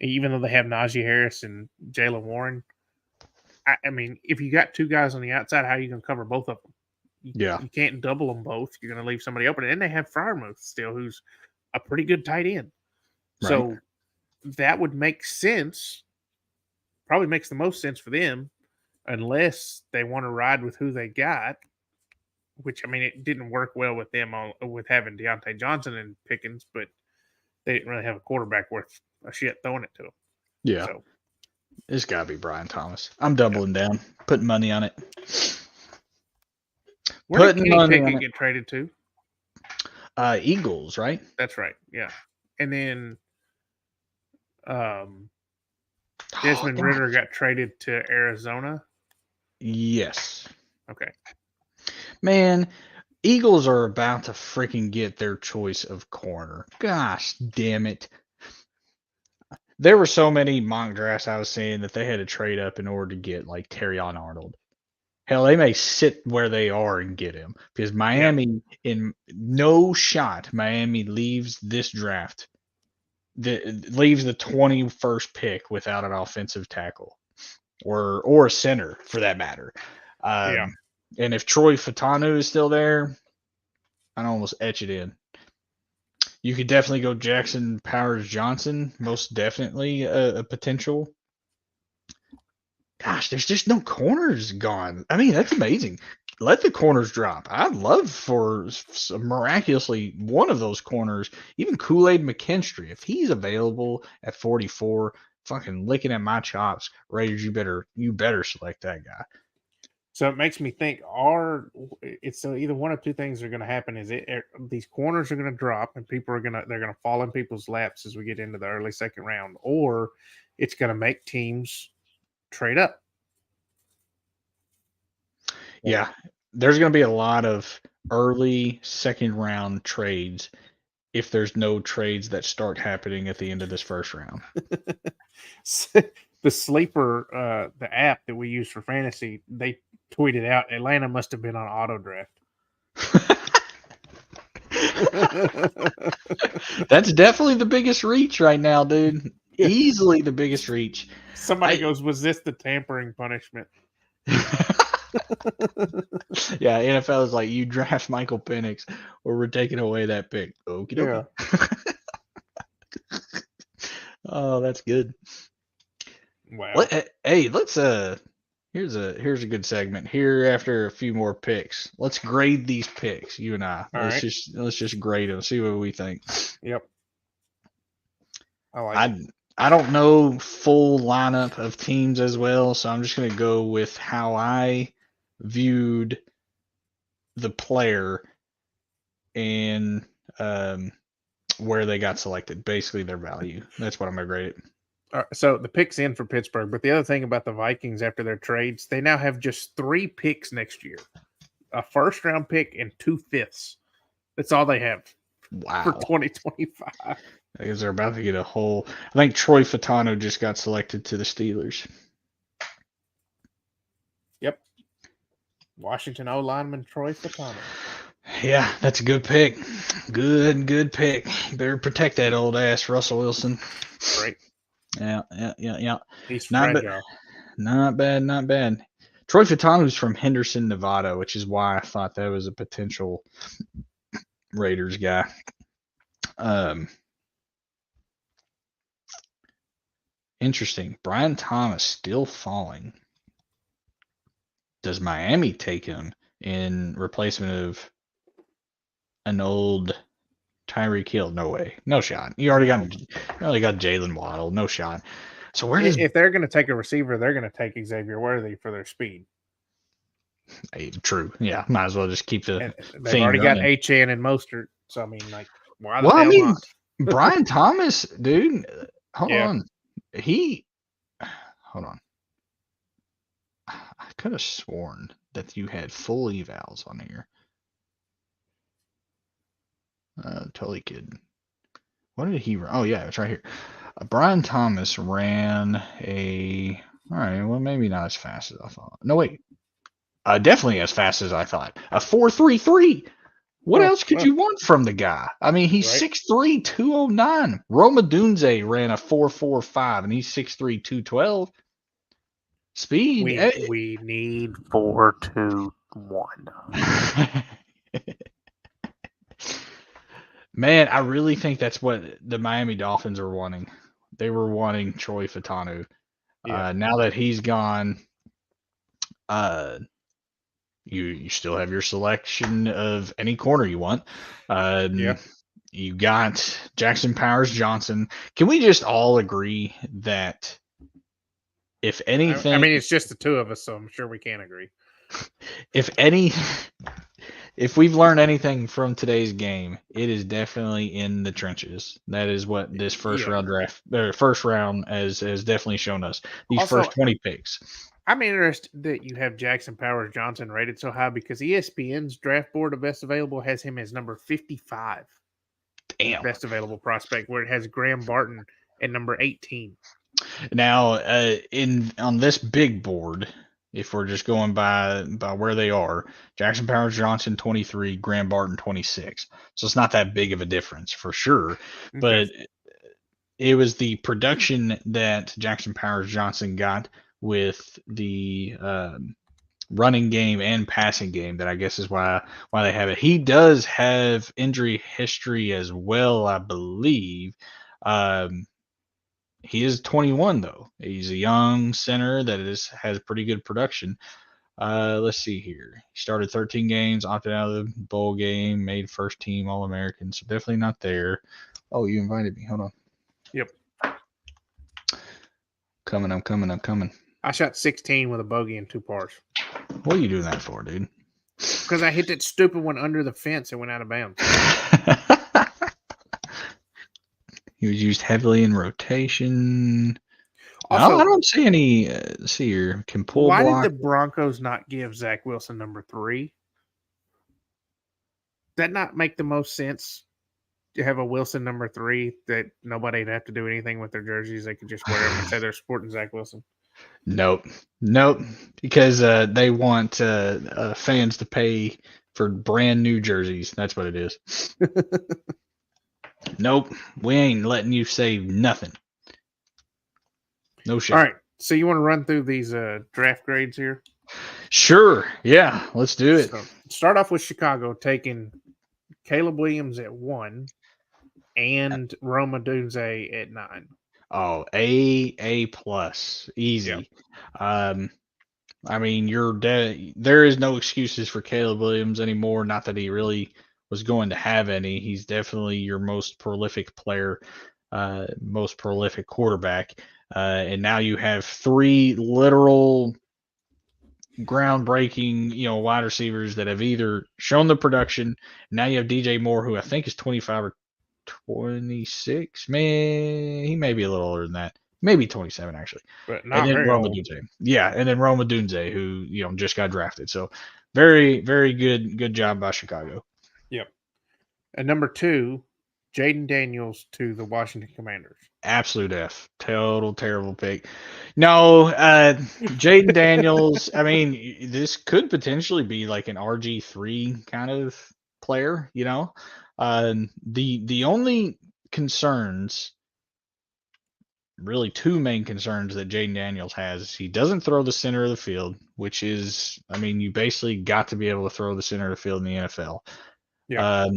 even though they have Najee Harris and Jaylen Warren, I mean, if you got 2 guys on the outside, how are you going to cover both of them? You can't double them both. You're going to leave somebody open. And they have Freiermuth still, who's a pretty good tight end. Right. So that would make sense. Probably makes the most sense for them, unless they want to ride with who they got. Which, I mean, it didn't work well with them with having Deontay Johnson and Pickens, but they didn't really have a quarterback worth a shit throwing it to them. Yeah. So, it's got to be Brian Thomas. I'm doubling down, putting money on it. Where did Kenny Pickett get traded to? Eagles, right? That's right. Yeah. And then Desmond Ridder got traded to Arizona. Yes. Okay. Man, Eagles are about to freaking get their choice of corner. Gosh damn it. There were so many mock drafts I was seeing that they had to trade up in order to get like Terrion Arnold. Hell, they may sit where they are and get him because Miami, in no shot, Miami leaves this draft, leaves the 21st pick without an offensive tackle or a center for that matter. And if Troy Fatanu is still there, I'd almost etch it in. You could definitely go Jackson Powers Johnson, most definitely a potential. Gosh, there's just no corners gone. I mean, that's amazing. Let the corners drop. I'd love for miraculously one of those corners, even Kool-Aid McKinstry, if he's available at 44, fucking licking at my chops. Raiders, you better select that guy. So it makes me think: it's either one of two things are going to happen? Is these corners are going to drop and they're going to fall in people's laps as we get into the early second round, or it's going to make teams trade up? Yeah, there's going to be a lot of early second round trades if there's no trades that start happening at the end of this first round. The Sleeper, the app that we use for fantasy, they tweeted out Atlanta must have been on auto draft. That's definitely the biggest reach right now, dude. Easily the biggest reach. Somebody goes, was this the tampering punishment? Yeah, NFL is like, you draft Michael Penix or we're taking away that pick. Okie dokie. Yeah. Oh, that's good. Wow. Hey, let's here's a good segment here after a few more picks. Let's grade these picks, you and I. Let's just grade them, see what we think. Yep. I don't know full lineup of teams as well, so I'm just gonna go with how I viewed the player and where they got selected. Basically their value. That's what I'm gonna grade it. So the pick's in for Pittsburgh, but the other thing about the Vikings after their trades, they now have just 3 picks next year, a first-round pick and 2 fifths. That's all they have. Wow. For 2025. Because they're about to get a whole. I think Troy Fatano just got selected to the Steelers. Yep. Washington O lineman Troy Fatano. Yeah, that's a good pick. Good pick. You better protect that old ass Russell Wilson. Great. Yeah. He's fragile. Not bad. Troy Fatano's from Henderson, Nevada, which is why I thought that was a potential Raiders guy. Interesting. Brian Thomas still falling. does Miami take him in replacement of an old Tyreek Hill? No way. No shot. You already got Jalen Waddle. No shot. So where does If they're going to take a receiver, they're going to take Xavier Worthy for their speed. True. Yeah, might as well just keep the And they've thing already got running. HN and Mostert. So I mean, like, why the Well, I hell mean, not? Brian Thomas, dude. Hold Yeah. on. Hold on. I could have sworn that you had full evals on here. Totally kidding. What did he run? Oh, yeah, it's right here. Brian Thomas ran a. All right, well, maybe not as fast as I thought. No, wait. Definitely as fast as I thought. A 4.33. What else could you want from the guy? I mean, he's Right. 6'3", 209. Roma Dunze ran a 4.45, and he's 6'3", 212. Speed. We need 4-2-1. Man, I really think that's what the Miami Dolphins are wanting. They were wanting Troy Fautanu. Yeah. Now that he's gone, you still have your selection of any corner you want. Yeah. You got Jackson Powers Johnson. Can we just all agree that if anything, I mean, it's just the two of us, so I'm sure we can agree. if we've learned anything from today's game, it is definitely in the trenches. That is what this first round has definitely shown us. These Also, first 20 picks. I'm interested that you have Jackson Powers Johnson rated so high because ESPN's draft board of best available has him as number 55. Damn. Best available prospect, where it has Graham Barton at number 18. Now, on this big board, if we're just going by where they are, Jackson Powers Johnson 23, Graham Barton 26. So it's not that big of a difference for sure. But it was the production that Jackson Powers Johnson got with the running game and passing game that I guess is why they have it. He does have injury history as well, I believe. He is 21 though. He's a young center that has pretty good production. Let's see here. He started 13 games, opted out of the bowl game, made first team All-American, so definitely not there. Oh, you invited me. Hold on. Yep. I'm coming. I shot 16 with a bogey and 2 pars. What are you doing that for, dude? Because I hit that stupid one under the fence and went out of bounds. He was used heavily in rotation. Also, I don't see any. Let's see here. Can pull why block. did the Broncos not give Zach Wilson number 3? That not make the most sense to have a Wilson number 3 that nobody'd have to do anything with their jerseys. They could just wear them and say they're sporting Zach Wilson. Nope. Because they want fans to pay for brand new jerseys. That's what it is. Nope. We ain't letting you say nothing. No shit. All right. So you want to run through these draft grades here? Sure. Yeah. Let's do it. So start off with Chicago taking Caleb Williams at 1 and Roma Dunze at 9. Oh, A plus, easy. Yep. I mean, there is no excuses for Caleb Williams anymore. Not that he really was going to have any. He's definitely your most prolific player, most prolific quarterback. And now you have 3 literal groundbreaking, wide receivers that have either shown the production. Now you have DJ Moore, who I think is 25 or 26. Man, he may be a little older than that. Maybe 27 actually. But not and then very Roma old. Dunze. Yeah, and then Roma Dunze, who just got drafted. So very, very good job by Chicago. Yep. And number 2, Jaden Daniels to the Washington Commanders. Absolute F. Total terrible pick. No, Jaden Daniels, I mean, this could potentially be like an RG3 kind of player, The only concerns, really 2 main concerns that Jaden Daniels has, is he doesn't throw the center of the field, which is, I mean, you basically got to be able to throw the center of the field in the NFL. Yeah.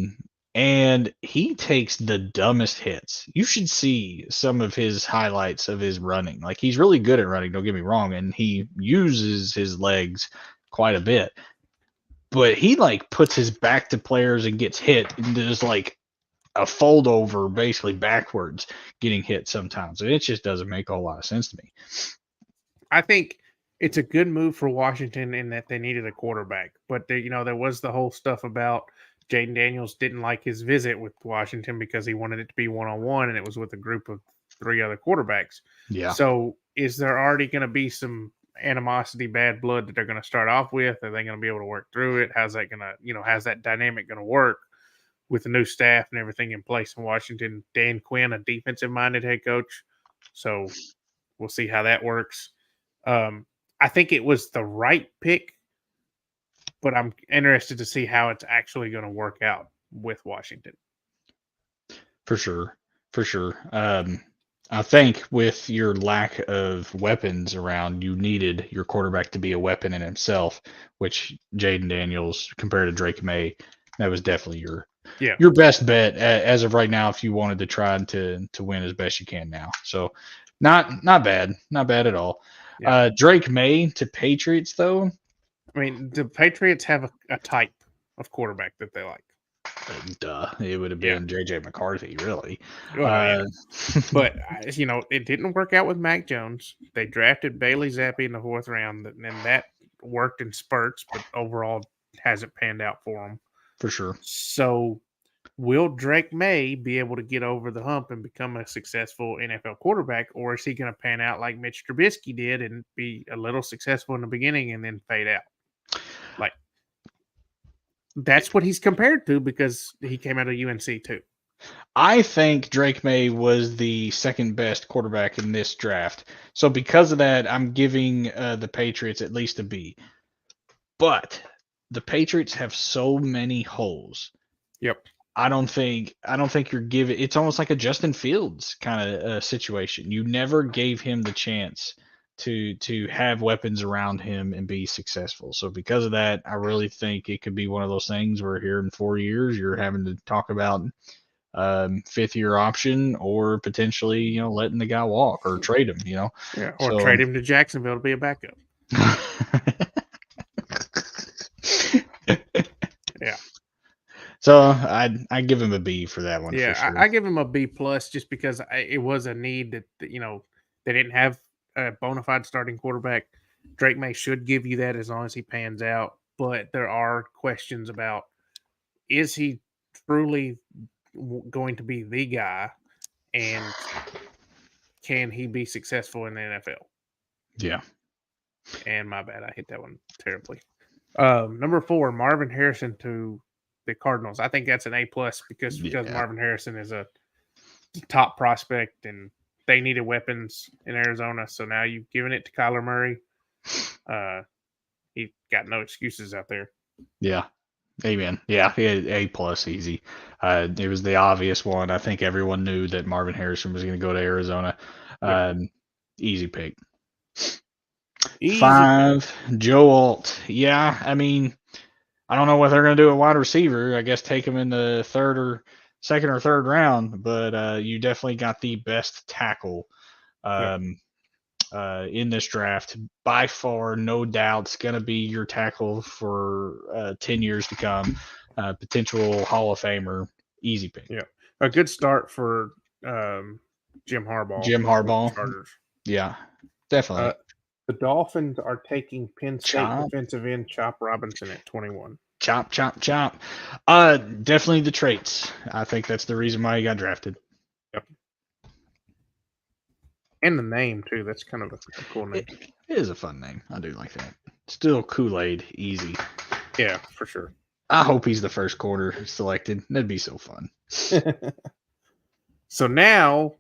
And he takes the dumbest hits. You should see some of his highlights of his running. Like, he's really good at running, don't get me wrong, and he uses his legs quite a bit. But he like puts his back to players and gets hit and does like a fold over basically backwards getting hit sometimes. And it just doesn't make a whole lot of sense to me. I think it's a good move for Washington in that they needed a quarterback. But there was the whole stuff about Jaden Daniels didn't like his visit with Washington because he wanted it to be one-on-one, and it was with a group of 3 other quarterbacks. Yeah. So is there already going to be some animosity, bad blood that they're going to start off with? Are they going to be able to work through it? How's that going to, how's that dynamic going to work with the new staff and everything in place in Washington? Dan Quinn, a defensive-minded head coach. So we'll see how that works. I think it was the right pick, but I'm interested to see how it's actually going to work out with Washington. For sure. I think with your lack of weapons around, you needed your quarterback to be a weapon in himself, which Jaden Daniels compared to Drake May, that was definitely your best bet as of right now if you wanted to try to win as best you can now. So not bad at all. Yeah. Drake May to Patriots though. I mean, the Patriots have a type of quarterback that they like. Duh. It would have been JJ McCarthy, really. Well, but, it didn't work out with Mac Jones. They drafted Bailey Zappi in the 4th round, and that worked in spurts, but overall hasn't panned out for them. For sure. So will Drake May be able to get over the hump and become a successful NFL quarterback, or is he going to pan out like Mitch Trubisky did and be a little successful in the beginning and then fade out? Like, that's what he's compared to because he came out of UNC too. I think Drake May was the second best quarterback in this draft. So because of that, I'm giving the Patriots at least a B. But the Patriots have so many holes. Yep. I don't think you're giving. It's almost like a Justin Fields kind of situation. You never gave him the chance to have weapons around him and be successful. So because of that, I really think it could be one of those things where here in 4 years you're having to talk about 5th-year option or potentially letting the guy walk or trade him. Or trade him to Jacksonville to be a backup. Yeah. So I give him a B for that one. Yeah, for sure. I give him a B plus just because it was a need that they didn't have a bona fide starting quarterback. Drake May should give you that as long as he pans out, but there are questions about is he truly going to be the guy, and can he be successful in the NFL? Yeah. And my bad, I hit that one terribly. Number 4, Marvin Harrison to the Cardinals. I think that's an A plus because Marvin Harrison is a top prospect and they needed weapons in Arizona. So now you've given it to Kyler Murray. He got no excuses out there. Yeah. Amen. Yeah, A plus easy. It was the obvious one. I think everyone knew that Marvin Harrison was going to go to Arizona. Easy pick. Easy 5, Joe Alt. Yeah, I mean, I don't know what they're going to do at wide receiver. I guess take him in the 2nd or 3rd round, but you definitely got the best tackle in this draft. By far, no doubt, it's going to be your tackle for 10 years to come. Potential Hall of Famer. Easy pick. Yeah. A good start for Jim Harbaugh. Chargers. Yeah, definitely. The Dolphins are taking Penn State defensive end Chop Robinson at 21. Chop. Definitely the traits. I think that's the reason why he got drafted. Yep. And the name, too. That's kind of a cool name. It is a fun name. I do like that. Still Kool-Aid. Easy. Yeah, for sure. I hope he's the first quarter selected. That'd be so fun. So now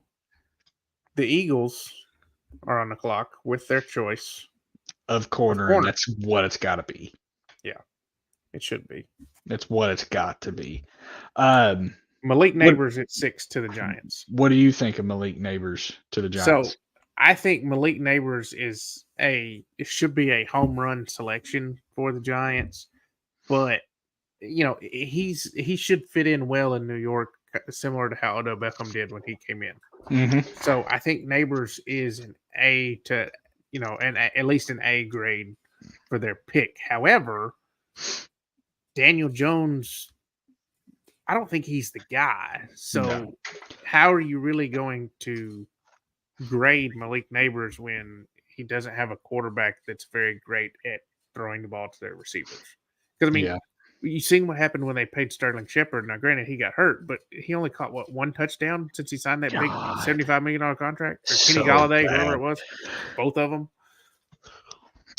the Eagles are on the clock with their choice of corner. And that's what it's got to be. Yeah, it should be. That's what it's got to be. Malik Neighbors at 6 to the Giants. What do you think of Malik Neighbors to the Giants? So I think Malik Neighbors it should be a home run selection for the Giants, but he should fit in well in New York, similar to how Odell Beckham did when he came in. Mm-hmm. So I think Neighbors is an A to, at least an A grade for their pick. However, Daniel Jones, I don't think he's the guy. So No. how are you really going to grade Malik Neighbors when he doesn't have a quarterback that's very great at throwing the ball to their receivers? Because, I mean, Yeah. you've seen what happened when they paid Sterling Shepard. Now, granted, he got hurt, but he only caught, one touchdown since he signed that big God. $75 million contract? Or So Kenny Galladay, bad. whoever it was, both of them.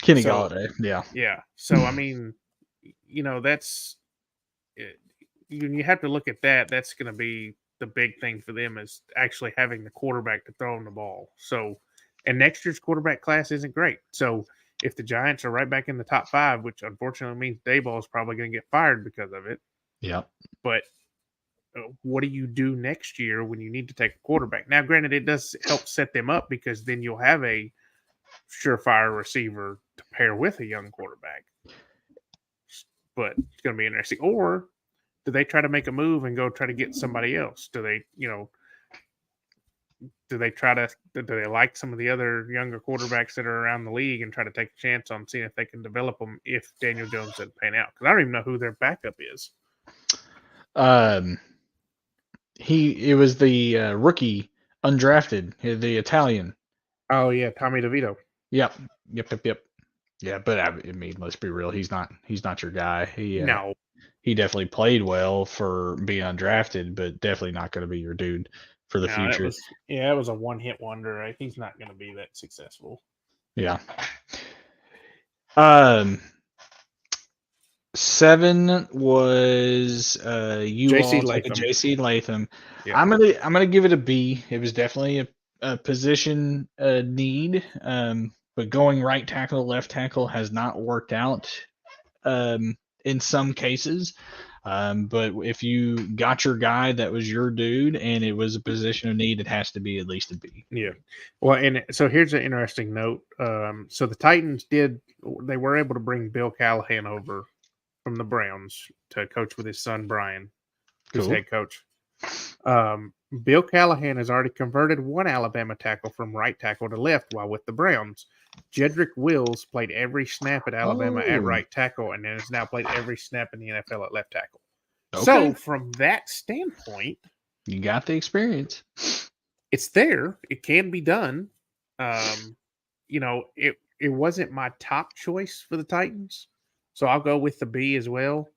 Kenny So- Galladay. Yeah. Yeah. So, I mean, that's you have to look at that. That's going to be the big thing for them is actually having the quarterback to throw them the ball. So, and next year's quarterback class isn't great. So, if the Giants are right back in the top 5, which unfortunately means Dayball is probably going to get fired because of it, Yep. but what do you do next year when you need to take a quarterback? Now, granted, it does help set them up because then you'll have a surefire receiver to pair with a young quarterback. But it's going to be interesting. Or do they try to make a move and go try to get somebody else? Do they, do they like some of the other younger quarterbacks that are around the league and try to take a chance on seeing if they can develop them if Daniel Jones doesn't pan out? Because I don't even know who their backup is. It was the rookie undrafted, the Italian. Oh yeah, Tommy DeVito. Yep. Yeah, but I mean, let's be real. He's not your guy. No, He definitely played well for being undrafted, but definitely not going to be your dude for the future. It was a one-hit wonder. He's not going to be that successful. Yeah. 7 was J.C. Latham. J.C. Latham. Yeah. I'm gonna give it a B. It was definitely a position need, but going right tackle, left tackle has not worked out in some cases. But if you got your guy that was your dude and it was a position of need, it has to be at least a B. Yeah. Well, and so here's an interesting note. So the Titans they were able to bring Bill Callahan over from the Browns to coach with his son, Brian, who's Cool. head coach. Bill Callahan has already converted one Alabama tackle from right tackle to left while with the Browns. Jedrick Wills played every snap at Alabama at right tackle and then has now played every snap in the NFL at left tackle. Okay. So from that standpoint, You got the experience. it's there. It can be done. It wasn't my top choice for the Titans, so I'll go with the B as well.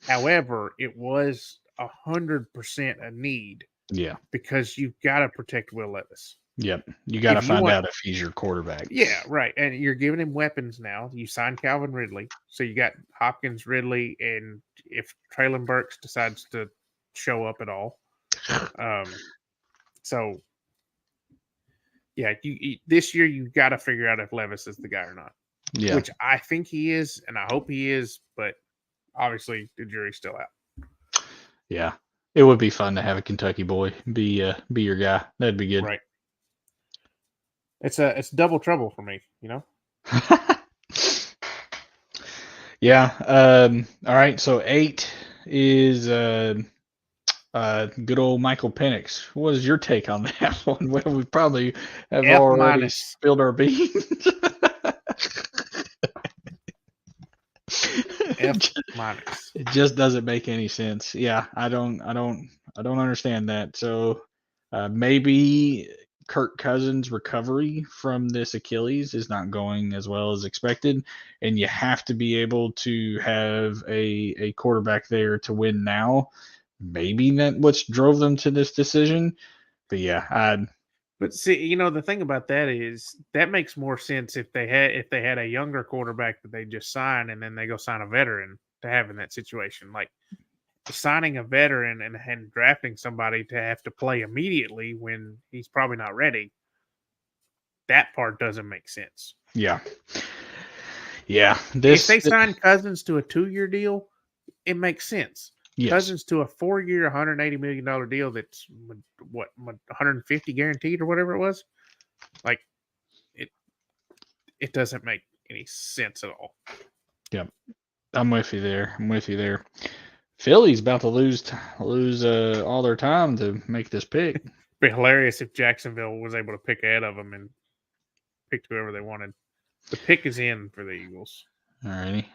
However, it was 100% a need Yeah. because you've got to protect Will Levis. Yep. You got to If you find want- out if he's your quarterback. Yeah, right. And you're giving him weapons now. You signed Calvin Ridley, so you got Hopkins, Ridley, and if Traylon Burks decides to show up at all, so yeah, this year you got to figure out if Levis is the guy or not. Yeah. Which I think he is, and I hope he is, but obviously the jury's still out. Yeah. It would be fun to have a Kentucky boy be your guy. That'd be good. Right. It's double trouble for me, Yeah. All right. So 8 is good old Michael Penix. What is your take on that one? Well, we probably have F already minus. spilled our beans. F minus. It just doesn't make any sense. Yeah, I don't understand that. So maybe Kirk Cousins' recovery from this Achilles is not going as well as expected, and you have to be able to have a quarterback there to win now. Maybe that's what drove them to this decision. But yeah, But see, the thing about that is that makes more sense if they had a younger quarterback that they just sign and then they go sign a veteran to have in that situation. Like signing a veteran and drafting somebody to have to play immediately when he's probably not ready. That part doesn't make sense. yeah. If they sign Cousins to a 2-year deal, it makes sense. Yes. Cousins to a 4-year, $180 million deal that's what 150 guaranteed or whatever it was. Like it doesn't make any sense at all. Yep. I'm with you there. Philly's about to lose all their time to make this pick. It'd be hilarious if Jacksonville was able to pick ahead of them and picked whoever they wanted. The pick is in for the Eagles. Alrighty.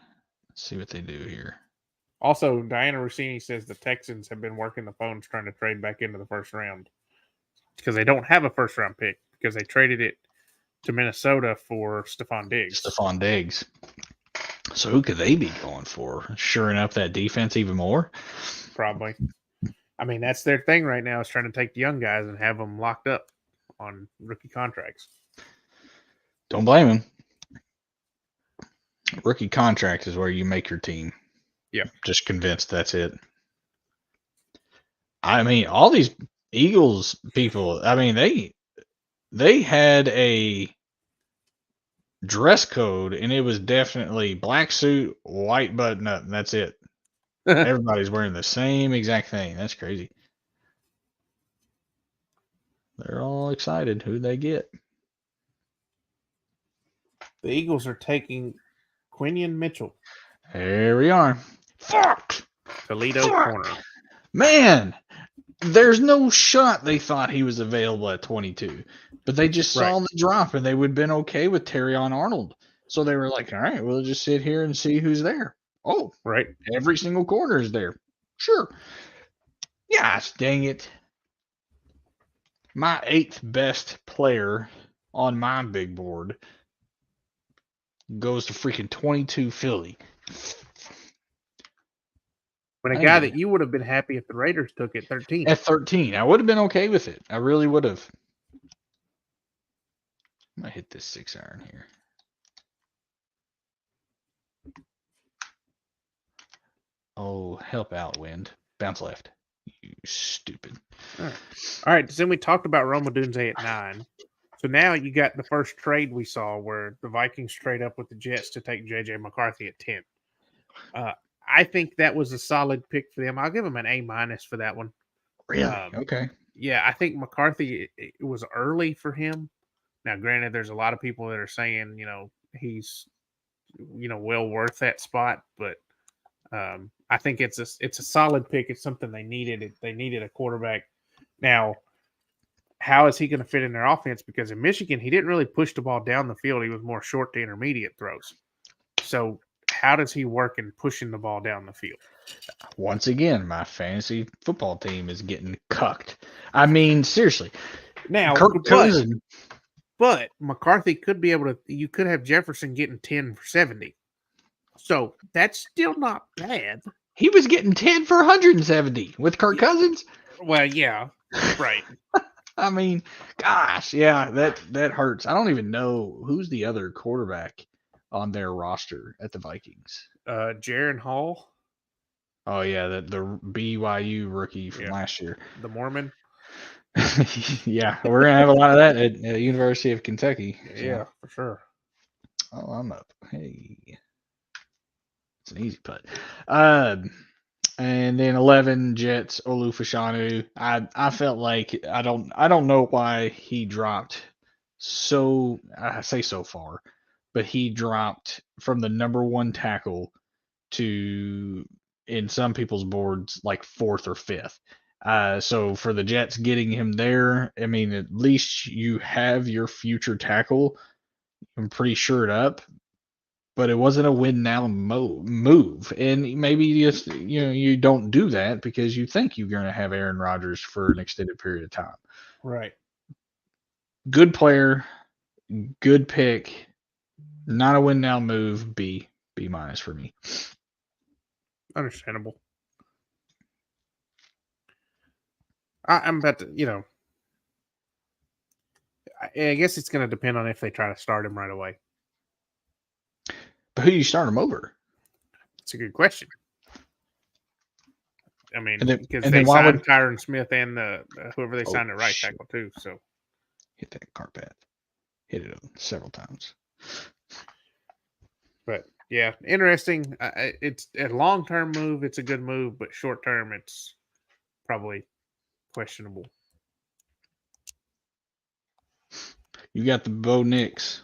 Let's see what they do here. Also, Diana Rossini says the Texans have been working the phones trying to trade back into the first round because they don't have a first round pick because they traded it to Minnesota for Stephon Diggs. Stephon Diggs. So who could they be going for? Shoring up that defense even more? Probably. I mean, that's their thing right now is trying to take the young guys and have them locked up on rookie contracts. Don't blame him. Rookie contract is where you make your team. Yeah. Just convinced that's it. I mean, all these Eagles people, I mean, they had a dress code and it was definitely black suit, white button up, and that's it. Everybody's wearing the same exact thing. That's crazy. They're all excited. Who they get? The Eagles are taking Quinion Mitchell, There we are. Fuck! Toledo Fuck! corner. Man, there's no shot they thought he was available at 22, but they just saw Right. the drop and they would have been okay with Terrion Arnold. So they were like, all right, we'll just sit here and see who's there. Oh, Right. every single corner is there. Sure. Gosh, dang it. My 8th best player on my big board goes to freaking 22 Philly. When a I guy know. that you would have been happy if the Raiders took at 13. At 13, I would have been okay with it. I really would have. I'm going to hit this 6-iron here. Oh, help out, wind. Bounce left. You stupid. All right. So then we talked about Roma Dunze at 9. So now you got the first trade we saw where the Vikings trade up with the Jets to take J.J. McCarthy at 10. I think that was a solid pick for them. I'll give them an A- for that one. Really? Okay. Yeah, I think McCarthy, it was early for him. Now, granted, there's a lot of people that are saying, he's, well worth that spot, but I think it's a solid pick. It's something they needed. They needed a quarterback. Now, how is he going to fit in their offense? Because in Michigan, he didn't really push the ball down the field. He was more short to intermediate throws. So how does he work in pushing the ball down the field? Once again, my fantasy football team is getting cucked. I mean, seriously. Now, Kirk Cousins. but McCarthy could be able to. You could have Jefferson getting 10 for 70. So that's still not bad. He was getting 10 for 170 with Kirk Cousins. Well, yeah, right. I mean, gosh, yeah, that hurts. I don't even know who's the other quarterback on their roster at the Vikings. Jaron Hall. Oh yeah, the BYU rookie from Yeah. last year. The Mormon. Yeah, we're gonna have a lot of that at the University of Kentucky. So. Yeah, for sure. Oh, I'm up. Hey, it's an easy putt. And then 11 Jets Olu Fashanu. I felt like I don't know why he dropped so I say so far, but he dropped from the number 1 tackle to in some people's boards like 4th or 5th. So for the Jets getting him there, I mean at least you have your future tackle. I'm pretty sure up. But it wasn't a win now move, and maybe you don't do that because you think you're going to have Aaron Rodgers for an extended period of time. Right. Good player, good pick, not a win now move. B- for me. Understandable. I'm about to, I guess it's going to depend on if they try to start him right away. But who do you start him over? It's a good question. I mean, And then- because and they then why signed would- Kyron Smith and whoever they Oh, signed at right shit. tackle too. So, Hit that carpet. Hit it several times. but yeah, interesting. It's a long-term move. It's a good move, but short-term, it's probably questionable. You got the Bo Nix.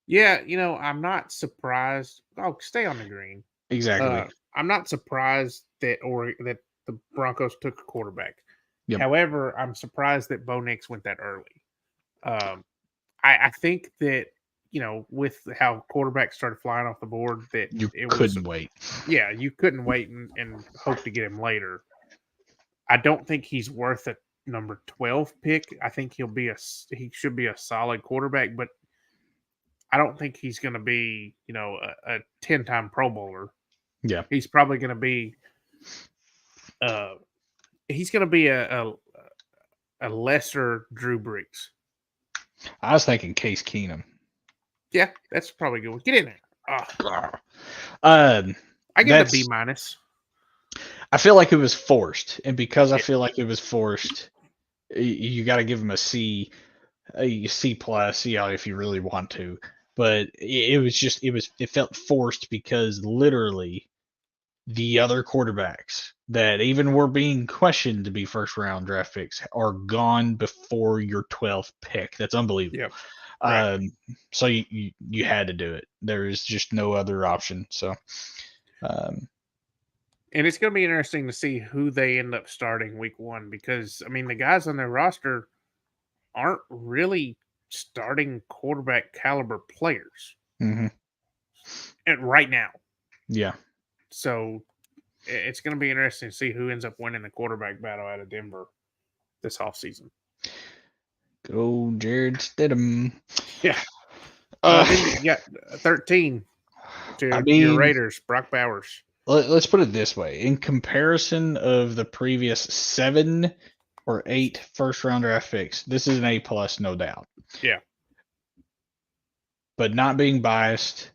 Yeah, I'm not surprised. Oh, stay on the green. Exactly. I'm not surprised that the Broncos took a quarterback. Yep. However, I'm surprised that Bo Nix went that early. I think that with how quarterbacks started flying off the board, that You it couldn't was, wait. yeah, you couldn't wait and hope to get him later. I don't think he's worth a number 12 pick. I think he should be a solid quarterback, but I don't think he's going to be, a 10-time Pro Bowler. Yeah. He's probably going to be a lesser Drew Brees. I was thinking Case Keenum. Yeah, that's probably good. Get in there. Um, I give it a that's- B minus. I feel like it was forced, and because I feel like it was forced, you got to give him a C plus, if you really want to. But it felt forced because literally the other quarterbacks that even were being questioned to be first round draft picks are gone before your 12th pick. That's unbelievable. Yep. Right. So you had to do it. There is just no other option. So, and it's going to be interesting to see who they end up starting week 1, because the guys on their roster aren't really starting quarterback caliber players mhm. right now. Yeah. So it's going to be interesting to see who ends up winning the quarterback battle out of Denver this offseason. Good old Jared Stidham. Yeah. Then you got 13 to your Raiders, Brock Bowers. Let's put it this way. In comparison of the previous 7 or 8 first-round draft picks, this is an A+, no doubt. Yeah. But not being biased,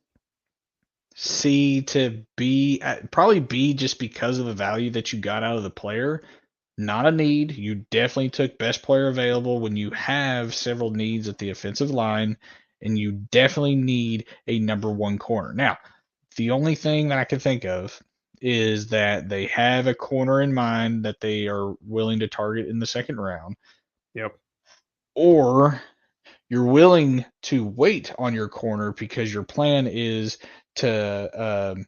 C to B, probably B just because of the value that you got out of the player. Not a need. You definitely took best player available when you have several needs at the offensive line, and you definitely need a number 1 corner. Now, the only thing that I can think of is that they have a corner in mind that they are willing to target in the second round. Yep. Or you're willing to wait on your corner because your plan is to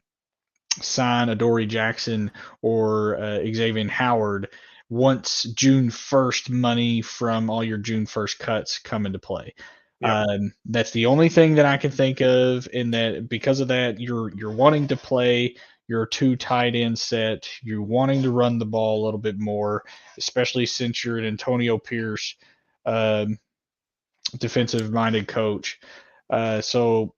sign Adoree Jackson or Xavier Howard once June 1st money from all your June 1st cuts come into play. Yep. That's the only thing that I can think of, in that because of that, you're wanting to play your 2 tight end set. You're wanting to run the ball a little bit more, especially since you're an Antonio Pierce defensive-minded coach. So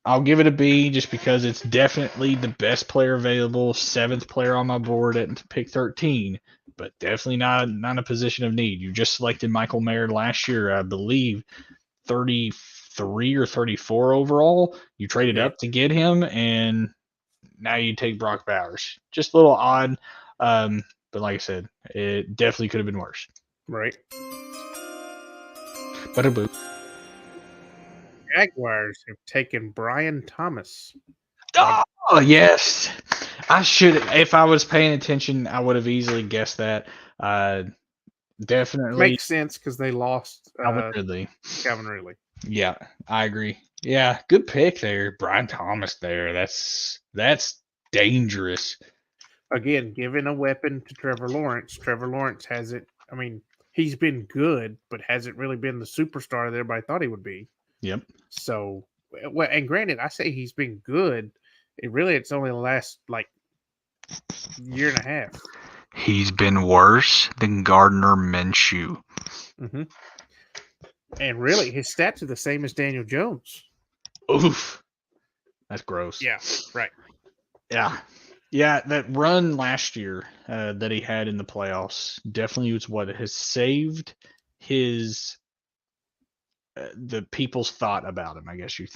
I'll give it a B just because it's definitely the best player available, 7th player on my board at pick 13, but definitely not a position of need. You just selected Michael Mayer last year, I believe, 33 or 34 overall. You traded up to get him, and now you take Brock Bowers. Just a little odd, but like I said, it definitely could have been worse. Right. Bada-boo. Jaguars have taken Brian Thomas. Oh, yes. I should. If I was paying attention, I would have easily guessed that. Definitely. Makes sense because they lost Calvin Ridley. Yeah, I agree. Yeah, good pick there. Brian Thomas there. That's dangerous. Again, giving a weapon to Trevor Lawrence. Trevor Lawrence hasn't, he's been good, but hasn't really been the superstar that everybody thought he would be. Yep. So, and granted, I say he's been good. It's only the last, year and a half. He's been worse than Gardner Minshew. Mm-hmm. And really, his stats are the same as Daniel Jones. Oof. That's gross. Yeah, right. Yeah. Yeah, that run last year that he had in the playoffs definitely was what has saved his the people's thought about him. I guess you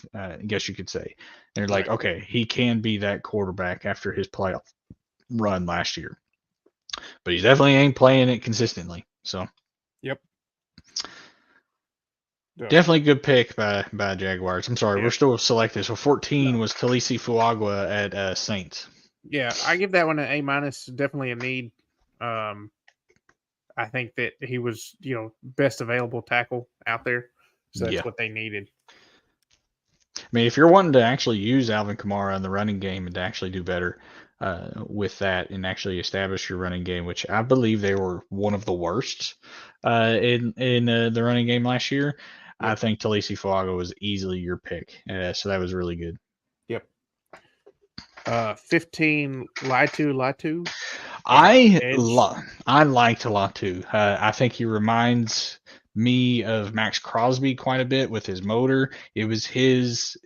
could say. They're like, okay, he can be that quarterback after his playoff run last year, but he definitely ain't playing it consistently. So, yep, definitely good pick by Jaguars. I'm sorry, we're still selected. So 14 was Talisi Fuagua at Saints. Yeah, I give that one an A-. Definitely a need. I think that he was, best available tackle out there. So that's what they needed. I mean, if you're wanting to actually use Alvin Kamara in the running game and to actually do better with that and actually establish your running game, which I believe they were one of the worst in the running game last year, I think Talisi Fuaga was easily your pick. So that was really good. 15 Latu. I Edge. liked Latu. I think he reminds me of Max Crosby quite a bit with his motor. It was his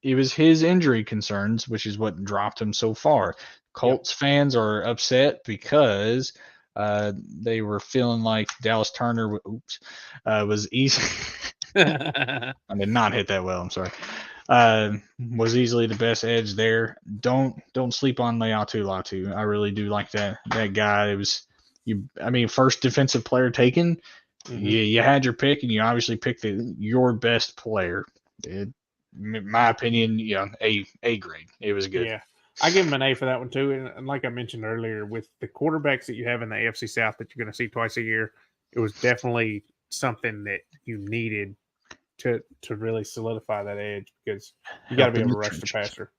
injury concerns, which is what dropped him so far. Colts fans are upset because they were feeling like Dallas Turner was easy. I did not hit that well. I'm sorry. Was easily the best edge there. Don't sleep on Latu. I really do like that guy. It was first defensive player taken. You had your pick, and you obviously picked your best player. In my opinion, A grade. It was good. Yeah, I give him an A for that one too. And like I mentioned earlier, with the quarterbacks that you have in the AFC South that you're going to see twice a year, it was definitely something that you needed to really solidify that edge, because you got to be able to rush the passer.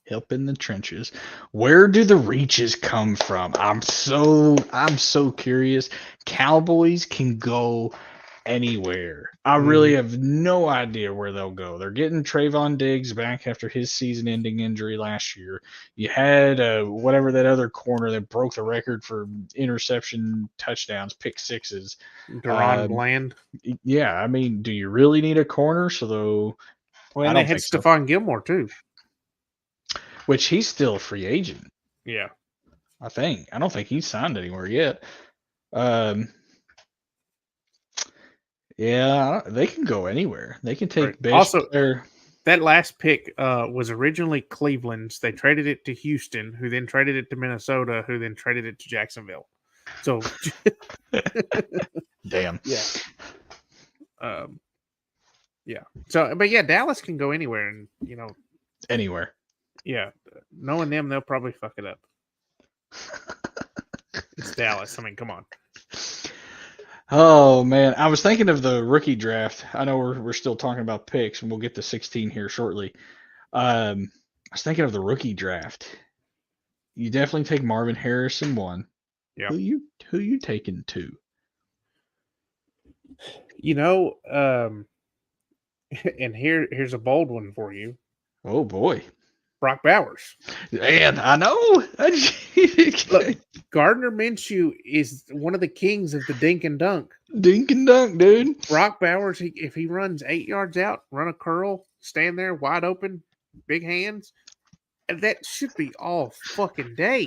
Help in the trenches. Where do the reaches come from? I'm so curious. Cowboys can go anywhere. I really have no idea where they'll go. They're getting Trayvon Diggs back after his season-ending injury last year. You had whatever that other corner that broke the record for interception touchdowns, pick sixes. Deron Bland. Yeah, do you really need a corner? So Well, and they had Stephon Gilmore too. Which he's still a free agent. Yeah. I don't think he's signed anywhere yet. Yeah, they can go anywhere. They can take best also player. That last pick was originally Cleveland's. They traded it to Houston, who then traded it to Minnesota, who then traded it to Jacksonville. So damn. Yeah. Yeah. So, but yeah, Dallas can go anywhere, and anywhere. Yeah, knowing them, they'll probably fuck it up. It's Dallas. Come on. Oh man, I was thinking of the rookie draft. I know we're still talking about picks, and we'll get to 16 here shortly. I was thinking of the rookie draft. You definitely take Marvin Harrison 1. Yeah. Who you taking 2? And here's a bold one for you. Oh boy. Brock Bowers. And I know. Look, Gardner Minshew is one of the kings of the dink and dunk. Dink and dunk, dude. Brock Bowers, if he runs 8 yards out, run a curl, stand there wide open, big hands, that should be all fucking day.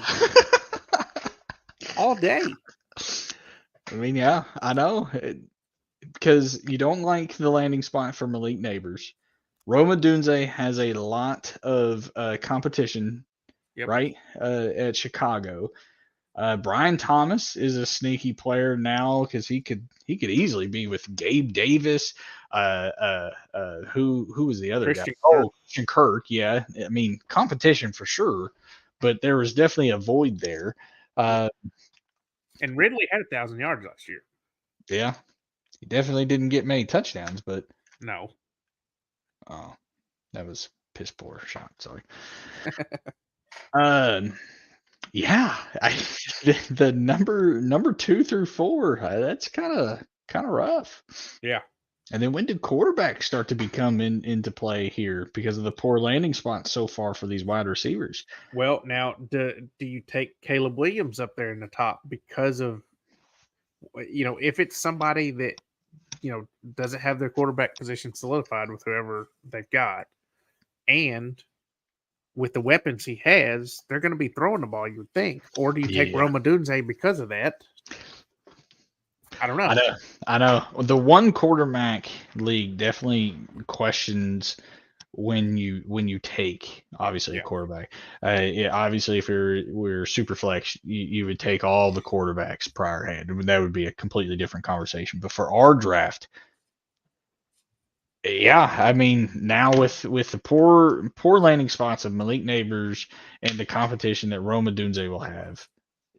All day. Yeah, I know. Because you don't like the landing spot for Malik Neighbors. Roma Dunze has a lot of competition, right, at Chicago. Brian Thomas is a sneaky player now because he could easily be with Gabe Davis. Who was the other guy? Oh, Christian Kirk. Yeah, competition for sure, but there was definitely a void there. And Ridley had 1,000 yards last year. Yeah, he definitely didn't get many touchdowns, but no. Oh, that was piss poor shot. Sorry. Yeah, the number 2 through 4. That's kind of rough. Yeah. And then when did quarterbacks start to become into play here because of the poor landing spots so far for these wide receivers? Well, now do you take Caleb Williams up there in the top because of if it's somebody that doesn't have their quarterback position solidified with whoever they've got, and with the weapons he has, they're going to be throwing the ball, you would think. Or do you take Roma Dunze because of that? I don't know. I know. The one quarterback league definitely questions when you take obviously a quarterback. Obviously, if we're super flex, you would take all the quarterbacks prior hand. That would be a completely different conversation. But for our draft, yeah, now with the poor landing spots of Malik Neighbors and the competition that Roma Dunze will have,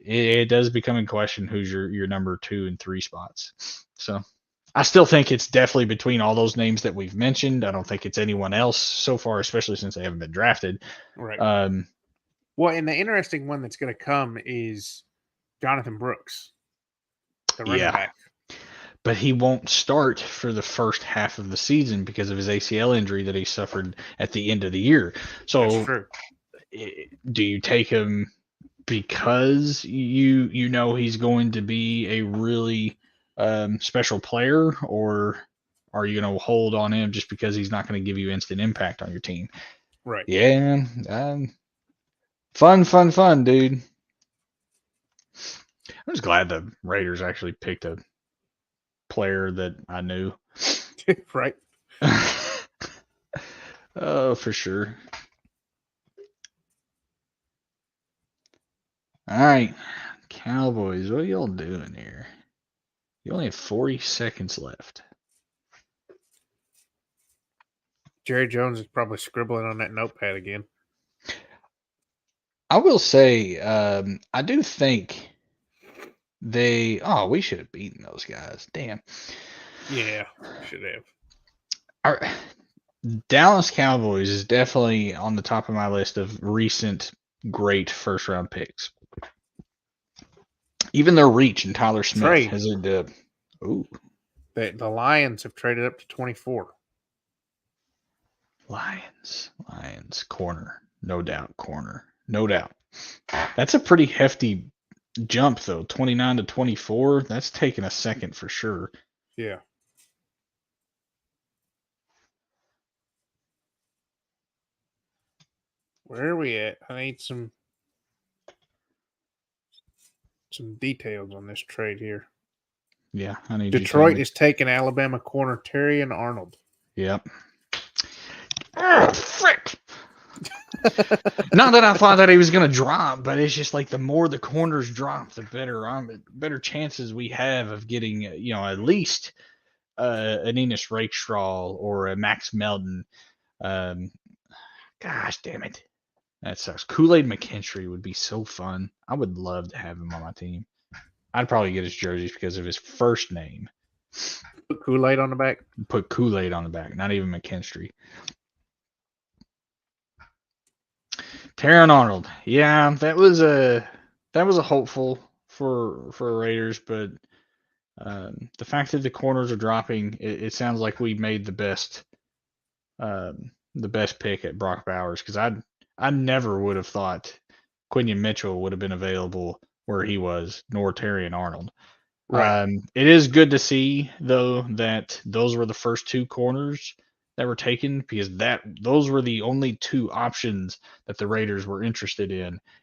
it does become in question who's your number 2 and 3 spots. So I still think it's definitely between all those names that we've mentioned. I don't think it's anyone else so far, especially since they haven't been drafted. Right. Well, and the interesting one that's going to come is Jonathan Brooks, the running back. but he won't start for the first half of the season because of his ACL injury that he suffered at the end of the year. That's So true. do you take him because you know he's going to be a really special player, or are you going to hold on him just because he's not going to give you instant impact on your team? Right. Yeah, fun, dude. I'm just glad the Raiders actually picked a player that I knew. Right. Oh, for sure. All right, Cowboys, what are y'all doing here? You only have 40 seconds left. Jerry Jones is probably scribbling on that notepad again. I will say, I do think we should have beaten those guys. Damn. Yeah, should have. Our Dallas Cowboys is definitely on the top of my list of recent great first round picks. Even their reach and Tyler Smith Trade. has a ooh. The Lions have traded up to 24. Lions corner, no doubt, no doubt. That's a pretty hefty jump though, 29 to 24. That's taking a second for sure. Yeah. Where are we at? I need some details on this trade here. Yeah, I need Detroit is taking Alabama corner Terry and Arnold. Yep. Oh, frick. Not that I thought that he was going to drop, but it's just like the more the corners drop, the better chances we have of getting, at least an Enos Rakestraw or a Max Melton. Gosh damn it. That sucks. Kool-Aid McKinstry would be so fun. I would love to have him on my team. I'd probably get his jerseys because of his first name. Put Kool-Aid on the back? Put Kool-Aid on the back, not even McKinstry. Terron Arnold. Yeah, that was a hopeful for Raiders, but the fact that the corners are dropping, it sounds like we made the best pick at Brock Bowers, because I never would have thought Quinion Mitchell would have been available where he was, nor Terrion Arnold. Right. It is good to see though that those were the first two corners that were taken, because those were the only two options that the Raiders were interested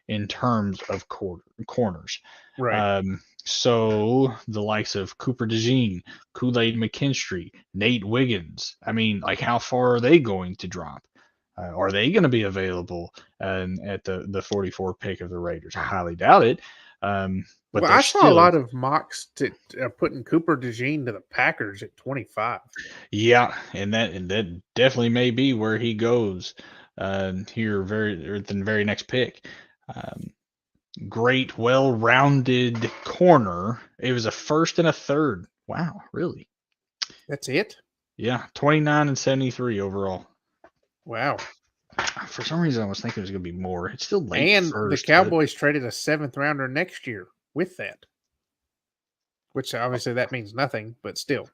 in terms of corners. Right. So the likes of Cooper DeJean, Kool-Aid McKinstry, Nate Wiggins. I mean, like, how far are they going to drop? Are they going to be available at the 44 pick of the Raiders? I highly doubt it. But I saw a lot of mocks putting Cooper DeJean to the Packers at 25. Yeah, and that definitely may be where he goes here the very next pick. Great, well-rounded corner. It was a first and a third. Wow, really? That's it? Yeah, 29 and 73 overall. Wow. For some reason, I was thinking it was going to be more. It's still late. And the Cowboys traded a 7th rounder next year with that, which obviously that means nothing, but still.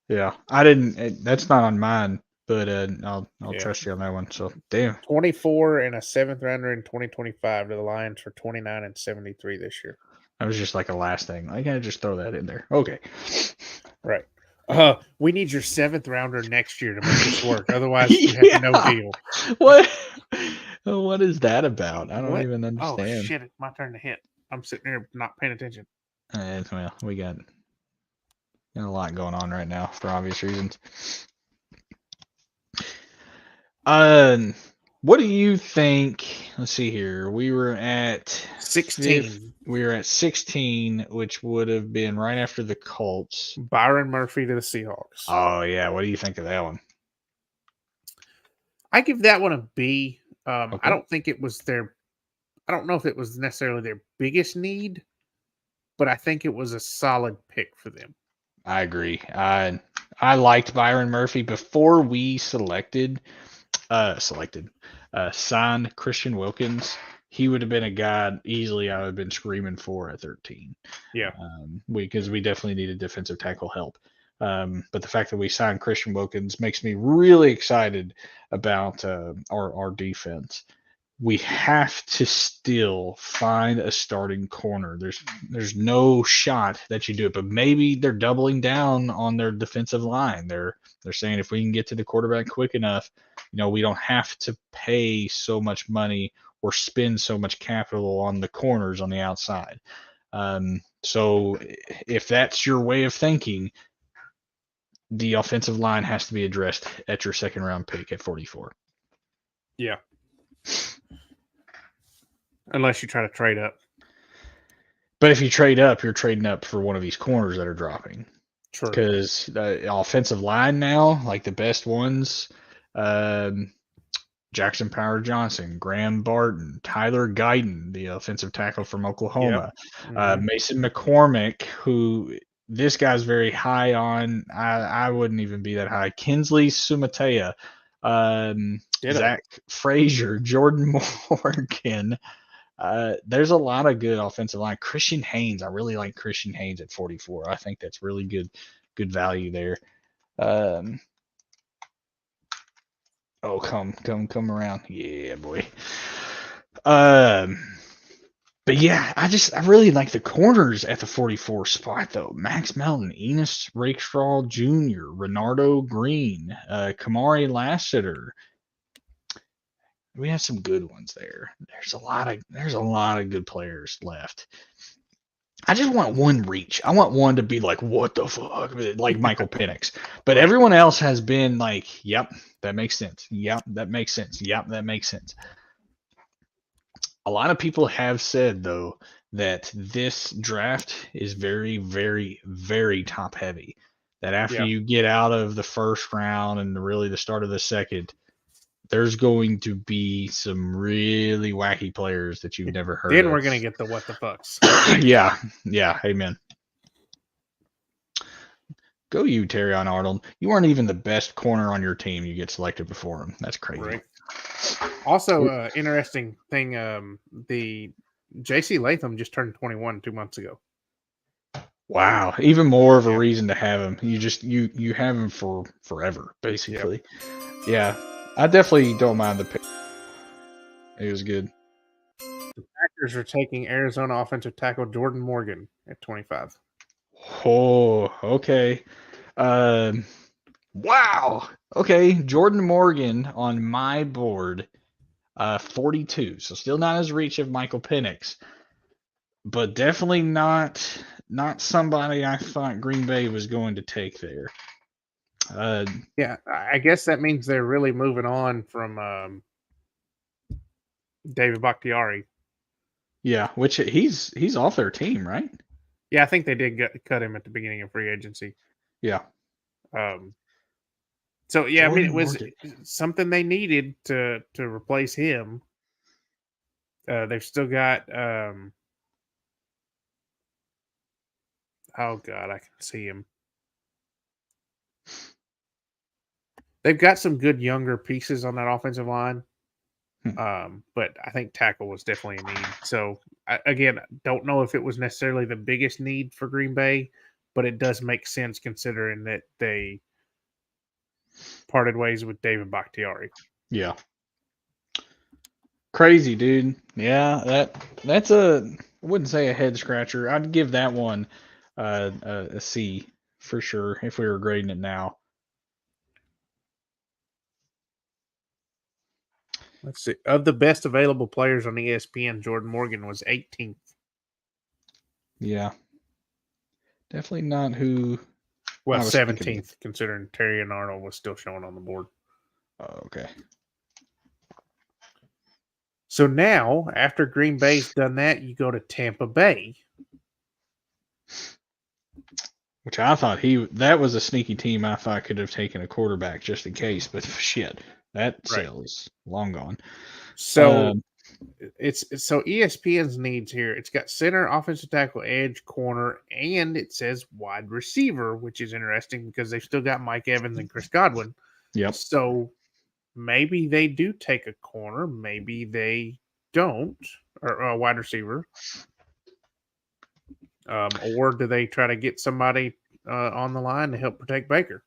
Yeah, I didn't. That's not on mine, but I'll trust you on that one. So damn. 24 and a 7th rounder in 2025 to the Lions for 29 and 73 this year. That was just like a last thing. I gotta just throw that in there. Okay. Right. We need your 7th rounder next year to make this work. Otherwise, we have no deal. What is that about? I don't even understand. Oh shit! It's my turn to hit. I'm sitting here not paying attention. Well, we got a lot going on right now for obvious reasons. What do you think? Let's see here. We were at 16. We were at 16, which would have been right after the Colts. Byron Murphy to the Seahawks. Oh yeah, what do you think of that one? I give that one a B. Okay. I don't think it was I don't know if it was necessarily their biggest need, but I think it was a solid pick for them. I agree. I liked Byron Murphy before we signed Christian Wilkins. He would have been a guy easily I would have been screaming for at 13. Yeah. Because we definitely needed defensive tackle help. But the fact that we signed Christian Wilkins makes me really excited about our defense. We have to still find a starting corner. There's no shot that you do it, but maybe they're doubling down on their defensive line. They're saying if we can get to the quarterback quick enough, we don't have to pay so much money or spend so much capital on the corners on the outside. So if that's your way of thinking, the offensive line has to be addressed at your second round pick at 44. Yeah. Unless you try to trade up. But if you trade up, you're trading up for one of these corners that are dropping. True. Because the offensive line now, like the best ones, Jackson Power Johnson, Graham Barton, Tyler Guyton, the offensive tackle from Oklahoma, Mason McCormick, who this guy's very high on. I wouldn't even be that high. Kinsley Sumatea, Zach Frazier, Jordan Morgan. There's a lot of good offensive line. Christian Haynes, I really like Christian Haynes at 44. I think that's really good value there. Come around. Yeah, boy. But yeah, I really like the corners at the 44 spot though. Max Melton, Enos Rakestraw Jr., Renardo Green, Kamari Lassiter. We have some good ones there. There's a lot of good players left. I just want one reach. I want one to be like, what the fuck? Like Michael Penix. But everyone else has been like, yep, that makes sense. Yep, that makes sense. Yep, that makes sense. A lot of people have said, though, that this draft is very, very, very top heavy. That after you get out of the first round and really the start of the second, there's going to be some really wacky players that you've never heard of. Then we're going to get the what the fucks. Yeah, amen. Go you, Terrion Arnold. You weren't even the best corner on your team. You get selected before him. That's crazy. Right. Also, interesting thing, the J.C. Latham just turned 21 2 months ago. Wow. Even more of a reason to have him. You have him for forever, basically. Yep. Yeah. I definitely don't mind the pick. It was good. The Packers are taking Arizona offensive tackle Jordan Morgan at 25. Oh, okay. Wow. Okay, Jordan Morgan on my board, 42. So still not as reach of Michael Penix, but definitely not somebody I thought Green Bay was going to take there. Yeah, I guess that means they're really moving on from David Bakhtiari. Yeah, which he's off their team, right? Yeah, I think they did cut him at the beginning of free agency. Yeah. So yeah, Jordan, I mean, it was something they needed to replace him. They've still got. Oh God, I can see him. They've got some good younger pieces on that offensive line. But I think tackle was definitely a need. So, again, don't know if it was necessarily the biggest need for Green Bay, but it does make sense considering that they parted ways with David Bakhtiari. Yeah. Crazy, dude. Yeah, that's I wouldn't say a head scratcher. I'd give that one a C for sure if we were grading it now. Let's see. Of the best available players on ESPN, Jordan Morgan was 18th. Yeah. Definitely not who. Well, 17th, considering Terrion Arnold was still showing on the board. Oh, okay. So now, after Green Bay's done that, you go to Tampa Bay. Which I thought that was a sneaky team I thought could have taken a quarterback just in case, but shit. That sale is long gone. So it's so ESPN's needs here. It's got center, offensive tackle, edge, corner, and it says wide receiver, which is interesting because they've still got Mike Evans and Chris Godwin. Yep. So maybe they do take a corner, maybe they don't, or a wide receiver. Or do they try to get somebody on the line to help protect Baker.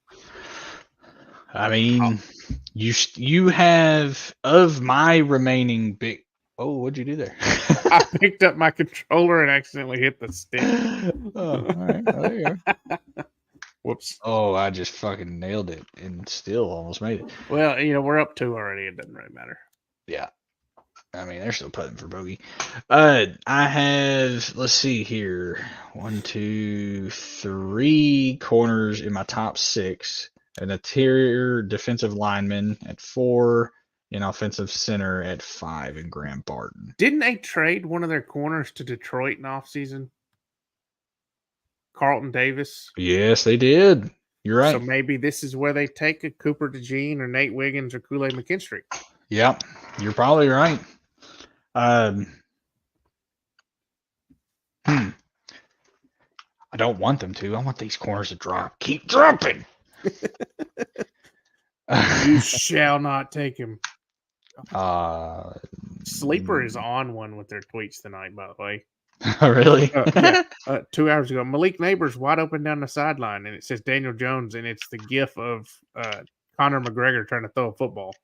I mean, you have of my remaining big. Oh, what'd you do there? I picked up my controller and accidentally hit the stick. Oh, all right. Well, there you go. Whoops. Oh, I just fucking nailed it and still almost made it. Well, we're up 2 already. It doesn't really matter. Yeah. I mean, they're still putting for bogey. I have, let's see here, 1, 2, 3 corners in my top 6, an interior defensive lineman at 4, an offensive center at 5 in Graham Barton. Didn't they trade one of their corners to Detroit in offseason? Carlton Davis. Yes, they did. You're right. So maybe this is where they take a Cooper DeJean or Nate Wiggins or Kool-Aid McKinstry. Yep, you're probably right. I don't want them to. I want these corners to drop. Keep dropping. You shall not take him. Sleeper is mm. on one with their tweets tonight, by the way. Really? 2 hours ago. Malik Neighbors wide open down the sideline, and it says Daniel Jones, and it's the gif of Conor McGregor trying to throw a football.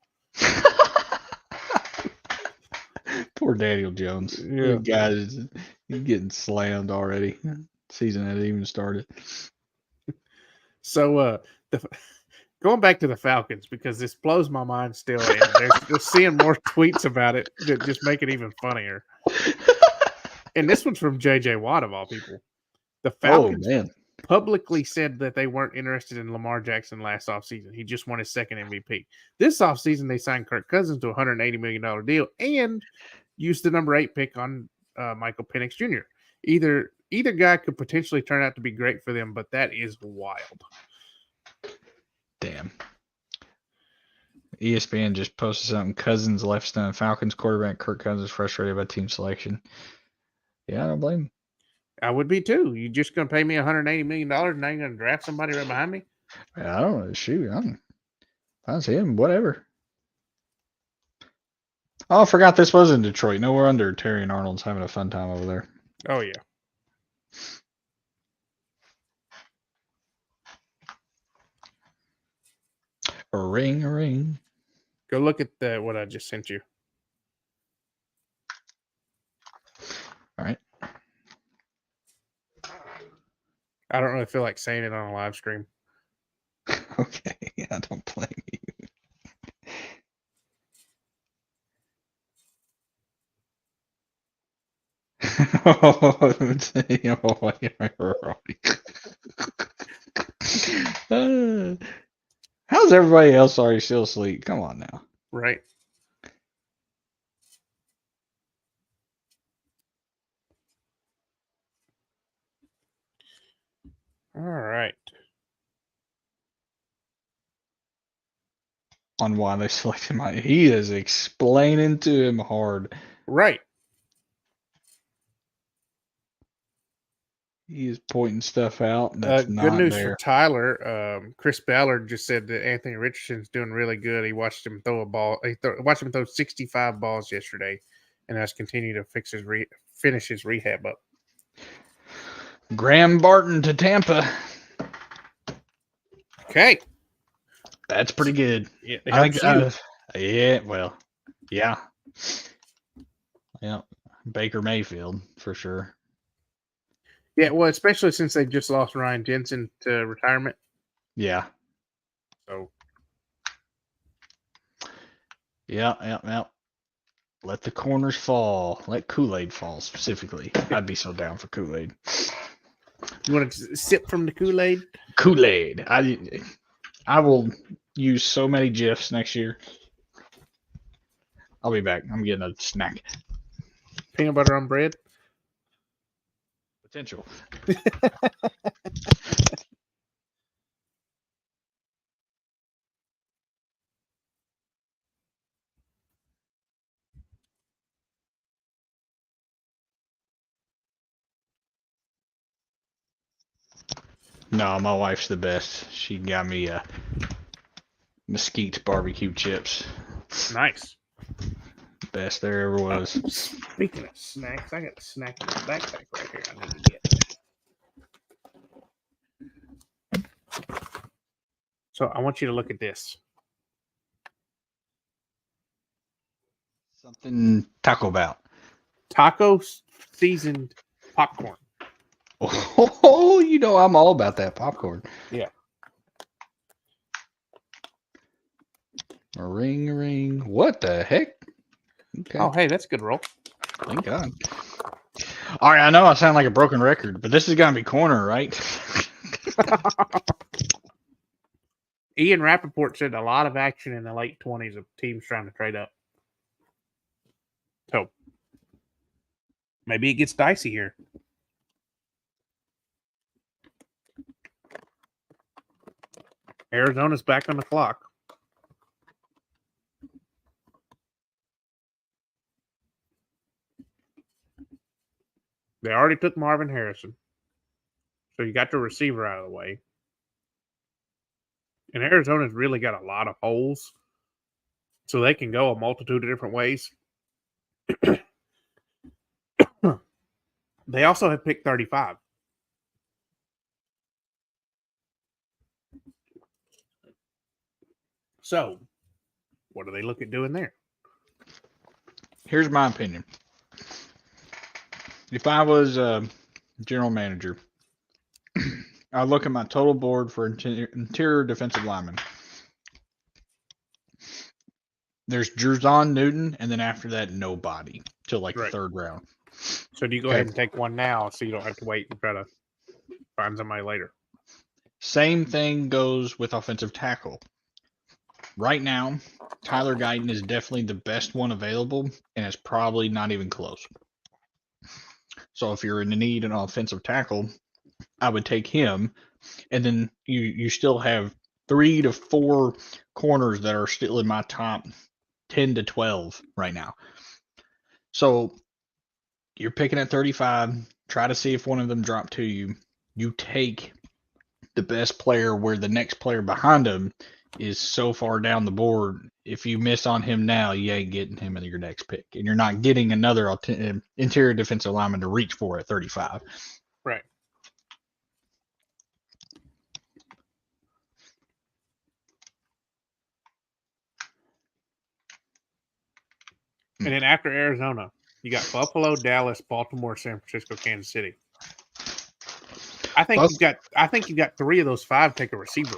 Poor Daniel Jones. Yeah. Guys, he's getting slammed already. Season hasn't even started. So going back to the Falcons, because this blows my mind still. They're seeing more tweets about it that just make it even funnier. And this one's from J.J. Watt, of all people. The Falcons publicly said that they weren't interested in Lamar Jackson last offseason. He just won his second MVP. This offseason, they signed Kirk Cousins to a $180 million deal and used the number 8 pick on Michael Penix Jr. Either guy could potentially turn out to be great for them, but that is wild. Damn. ESPN just posted something. Cousins left stun. Falcons quarterback Kirk Cousins frustrated by team selection. Yeah, I don't blame him. I would be too. You just going to pay me $180 million and now you're going to draft somebody right behind me? I don't know. Shoot, that's him. Whatever. Oh, I forgot this was in Detroit. No, we're under. Terry and Arnold's having a fun time over there. Oh, yeah. A ring, a ring. Go look at what I just sent you. All right. I don't really feel like saying it on a live stream. Okay, I don't blame you. How's everybody else already still asleep? Come on now. Right. All right. On why they selected my, he is explaining to him hard. Right. He is pointing stuff out. That's Good not news there. for Tyler. Chris Ballard just said that Anthony Richardson's doing really good. He watched him throw a ball. Watched him throw 65 balls yesterday, and has continued to finish his rehab up. Graham Barton to Tampa. Okay. That's pretty good. Yeah, I think. Yeah. Well. Yeah. Yeah. Baker Mayfield for sure. Yeah, well, especially since they just lost Ryan Jensen to retirement. Yeah. So. Yeah. Let the corners fall. Let Kool-Aid fall specifically. I'd be so down for Kool-Aid. You want to sip from the Kool-Aid? Kool-Aid. I will use so many GIFs next year. I'll be back. I'm getting a snack. Peanut butter on bread? Potential. No, my wife's the best. She got me mesquite barbecue chips. Nice. Best there ever was. Speaking of snacks, I got a snack in my backpack right here I need to get. So I want you to look at this. Something Taco Bell. Taco seasoned popcorn. Oh, you know I'm all about that popcorn. Yeah. Ring, ring. What the heck? Okay. Oh, hey, that's a good roll. Thank God. All right, I know I sound like a broken record, but this is gonna be corner, right? Ian Rappaport said a lot of action in the late 20s of teams trying to trade up. So maybe it gets dicey here. Arizona's back on the clock. They already took Marvin Harrison. So you got the receiver out of the way. And Arizona's really got a lot of holes. So they can go a multitude of different ways. They also have picked 35. So, what do they look at doing there? Here's my opinion. If I was a general manager, I'd look at my total board for interior defensive linemen. There's Jerzon Newton, and then after that, nobody till like the third round. So do you go ahead and take one now so you don't have to wait and try to find somebody later? Same thing goes with offensive tackle. Right now, Tyler Guyton is definitely the best one available, and it's probably not even close. So if you're in need of an offensive tackle, I would take him, and then you still have 3 to 4 corners that are still in my top 10 to 12 right now. So you're picking at 35. Try to see if one of them drop to you. You take the best player where the next player behind him is so far down the board. If you miss on him now, you ain't getting him in your next pick. And you're not getting another interior defensive lineman to reach for at 35. Right. And then after Arizona, you got Buffalo, Dallas, Baltimore, San Francisco, Kansas City. I think you've got 3 of those 5 take a receiver.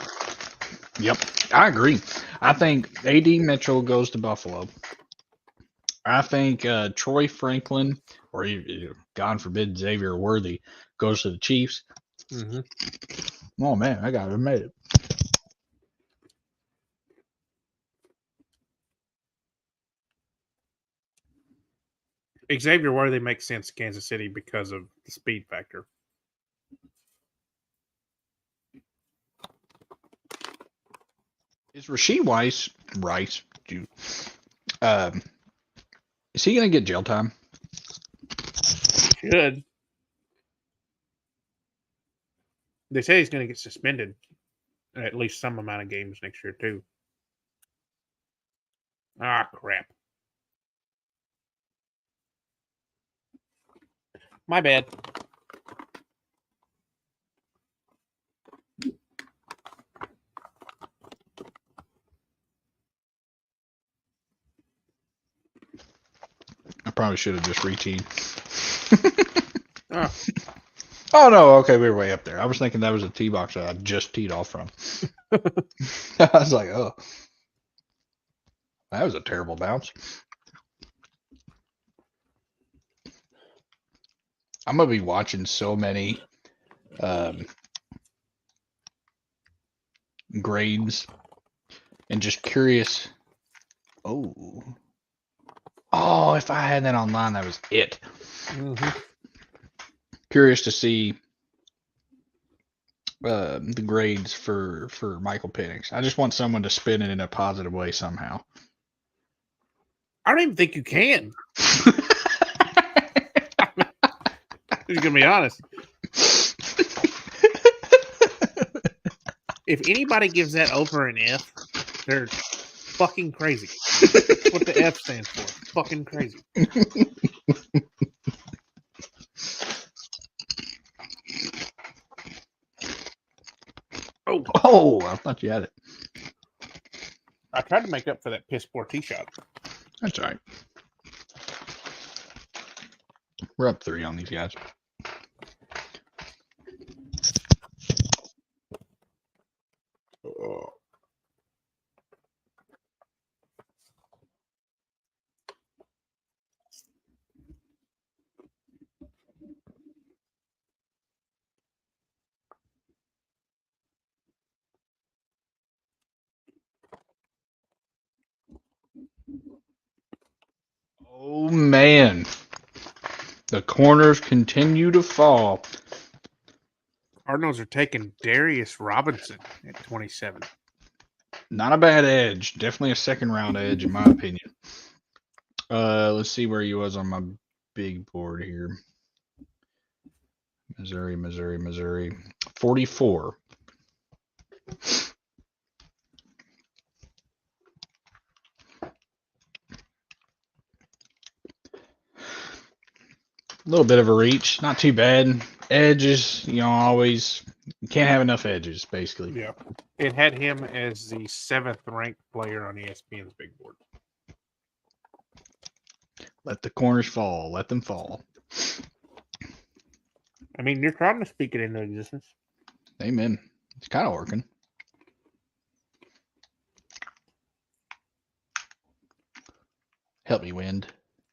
Yep, I agree. I think AD Mitchell goes to Buffalo. I think Troy Franklin, or God forbid Xavier Worthy, goes to the Chiefs. Mm-hmm. Oh man, I got to admit it. Xavier Worthy makes sense in Kansas City because of the speed factor. Is Rashid Rice, is he going to get jail time? Should. They say he's going to get suspended at least some amount of games next year, too. Ah, crap. My bad. I probably should have just reteed. Oh. Oh, no. Okay, we were way up there. I was thinking that was a tee box that I just teed off from. I was like, oh. That was a terrible bounce. I'm going to be watching so many grades and just curious. Oh, if I had that online, that was it. Mm-hmm. Curious to see the grades for Michael Penix. I just want someone to spin it in a positive way somehow. I don't even think you can. Who's gonna be honest? If anybody gives that over an F, they're fucking crazy. That's what the F stands for. Fucking crazy. Oh, I thought you had it. I tried to make up for that piss poor tee shot. That's all right. We're up 3 on these guys. Oh man, the corners continue to fall. Cardinals are taking Darius Robinson at 27. Not a bad edge. Definitely a second round edge in my opinion. Let's see where he was on my big board here. Missouri. 44. A little bit of a reach, not too bad. Edges, always you can't have enough edges, basically. Yeah. It had him as the 7th ranked player on ESPN's big board. Let the corners fall. Let them fall. I mean, you're trying to speak it into existence. Amen. It's kind of working. Help me, wind.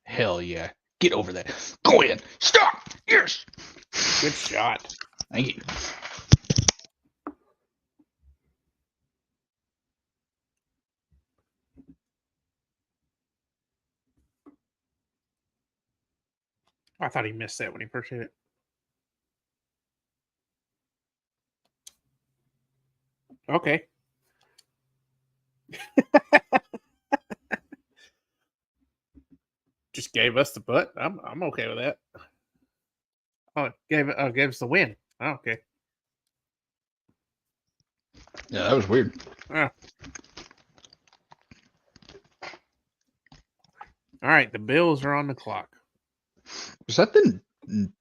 Hell yeah. Get over that. Go in. Stop. Yes. Good shot. Thank you. I thought he missed that when he first hit it. Okay. Just gave us the butt. I'm okay with that. Oh, gave us the win. Oh, okay. Yeah, that was weird. All right, the Bills are on the clock. Was that the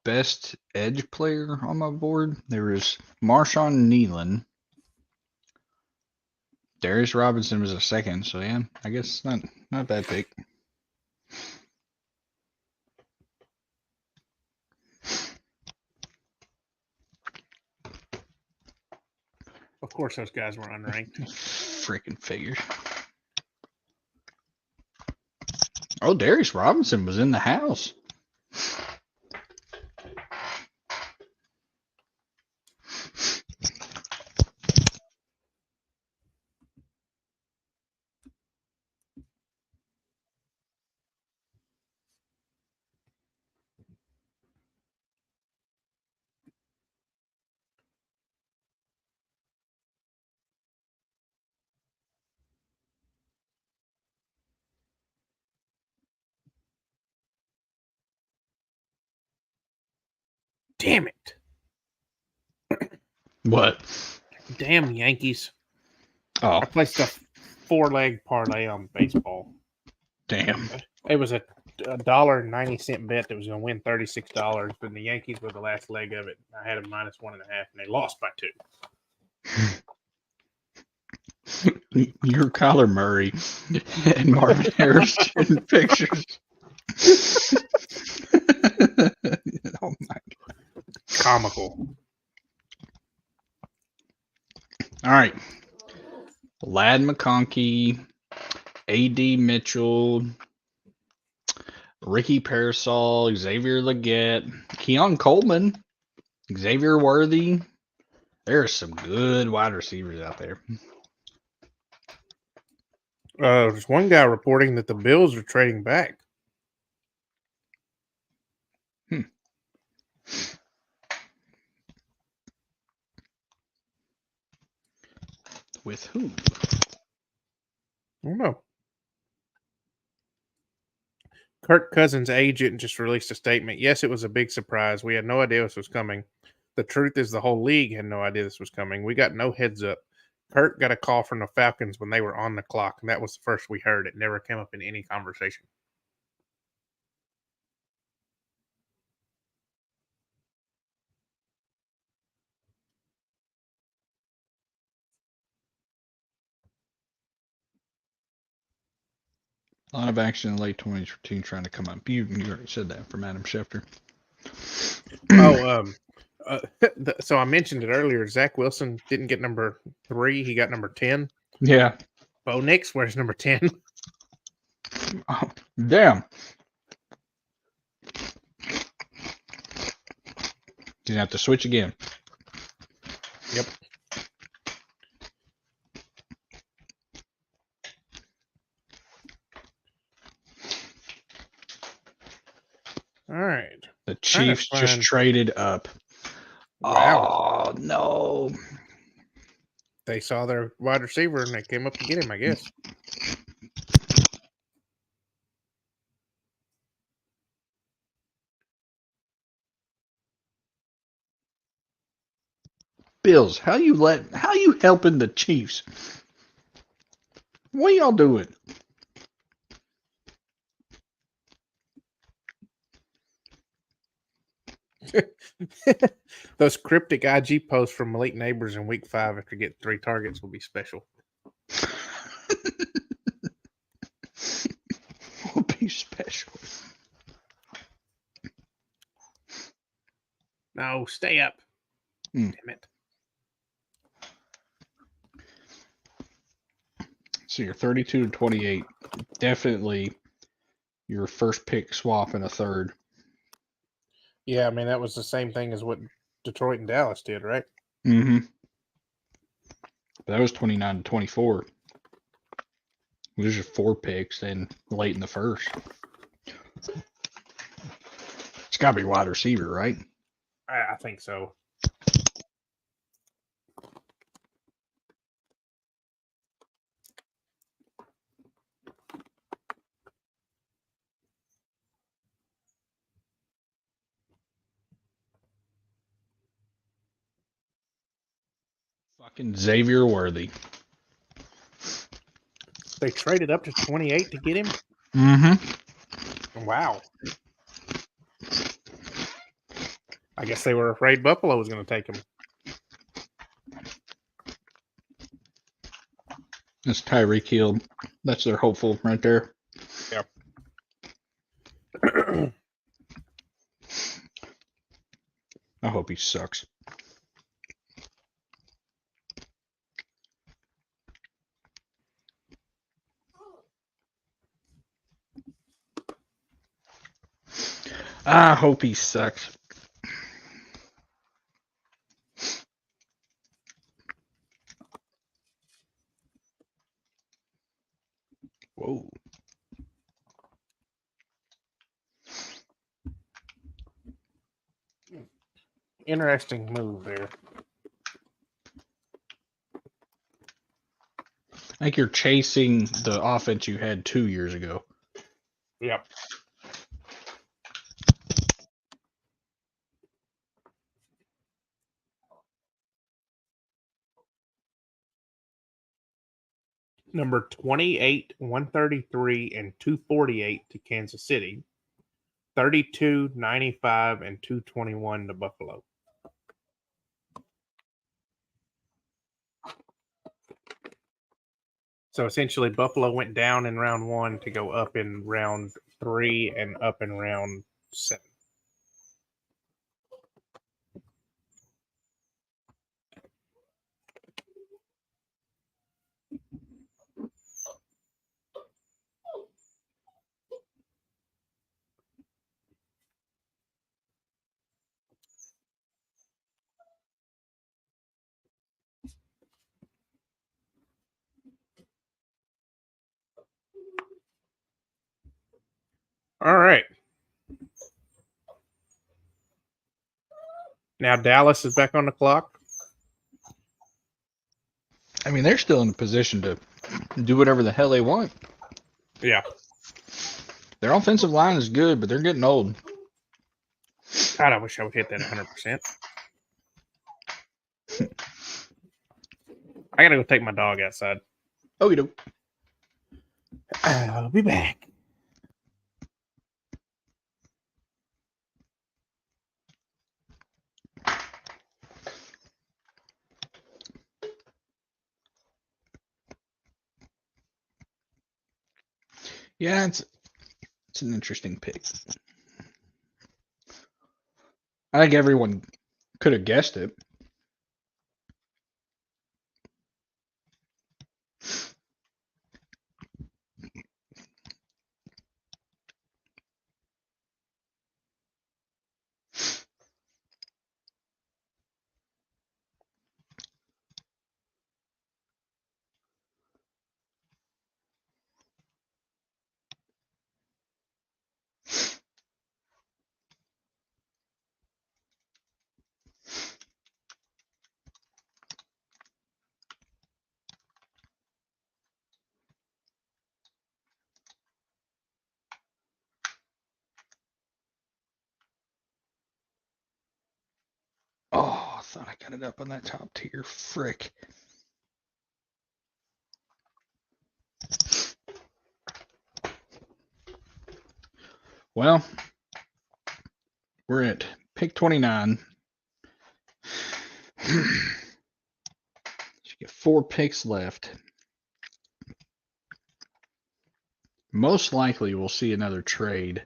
best edge player on my board? There was Marshawn Nealon. Darius Robinson was a second, so yeah, I guess not a bad pick. Of course, those guys were unranked. Freaking figures. Oh, Darius Robinson was in the house. Damn it. What? Damn Yankees. Oh, I placed a 4-leg parlay on baseball. damn. It was a $1.90 bet that was going to win $36, but the Yankees were the last leg of it. I had them -1.5, and they lost by 2. You're Kyler Murray and Marvin Harrison pictures. Oh my. Comical. All right. Lad McConkey, A.D. Mitchell, Ricky Parasol, Xavier Leggett, Keon Coleman, Xavier Worthy. There are some good wide receivers out there. There's one guy reporting that the Bills are trading back. With whom? I don't know. Kirk Cousins' agent just released a statement. Yes, it was a big surprise. We had no idea this was coming. The truth is the whole league had no idea this was coming. We got no heads up. Kirk got a call from the Falcons when they were on the clock, and that was the first we heard. It never came up in any conversation. Line of action in the late 2013 trying to come up. You already said that from Adam Schefter. So I mentioned it earlier. Zach Wilson didn't get number 3. He got number 10. Yeah. Bo Nix wears number 10. Oh, damn. You have to switch again. Yep. All right. The Chiefs just find- traded up. Wow. Oh, no. They saw their wide receiver and they came up to get him, I guess. Bills, how you helping the Chiefs? What y'all doing? Those cryptic IG posts from Malik Neighbors in week 5 after getting 3 targets will be special. Will be special. No, stay up. Hmm. Damn it. So you're 32-28. Definitely your first pick swap and a third. Yeah, I mean, that was the same thing as what Detroit and Dallas did, right? Mm-hmm. That was 29-24. There's your 4 picks and late in the first. It's got to be wide receiver, right? I think so. Fucking Xavier Worthy. They traded up to 28 to get him? Mm-hmm. Wow. I guess they were afraid Buffalo was going to take him. That's Tyreek Hill. That's their hopeful right there. Yep. I hope he sucks. I hope he sucks. Whoa. Interesting move there. I think you're chasing the offense you had 2 years ago. Yep. Number 28, 133, and 248 to Kansas City. 32, 95, and 221 to Buffalo. So essentially, Buffalo went down in round 1 to go up in round 3 and up in round 7. All right. Now Dallas is back on the clock. I mean, they're still in a position to do whatever the hell they want. Yeah. Their offensive line is good, but they're getting old. God, I wish I would hit that 100%. I gotta go take my dog outside. Oh, you do. I'll be back. Yeah, it's an interesting pick. I think everyone could have guessed it. Oh, I thought I got it up on that top tier. Frick. Well, we're at pick 29. You get 4 picks left. Most likely we'll see another trade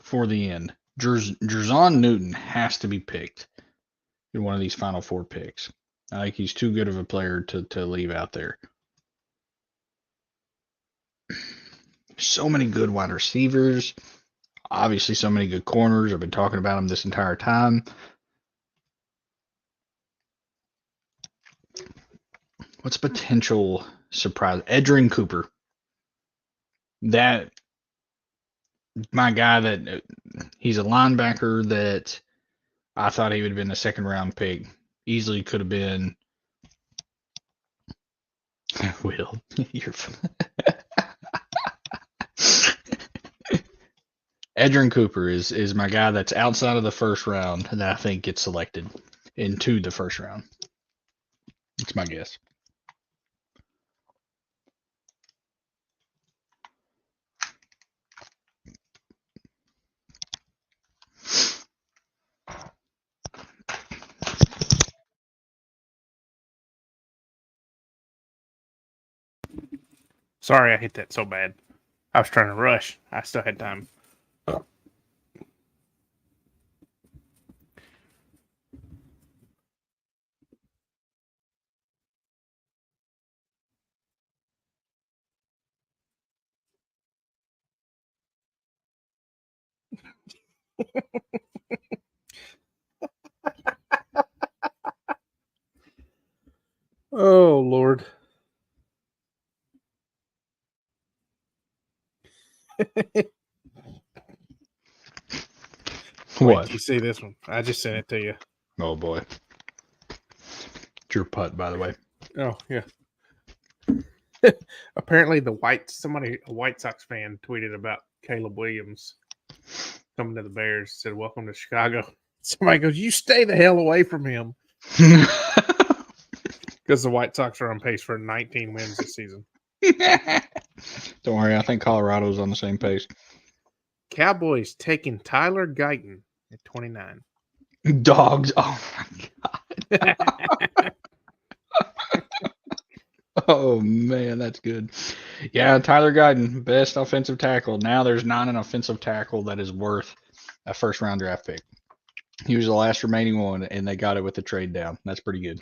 for the end. Jerzon Newton has to be picked in one of these final 4 picks. I think he's too good of a player to leave out there. So many good wide receivers. Obviously, so many good corners. I've been talking about them this entire time. What's a potential surprise? Edgerrin Cooper. That, my guy, that he's a linebacker that I thought he would have been a second round pick. Easily could have been. Will, you're. Edgerrin Cooper is my guy that's outside of the first round that I think gets selected into the first round. That's my guess. Sorry, I hit that so bad. I was trying to rush. I still had time. Oh, Lord. Wait What? till you see this one. I just sent it to you. Oh boy. It's your putt, by the way. Oh, yeah. Apparently, a White Sox fan tweeted about Caleb Williams coming to the Bears. Said, "Welcome to Chicago." Somebody goes, "You stay the hell away from him," because the White Sox are on pace for 19 wins this season. Don't worry, I think Colorado's on the same pace. Cowboys taking Tyler Guyton at 29. Dogs. Oh my god. Oh man, that's good. Yeah, Tyler Guyton, best offensive tackle. Now there's not an offensive tackle that is worth a first round draft pick. He was the last remaining one, and they got it with the trade down. That's pretty good.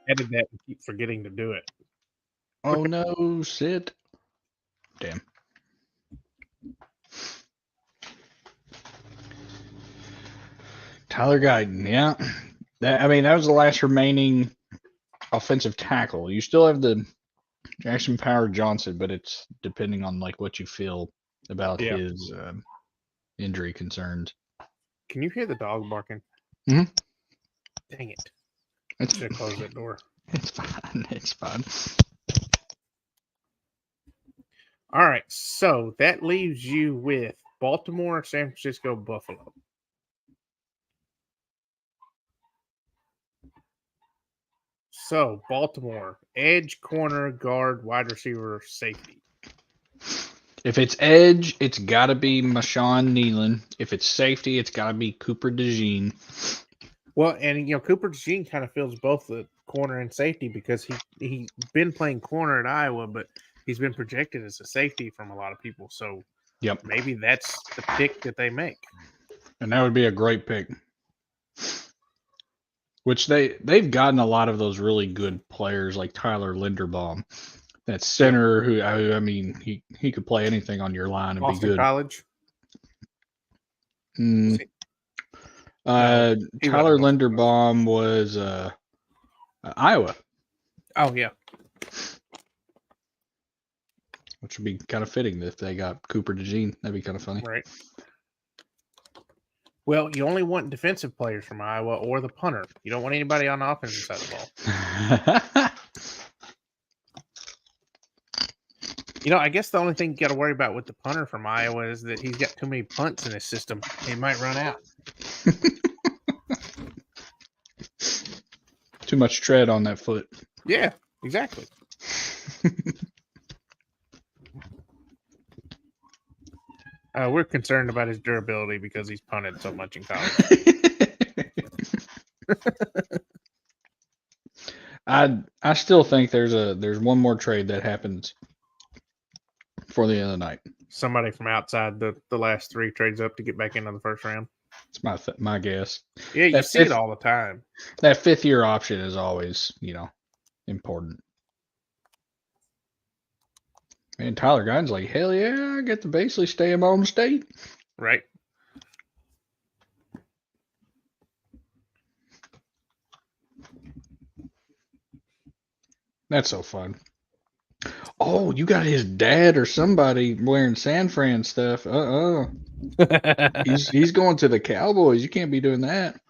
Edit that and keep forgetting to do it. Oh no, sit. Damn. Tyler Guyton, yeah. That was the last remaining offensive tackle. You still have the Jackson Power Johnson, but it's depending on like what you feel about his injury concerns. Can you hear the dog barking? Mhm. Dang it. It's, Should have closed that door. It's fine. It's fine. All right. So that leaves you with Baltimore, San Francisco, Buffalo. So Baltimore, edge, corner, guard, wide receiver, safety. If it's edge, it's got to be Marshawn Nealon. If it's safety, it's got to be Cooper DeJean. Well, and Cooper DeJean kind of fills both the corner and safety because he been playing corner at Iowa, but he's been projected as a safety from a lot of people. So Yep. maybe that's the pick that they make. And that would be a great pick. Which they've gotten a lot of those really good players like Tyler Linderbaum. That center who I mean he could play anything on your line and Boston be good. College. Mm. No, he Tyler wasn't Linderbaum was Iowa, Oh yeah. which would be kind of fitting if they got Cooper DeJean. That'd be kind of funny. Right. Well, you only want defensive players from Iowa or the punter. You don't want anybody on the offensive side of the ball. I guess the only thing you got to worry about with the punter from Iowa is that he's got too many punts in his system. He might run out. Too much tread on that foot. Yeah, exactly. We're concerned about his durability because he's punted so much in college. I still think there's one more trade that happens for the end of the night. Somebody from outside the last three trades up to get back into the first round. It's my guess. Yeah, you see it all the time. That 5th year option is always, important. And Tyler Guyton's like, hell yeah, I get to basically stay in my own state. Right. That's so fun. Oh, you got his dad or somebody wearing San Fran stuff. He's going to the Cowboys. You can't be doing that.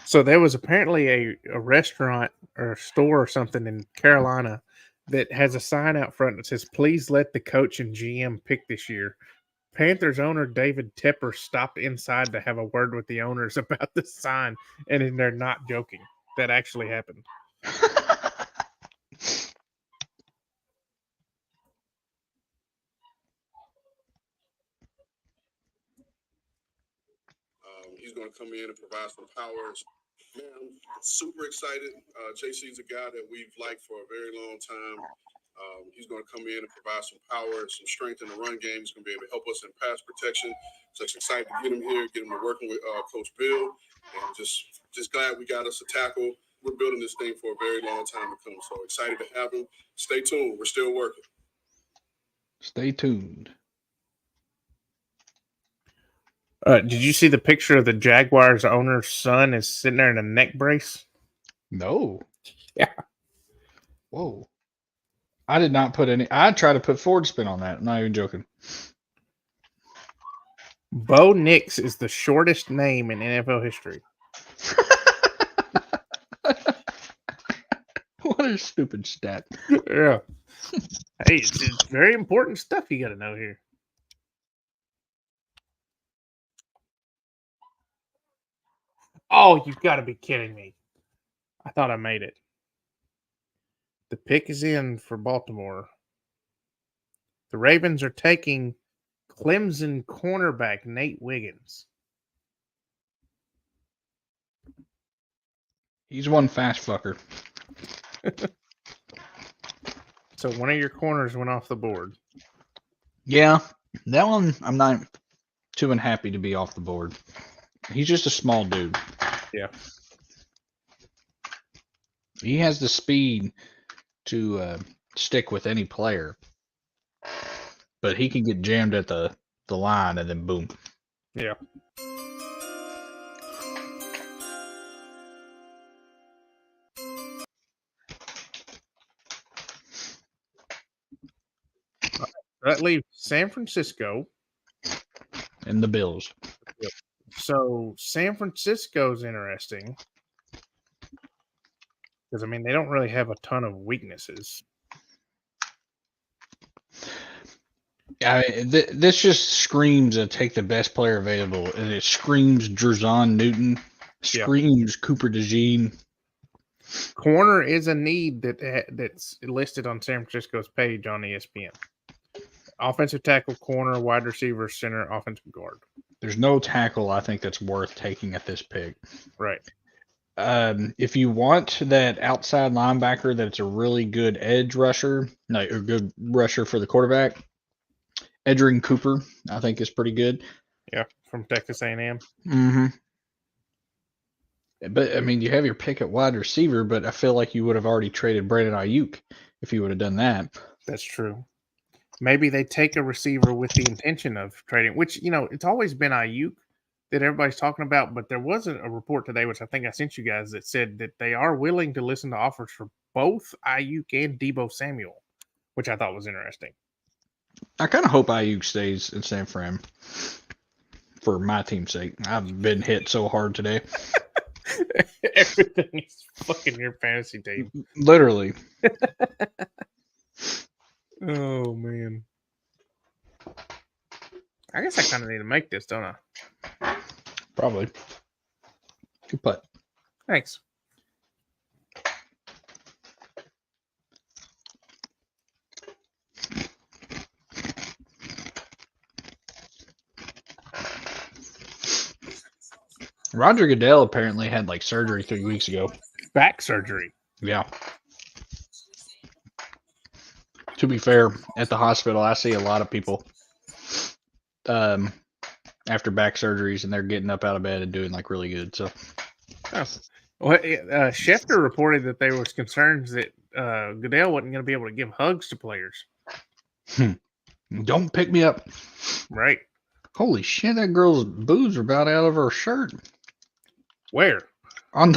So there was apparently a restaurant or a store or something in Carolina that has a sign out front that says, "Please let the coach and GM pick this year." Panthers owner David Tepper stopped inside to have a word with the owners about the sign, and they're not joking. That actually happened. He's going to come in and provide some powers. Man, I'm super excited. JC's a guy that we've liked for a very long time. He's going to come in and provide some power, some strength in the run game. He's going to be able to help us in pass protection. So it's excited to get him here, get him to working with Coach Bill, and just glad we got us a tackle. We're building this thing for a very long time to come. So excited to have him. Stay tuned. We're still working. Stay tuned. Did you see the picture of the Jaguars owner's son is sitting there in a neck brace? No. Yeah. Whoa. I did not put any. I tried to put Ford spin on that. I'm not even joking. Bo Nix is the shortest name in NFL history. What a stupid stat. Yeah. Hey, it's very important stuff you got to know here. Oh, you've got to be kidding me. I thought I made it. The pick is in for Baltimore. The Ravens are taking Clemson cornerback Nate Wiggins. He's one fast fucker. So one of your corners went off the board. Yeah, that one I'm not too unhappy to be off the board. He's just a small dude. Yeah. He has the speed to stick with any player, but he can get jammed at the line and then boom. Yeah. That leaves San Francisco. And the Bills. So San Francisco's interesting because, they don't really have a ton of weaknesses. This just screams take the best player available, and it screams Drazon Newton, screams Cooper DeJean. Corner is a need that's listed on San Francisco's page on ESPN. Offensive tackle, corner, wide receiver, center, offensive guard. There's no tackle I think that's worth taking at this pick. Right. if you want that outside linebacker that's a really good edge rusher, like a good rusher for the quarterback, Edgerrin Cooper, I think is pretty good. Yeah, from Texas A&M. Mm-hmm. But I mean, you have your pick at wide receiver, but I feel like you would have already traded Brandon Ayuk if you would have done that. That's true. Maybe they take a receiver with the intention of trading, which, it's always been Ayuk that everybody's talking about. But there wasn't a report today, which I think I sent you guys, that said that they are willing to listen to offers for both Ayuk and Deebo Samuel, which I thought was interesting. I kind of hope Ayuk stays in San Fran for my team's sake. I've been hit so hard today. Everything is fucking your fantasy team. Literally. Oh, man. I guess I kind of need to make this, don't I? Probably. Good putt. Thanks. Roger Goodell apparently had like surgery 3 weeks ago. Back surgery. Yeah. To be fair, at the hospital, I see a lot of people after back surgeries, and they're getting up out of bed and doing like really good. So, Well, Schefter reported that there was concerns that Goodell wasn't going to be able to give hugs to players. Don't pick me up. Right. Holy shit, that girl's boobs are about out of her shirt. Where? On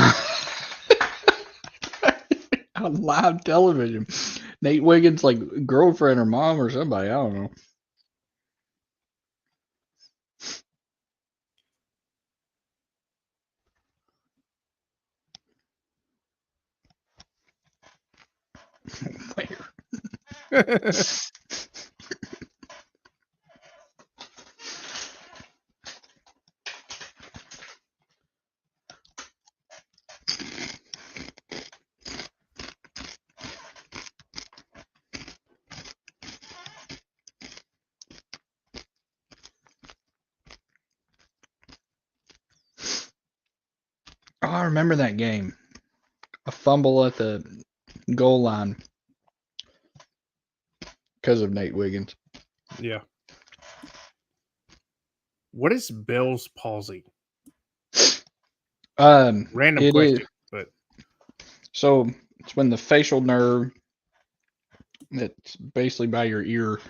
on live television. Nate Wiggins' like girlfriend or mom or somebody. I don't know. Where? Oh, I remember that game. A fumble at the goal line because of Nate Wiggins. Yeah. What is Bell's palsy? Random it question, is- but So it's when the facial nerve that's basically by your ear,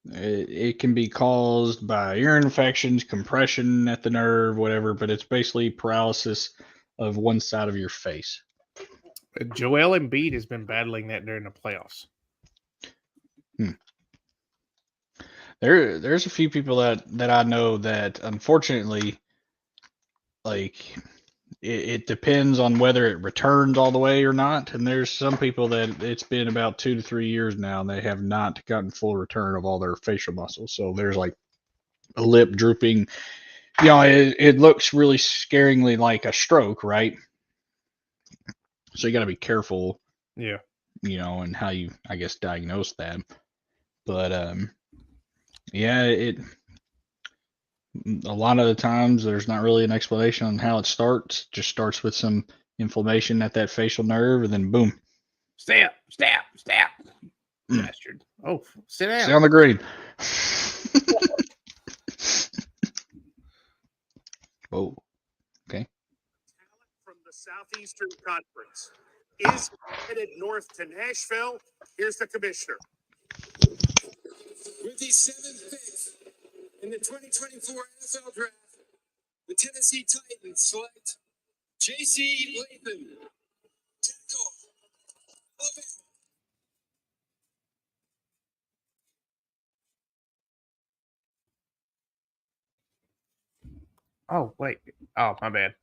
it can be caused by ear infections, compression at the nerve, whatever, but it's basically paralysis of one side of your face. Joel Embiid has been battling that during the playoffs. There's a few people that I know that unfortunately, like, it depends on whether it returns all the way or not. And there's some people that it's been about 2 to 3 years now, and they have not gotten full return of all their facial muscles. So there's like a lip drooping. It looks really scaringly like a stroke, right? So you got to be careful, Yeah. and how you, I guess, diagnose that. But yeah, a lot of the times there's not really an explanation on how it starts. It just starts with some inflammation at that facial nerve, and then boom. Step. Bastard. Oh, sit down. Stay on the green. Oh, okay. From the Southeastern Conference is headed north to Nashville. Here's the commissioner. With the 7th pick in the 2024 NFL Draft, the Tennessee Titans select J.C. Latham, tackle, Alabama. Oh, wait. Oh, my bad.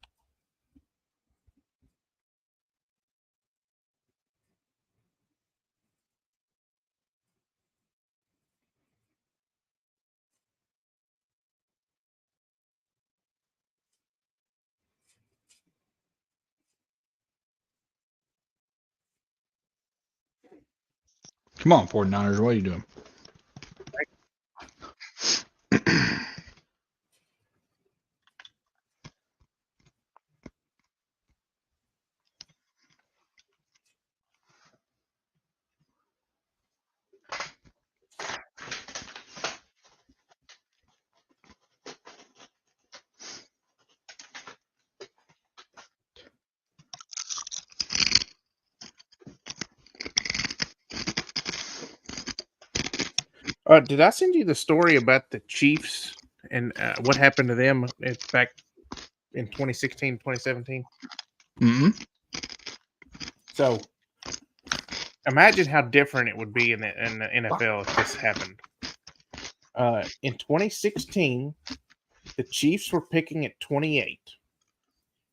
Come on, 49ers. What are you doing? Did I send you the story about the Chiefs and what happened to them back in 2016, 2017? Mm-hmm. So imagine how different it would be in the NFL if this happened. In 2016, the Chiefs were picking at 28,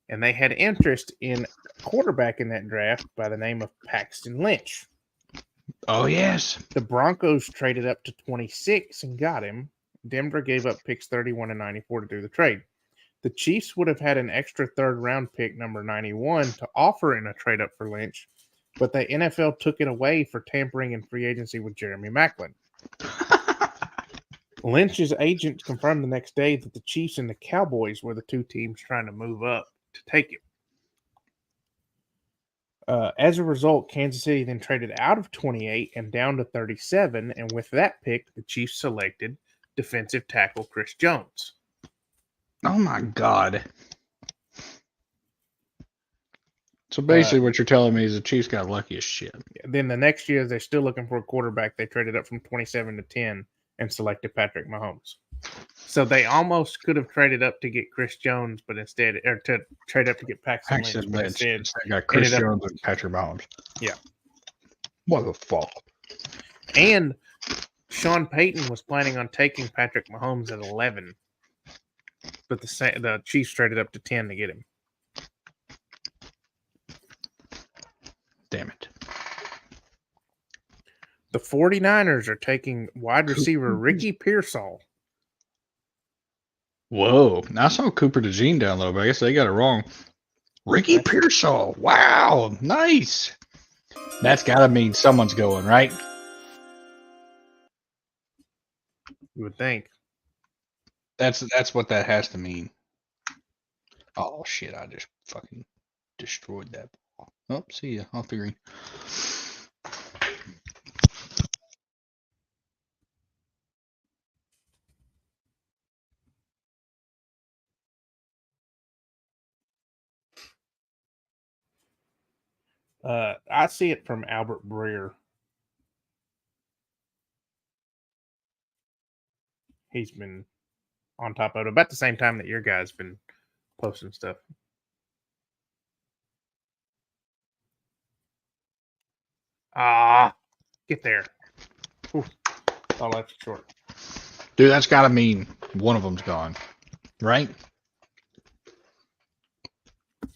and they had interest in a quarterback in that draft by the name of Paxton Lynch. Oh, yes. The Broncos traded up to 26 and got him. Denver gave up picks 31 and 94 to do the trade. The Chiefs would have had an extra third-round pick, number 91, to offer in a trade up for Lynch, but the NFL took it away for tampering in free agency with Jeremy Maclin. Lynch's agent confirmed the next day that the Chiefs and the Cowboys were the two teams trying to move up to take him. As a result, Kansas City then traded out of 28 and down to 37, and with that pick, the Chiefs selected defensive tackle Chris Jones. Oh, my God. So basically what you're telling me is the Chiefs got lucky as shit. Then the next year, they're still looking for a quarterback. They traded up from 27 to 10 and selected Patrick Mahomes. So they almost could have traded up to get Chris Jones, but instead, or to trade up to get Paxton Lynch, but instead They got Chris ended up- Jones and Patrick Mahomes. Yeah. What the fuck? And Sean Payton was planning on taking Patrick Mahomes at 11, but the Chiefs traded up to 10 to get him. Damn it. The 49ers are taking wide receiver Ricky Pearsall. Whoa. Now I saw Cooper DeJean down low, but I guess they got it wrong. Ricky Pearsall. Wow. Nice. That's got to mean someone's going, right? You would think. That's what that has to mean. Oh, shit. I just fucking destroyed that ball. Oh, see ya. Off the green. I see it from Albert Breer. He's been on top of it about the same time that your guy's been posting stuff. Get there. Oof. All left short. Dude, that's got to mean one of them's gone, right?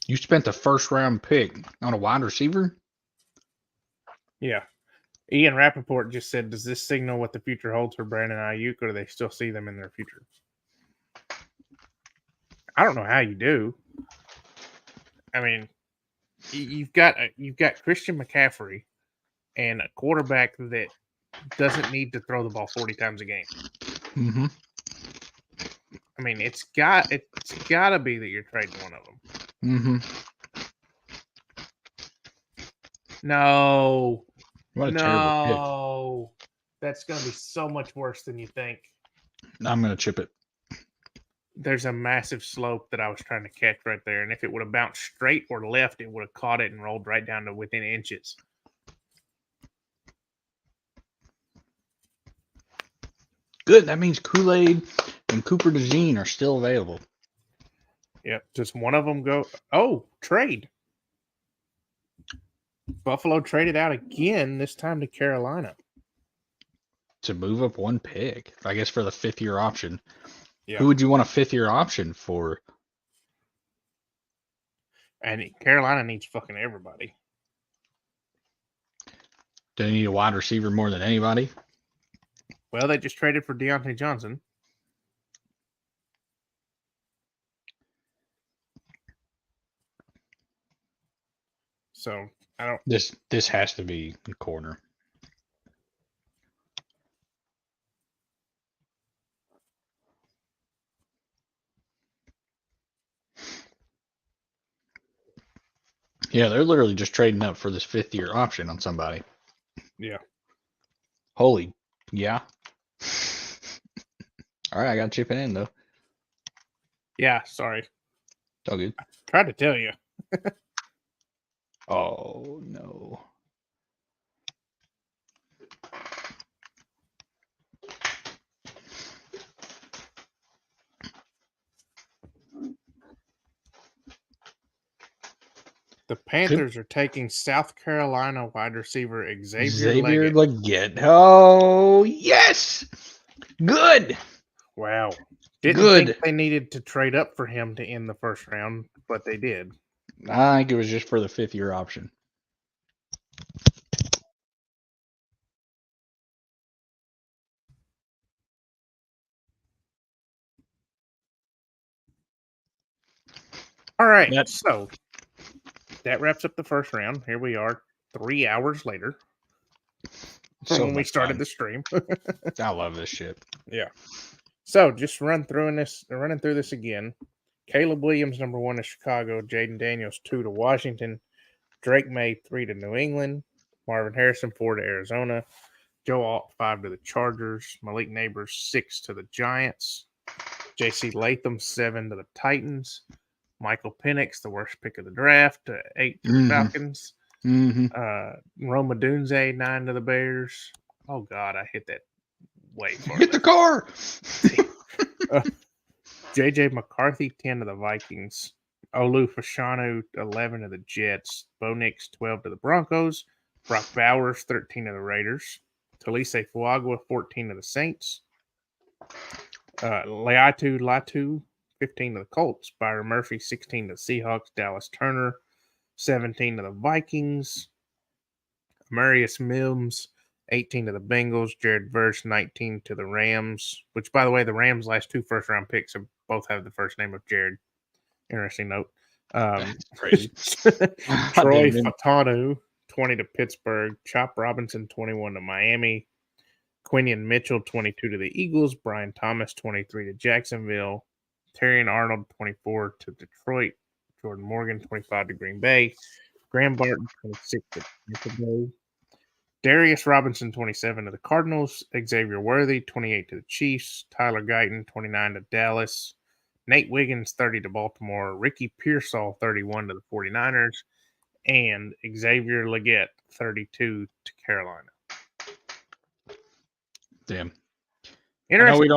You spent the first round pick on a wide receiver? Yeah. Ian Rappaport just said, does this signal what the future holds for Brandon Ayuk, or do they still see them in their future? I don't know how you do. I mean, you've got Christian McCaffrey and a quarterback that doesn't need to throw the ball 40 times a game. Mm-hmm. I mean, it's got to be that you're trading one of them. Mm-hmm. No. What a terrible pick. No. That's going to be so much worse than you think. I'm going to chip it. There's a massive slope that I was trying to catch right there, and if it would have bounced straight or left, it would have caught it and rolled right down to within inches. Good. That means Kool-Aid and Cooper DeJean are still available. Yep. Just one of them go. Oh, trade. Buffalo traded out again, this time to Carolina. To move up one pick, I guess, for the fifth-year option. Yeah. Who would you want a fifth-year option for? And Carolina needs fucking everybody. Do they need a wide receiver more than anybody? Well, they just traded for Deontay Johnson. So I don't. This has to be the corner. Yeah, they're literally just trading up for this fifth-year option on somebody. Yeah. Holy, yeah. All right, I got to chip it in, though. Yeah, sorry. It's all good. Tried to tell you. Oh, no. The Panthers are taking South Carolina wide receiver Xavier Xavier Leggett. Leggett. Oh, yes. Good. Wow. Didn't Good. think they needed to trade up for him to end the first round, but they did. I think it was just for the 5th-year option. All right. Yep. So that wraps up the first round. Here we are 3 hours later from So when we much started fun. the stream. I love this shit. Yeah. So just running through this again. Caleb Williams, number 1 to Chicago. Jaden Daniels, 2 to Washington. Drake May, 3 to New England. Marvin Harrison, 4 to Arizona. Joe Alt, 5 to the Chargers. Malik Neighbors, 6 to the Giants. J.C. Latham, 7 to the Titans. Michael Penix, the worst pick of the draft, 8 to the Falcons. Roma Dunze, 9 to the Bears. Oh, God, I hit that way far. Get the car. J.J. McCarthy, 10 to the Vikings. Olu Fashanu, 11 to the Jets. Bo Nix, 12 to the Broncos. Brock Bowers, 13 to the Raiders. Talise Fuagua, 14 to the Saints. Latu, 15 to the Colts. Byron Murphy, 16 to the Seahawks. Dallas Turner, 17 to the Vikings. Marius Mims, 18 to the Bengals. Jared Verse, 19 to the Rams. Which, by the way, the Rams' last 2 first-round picks both have the first name of Jared. Interesting note. That's crazy. Troy Fatanu, 20 to Pittsburgh. Chop Robinson, 21 to Miami. Quinion Mitchell, 22 to the Eagles. Brian Thomas, 23 to Jacksonville. Terrion Arnold, 24 to Detroit. Jordan Morgan, 25 to Green Bay. Graham Barton, 26 to Tampa Bay. Darius Robinson, 27 to the Cardinals. Xavier Worthy, 28 to the Chiefs. Tyler Guyton, 29 to Dallas. Nate Wiggins, 30 to Baltimore. Ricky Pearsall, 31 to the 49ers. And Xavier Leggett, 32 to Carolina. Damn. Interesting.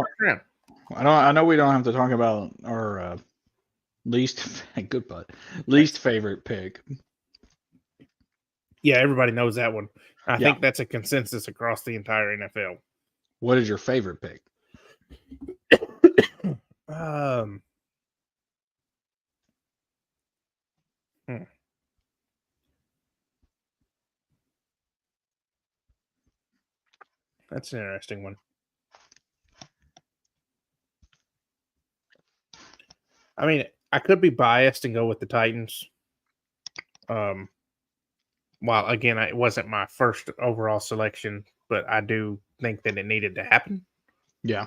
I know we don't have to talk about our least favorite pick. Yeah, everybody knows that one. I think that's a consensus across the entire NFL. What is your favorite pick? That's an interesting one. I mean, I could be biased and go with the Titans. While again, it wasn't my first overall selection, but I do think that it needed to happen. Yeah.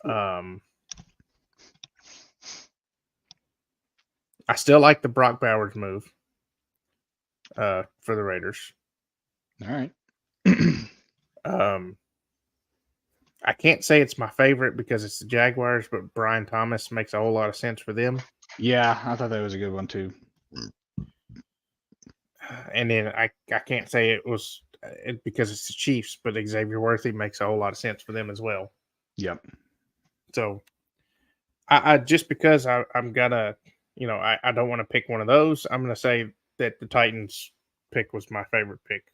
I still like the Brock Bowers move for the Raiders. All right. I can't say it's my favorite because it's the Jaguars, but Brian Thomas makes a whole lot of sense for them. Yeah, I thought that was a good one too. And then I can't say it was because it's the Chiefs, but Xavier Worthy makes a whole lot of sense for them as well. Yep. So I just because I'm gonna, I don't want to pick one of those, I'm going to say that the Titans pick was my favorite pick.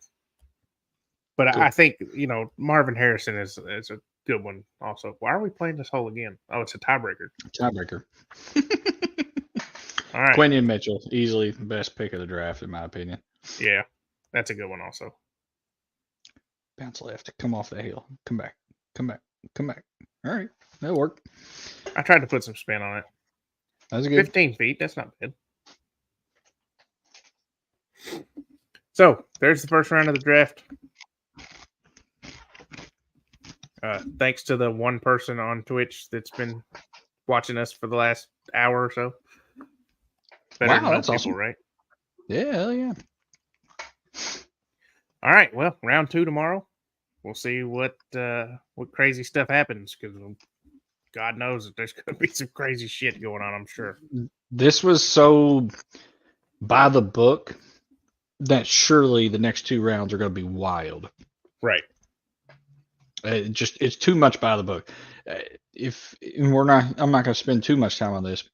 But I think, Marvin Harrison is a good one also. Why are we playing this hole again? Oh, it's a tiebreaker. All right. Quinion Mitchell, easily the best pick of the draft, in my opinion. Yeah, that's a good one also. Bounce left. Come off that hill. Come back. All right. That'll work. I tried to put some spin on it. That's good. 15 feet. That's not bad. So, there's the first round of the draft. Thanks to the one person on Twitch that's been watching us for the last hour or so. Wow, that's awesome. Right? Yeah, hell yeah. All right, well, round 2 tomorrow. We'll see what crazy stuff happens because God knows that there's going to be some crazy shit going on, I'm sure. This was so by the book that surely the next 2 rounds are going to be wild. Right. It's too much by the book. I'm not going to spend too much time on this,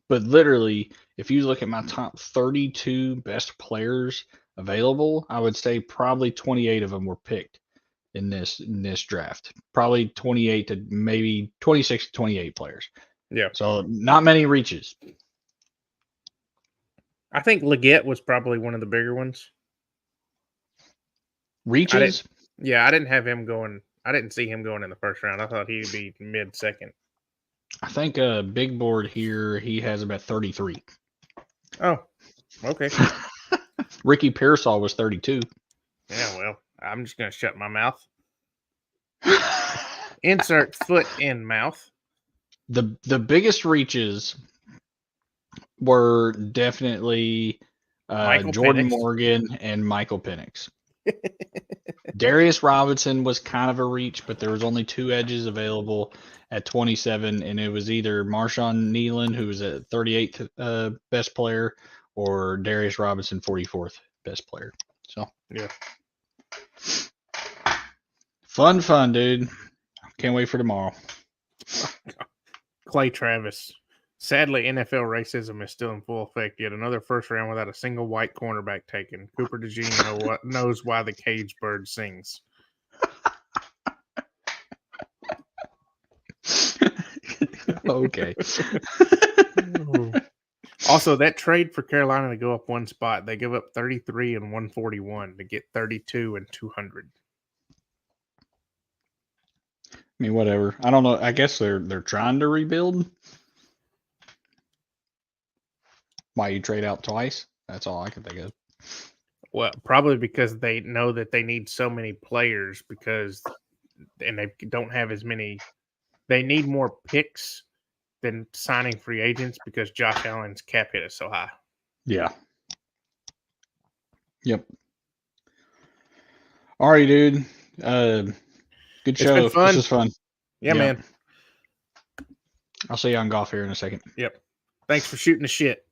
but literally, if you look at my top 32 best players available, I would say probably 28 of them were picked in this draft. Probably 28 to maybe 26 to 28 players. Yeah. So not many reaches. I think Leggett was probably one of the bigger ones. Reaches? Yeah, I didn't have him going. I didn't see him going in the first round. I thought he'd be mid-second. I think big board here, he has about 33. Oh, okay. Ricky Pearsall was 32. Yeah, well, I'm just going to shut my mouth. Insert foot in mouth. The biggest reaches were definitely Jordan Penix. Morgan and Michael Penix. Darius Robinson was kind of a reach, but there was only 2 edges available at 27, and it was either Marshawn Nealon, who was at 38th best player, or Darius Robinson, 44th best player. So yeah, fun, dude. Can't wait for tomorrow. Clay Travis. Sadly, NFL racism is still in full effect. Yet another first round without a single white cornerback taken. Cooper DeJean knows why the cage bird sings. Okay. Also, that trade for Carolina to go up one spot, they give up 33 and 141 to get 32 and 200. I mean, whatever. I don't know. I guess they're trying to rebuild. Why you trade out twice? That's all I can think of. Well, probably because they know that they need so many players and they don't have as many. They need more picks than signing free agents because Josh Allen's cap hit is so high. Yeah. Yep. All right, dude. Good show. been fun. This was fun. Yeah, man. I'll see you on golf here in a second. Yep. Thanks for shooting the shit.